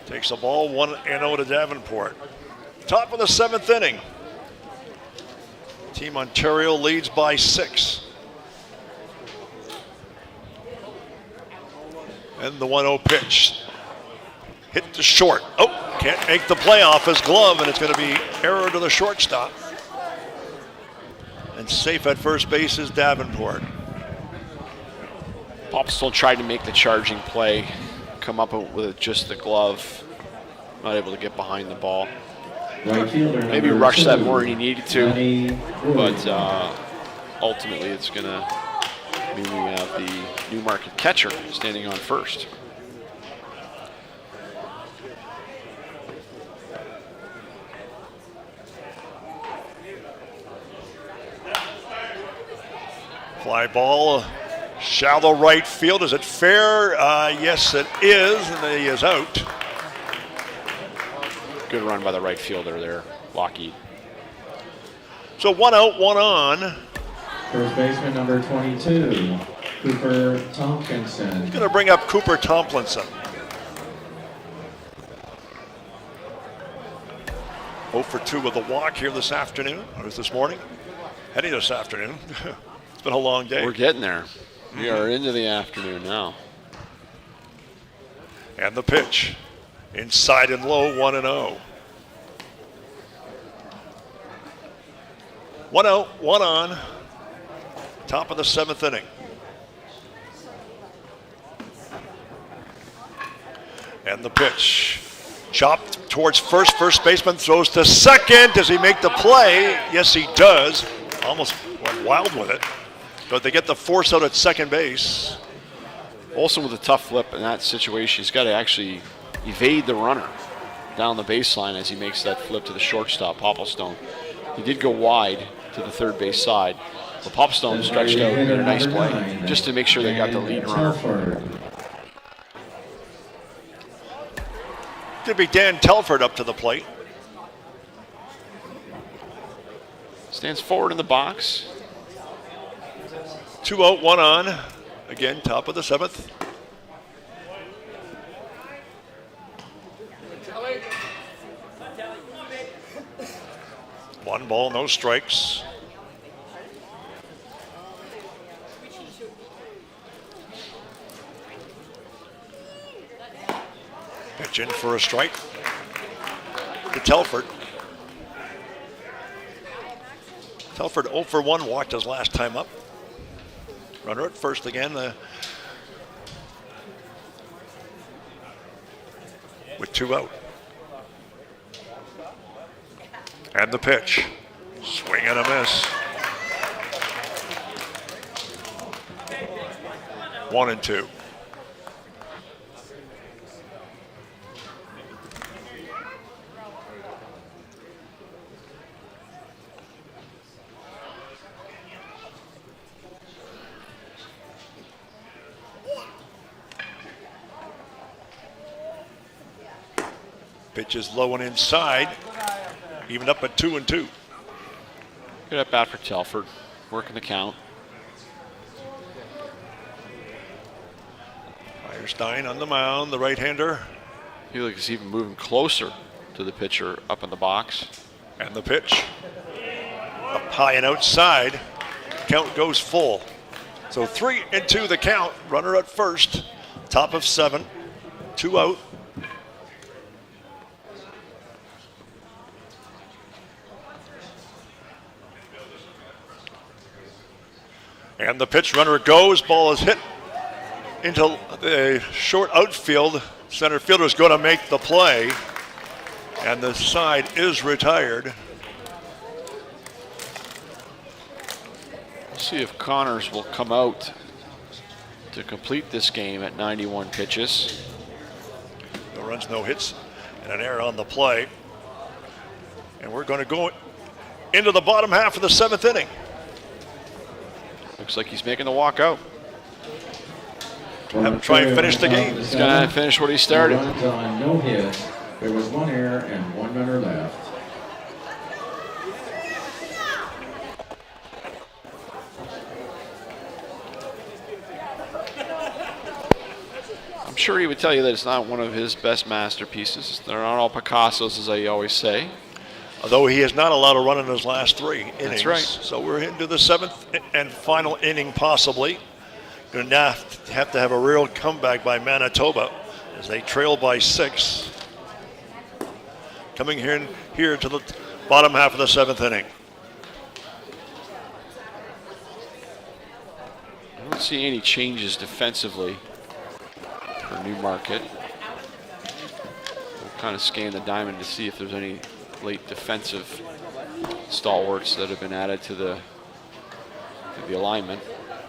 Takes the ball, 1-0 to Davenport. Top of the 7th inning. Team Ontario leads by 6. And the 1-0 pitch. Hit to short. Oh, can't make the play off his glove, and it's going to be error to the shortstop. And safe at first base is Davenport. Popstone tried to make the charging play, come up with just the glove, not able to get behind the ball. Right fielder, Maybe number rush that 2, more than he needed to, Danny but ultimately it's going to mean we have the Newmarket catcher standing on first. Fly ball, shallow right field. Is it fair? Yes, it is, and he is out. Good run by the right fielder there, Lockheed. So 1 out, 1 on. First baseman number 22, Cooper Tompkinson. He's going to bring up Cooper Tomlinson. 0 for 2 with a walk here this afternoon, or this morning. Heading this afternoon. It's been a long day. We're getting there. We are into the afternoon now. And the pitch. Inside and low, 1-0. 1 out, 1 on. Top of the 7th inning. And the pitch. Chopped towards first. First baseman throws to second. Does he make the play? Yes, he does. Almost went wild with it. But they get the force out at second base. Olsen with a tough flip in that situation. He's got to actually evade the runner down the baseline as he makes that flip to the shortstop, Popplestone. He did go wide to the third base side, but Popplestone stretched out and made a nice play just to make sure they got the lead runner. Could be Dan Telford up to the plate. Stands forward in the box. 2 out, 1 on. Again, top of the 7th. One ball, no strikes. Pitch in for a strike to Telford. Telford 0 for 1, walked his last time up. Runner at first again. With 2 out. And the pitch. Swing and a miss. 1-2. Pitch is low and inside. Even up at 2-2. Good at bat for Telford, working the count. Firestein on the mound, the right-hander. I feel like he's even moving closer to the pitcher up in the box. And the pitch. Up high and outside. Count goes full. So 3-2 the count. Runner at first. Top of 7. 2 out. And the pitch, runner goes, ball is hit into the short outfield. Center fielder is going to make the play, and the side is retired. We'll see if Connors will come out to complete this game at 91 pitches. No runs, no hits, and an error on the play. And we're going to go into the bottom half of the 7th inning. Looks like he's making the walk out. Have him try and finish the game. He's going to finish what he started. No hits. There was 1 error and 1 runner left. I'm sure he would tell you that it's not one of his best masterpieces. They're not all Picassos, as I always say. Although he has not allowed a run in his last 3 innings. That's right. So we're into the 7th and final inning possibly. Going to have to have a real comeback by Manitoba as they trail by 6. Coming here to the bottom half of the 7th inning. I don't see any changes defensively for Newmarket. We'll kind of scan the diamond to see if there's any late defensive stalwarts that have been added to the alignment.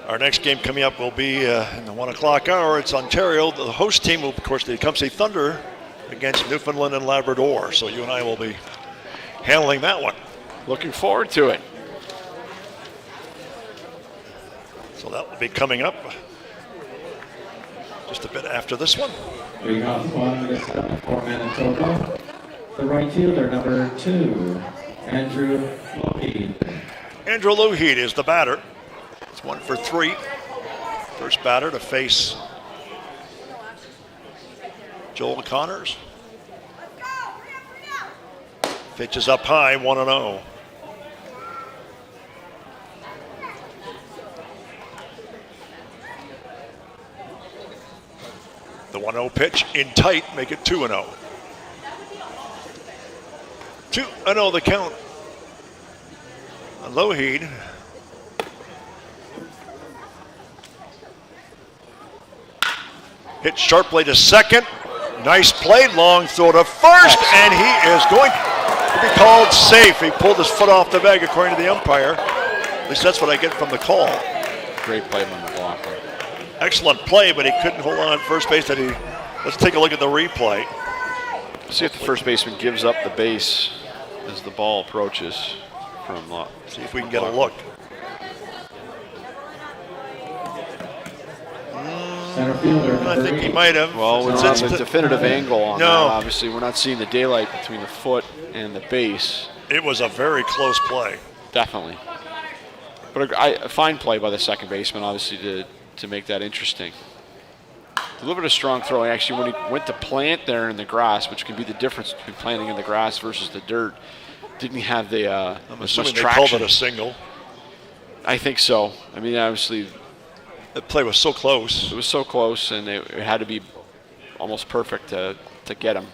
Our next game coming up will be in the 1 o'clock hour. It's Ontario. The host team will, of course, the Tecumseh Thunder against Newfoundland and Labrador. So you and I will be handling that one. Looking forward to it. So that will be coming up just a bit after this one. We got one for Manitoba. The right fielder, number 2, Andrew Lougheed. Andrew Lougheed is the batter. It's 1 for 3. First batter to face Joel Connors. Pitch is up high, 1-0. The 1-0 pitch in tight, make it 2-0. 2-0 the count. Lougheed. Hit sharply to second. Nice play, long throw to first, and he is going to be called safe. He pulled his foot off the bag according to the umpire. At least that's what I get from the call. Great play by McLaughlin. Excellent play, but he couldn't hold on first base. Let's take a look at the replay. See if the first baseman gives up the base as the ball approaches from see if we can get a look. Center fielder. I think he might have. Well, we don't have a definitive angle on that. No. Obviously, we're not seeing the daylight between the foot and the base. It was a very close play. Definitely. But a fine play by the second baseman, obviously, to make that interesting. Delivered a strong throw. Actually, when he went to plant there in the grass, which can be the difference between planting in the grass versus the dirt, didn't have the I'm assuming much they called traction. it a single. I think so. I mean, obviously, the play was so close. It was so close, and it had to be almost perfect to get him.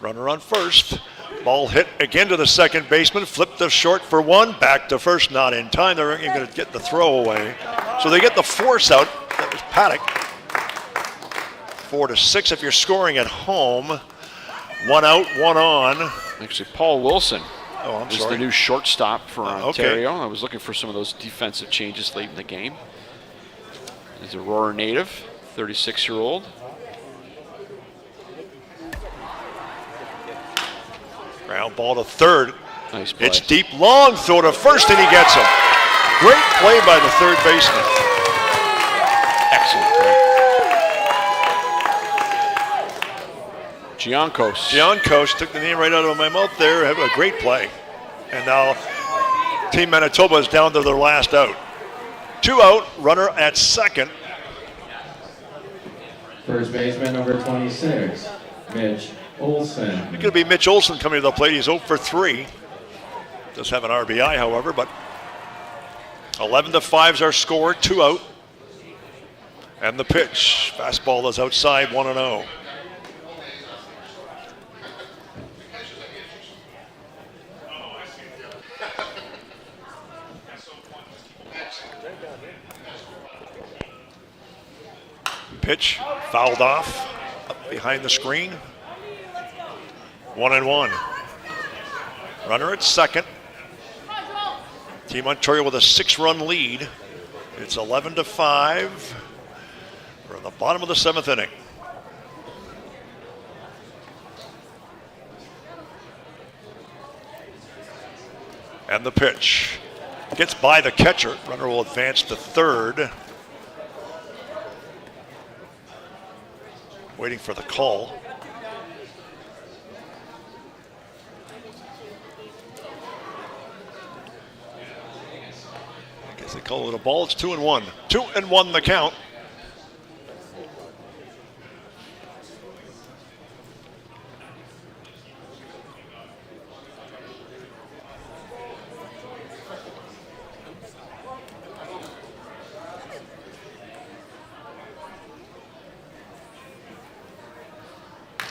Runner on first. Ball hit again to the second baseman. Flipped to short for 1. Back to first, not in time. They're even going to get the throw away. So they get the force out. That was Paddock. 4-6 if you're scoring at home. 1 out, 1 on. Actually, Paul Wilson is sorry. the new shortstop for Ontario. Okay. I was looking for some of those defensive changes late in the game. He's a Aurora native, 36-year-old. Ground ball to third. Nice play. It's deep, long throw to first, and he gets him. Great play by the third baseman. Excellent play. Giancos took the name right out of my mouth there. Have a great play. And now Team Manitoba is down to their last out. 2 out, runner at second. First baseman, number 26, Mitch Olson. It's going to be Mitch Olson coming to the plate. He's 0 for 3. Does have an RBI, however, but 11-5 is our score, 2 out. And the pitch. Fastball is outside, 1-0. Pitch fouled off up behind the screen. 1-1. Runner at second. Team Ontario with a 6-run lead. It's 11-5. We're in the bottom of the 7th inning. And the pitch gets by the catcher. Runner will advance to third. Waiting for the call. I guess they call it a ball. It's 2-1. 2-1 the count.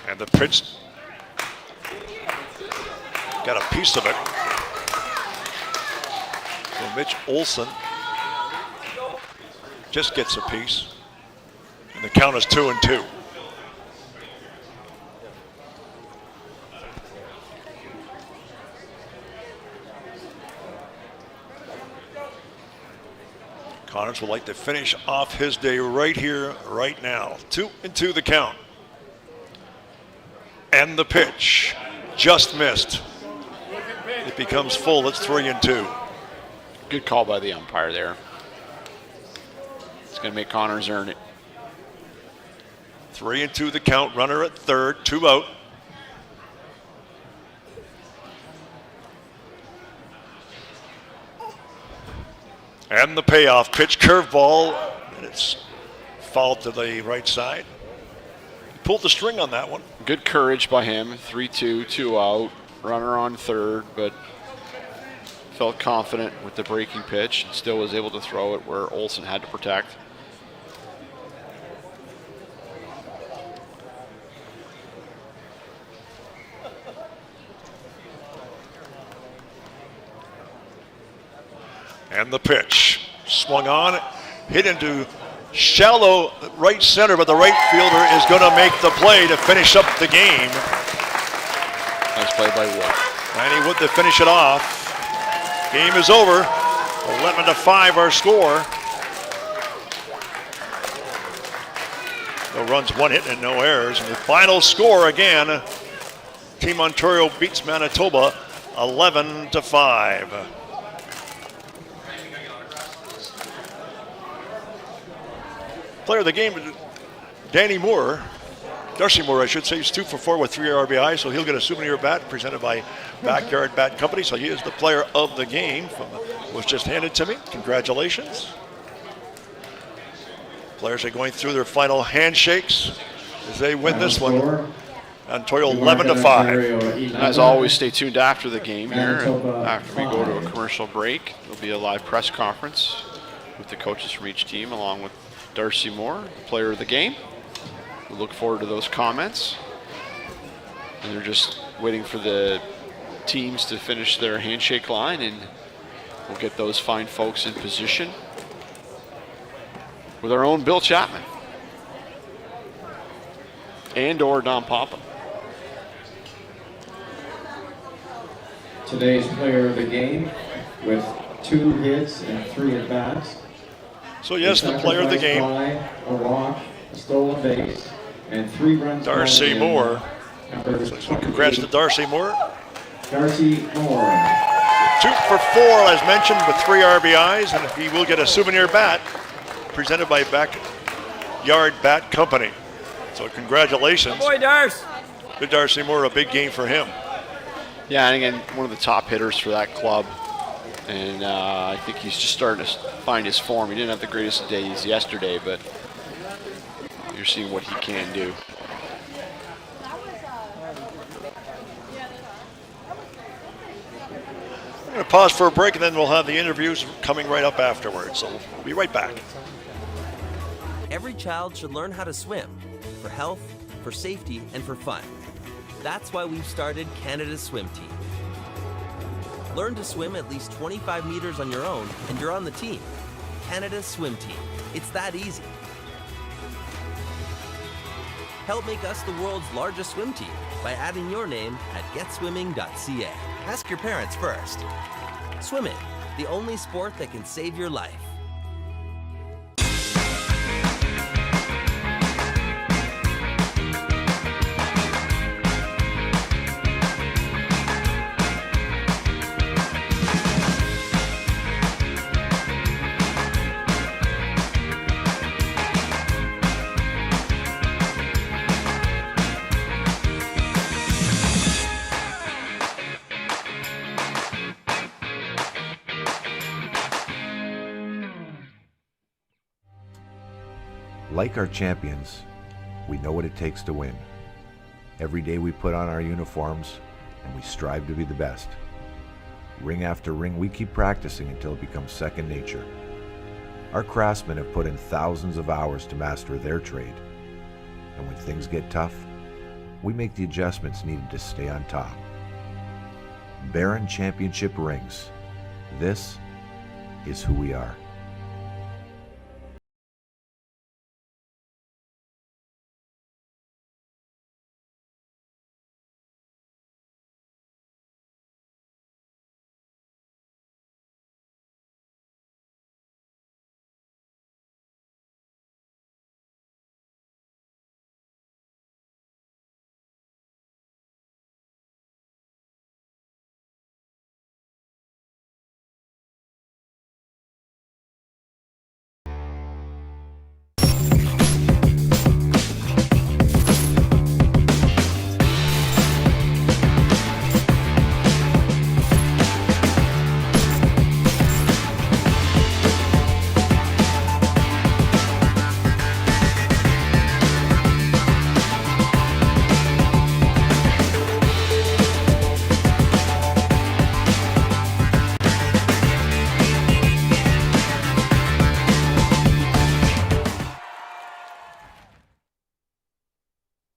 And the pitch got a piece of it. So Mitch Olson just gets a piece. And the count is 2-2. Connors would like to finish off his day right here, right now. 2-2 the count. And the pitch just missed. It becomes full. It's 3-2. Good call by the umpire there. It's going to make Connors earn it. 3-2 the count. Runner at third. 2 out. And the payoff pitch, curveball, and it's fouled to the right side. Pulled the string on that one. Good courage by him. 3-2, 2 out. Runner on third, but felt confident with the breaking pitch and still was able to throw it where Olsen had to protect. And the pitch swung on, hit into shallow right center, but the right fielder is going to make the play to finish up the game. Nice play by Wood. And he would to finish it off. Game is over. 11-5 our score. No runs, 1 hit, and no errors. And the final score again, Team Ontario beats Manitoba 11-5. Player of the game, Danny Moore, Darcy Moore, I should say, he's 2 for 4 with 3 RBI, so he'll get a souvenir bat presented by Backyard Bat Company. So he is the player of the game, was just handed to me. Congratulations. Players are going through their final handshakes as they win this one. Ontario 11-5. As always, stay tuned after the game here. After we go to a commercial break, there'll be a live press conference with the coaches from each team, along with Darcy Moore, the player of the game. We look forward to those comments. And they're just waiting for the teams to finish their handshake line, and we'll get those fine folks in position with our own Bill Chapman and or Don Papa. Today's player of the game with 2 hits and 3 at-bats. So yes, the player of the game, a walk, a stolen base, and 3 runs. Darcy Moore. So congrats to Darcy Moore. Darcy Moore. 2 for 4, as mentioned, with 3 RBIs, and he will get a souvenir bat presented by Backyard Bat Company. So congratulations. Boy, Darce. Good Darcy Moore, a big game for him. Yeah, and again, one of the top hitters for that club. And I think he's just starting to find his form. He didn't have the greatest of days yesterday, but you're seeing what he can do. I'm going to pause for a break, and then we'll have the interviews coming right up afterwards. So we'll be right back. Every child should learn how to swim for health, for safety, and for fun. That's why we've started Canada's Swim Team. Learn to swim at least 25 meters on your own, and you're on the team. Canada's Swim Team. It's that easy. Help make us the world's largest swim team by adding your name at getswimming.ca. Ask your parents first. Swimming, the only sport that can save your life. Like our champions, we know what it takes to win. Every day we put on our uniforms and we strive to be the best. Ring after ring, we keep practicing until it becomes second nature. Our craftsmen have put in thousands of hours to master their trade. And when things get tough, we make the adjustments needed to stay on top. Barron Championship rings. This is who we are.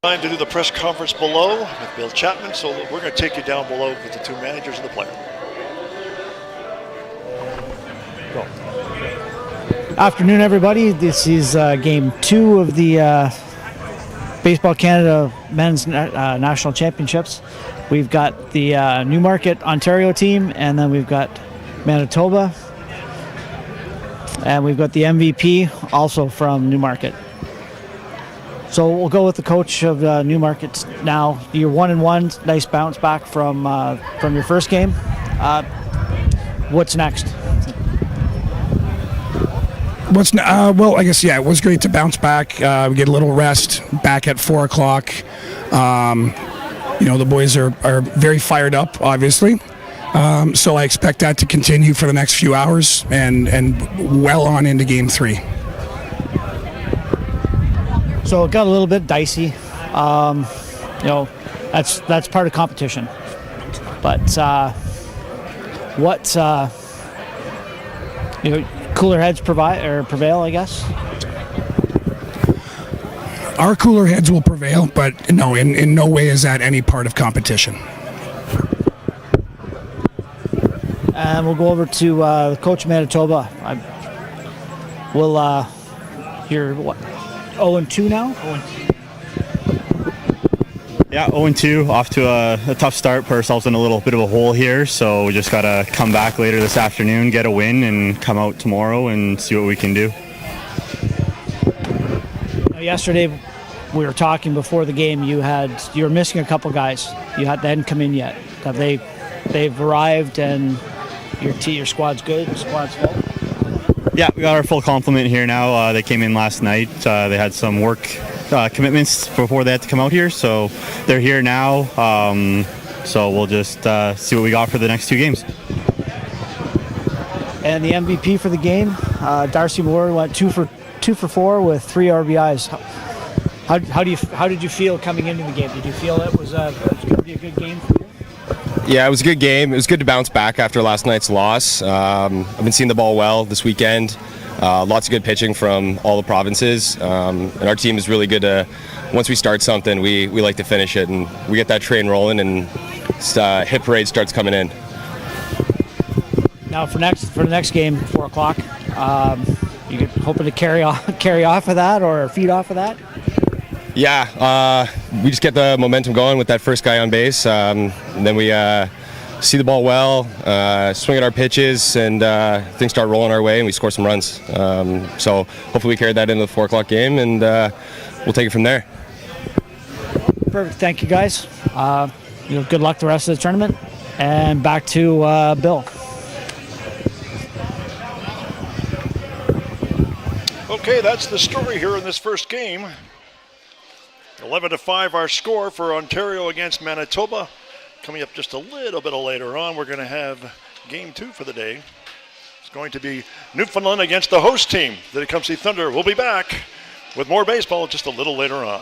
Time to do the press conference below with Bill Chapman, so we're going to take you down below with the two managers and the player. Go. Afternoon, everybody. This is game 2 of the Baseball Canada Men's National Championships. We've got the Newmarket, Ontario team, and then we've got Manitoba, and we've got the MVP also from Newmarket. So we'll go with the coach of Newmarket now. You're 1-1, nice bounce back from your first game. What's next? Well, I guess, it was great to bounce back. We get a little rest back at 4 o'clock. The boys are very fired up, obviously. So I expect that to continue for the next few hours and well on into game 3. So it got a little bit dicey. That's part of competition. But cooler heads prevail, I guess. Our cooler heads will prevail, but no, in no way is that any part of competition. And we'll go over to Coach Manitoba. You're what? 0-2 now? Yeah, 0-2, off to a tough start. Put ourselves in a little bit of a hole here, so we just got to come back later this afternoon, get a win, and come out tomorrow and see what we can do. Yesterday, we were talking before the game. You were missing a couple guys. They hadn't come in yet. They've arrived, and your squad's good. The squad's full. Yeah, we got our full complement here now. They came in last night. They had some work commitments before they had to come out here, so they're here now. So we'll just see what we got for the next 2 games. And the MVP for the game, Darcy Moore, went 2 for 4 with 3 RBIs. How did you feel coming into the game? Did you feel it was going to be a good game for you? Yeah, it was a good game. It was good to bounce back after last night's loss. I've been seeing the ball well this weekend. Lots of good pitching from all the provinces. And our team is really good to, once we start something, we like to finish it. And we get that train rolling and hit parade starts coming in. Now for the next game, 4 o'clock, you hoping to carry off of that or feed off of that? Yeah, we just get the momentum going with that first guy on base. And then we see the ball well, swing at our pitches, and things start rolling our way, and we score some runs. So hopefully we carry that into the 4 o'clock game, and we'll take it from there. Perfect. Thank you, guys. Good luck the rest of the tournament. And back to Bill. Okay, that's the story here in this first game. 11-5 our score for Ontario against Manitoba. Coming up just a little bit later on, we're going to have game 2 for the day. It's going to be Newfoundland against the host team, the Tecumseh Thunder. We'll be back with more baseball just a little later on.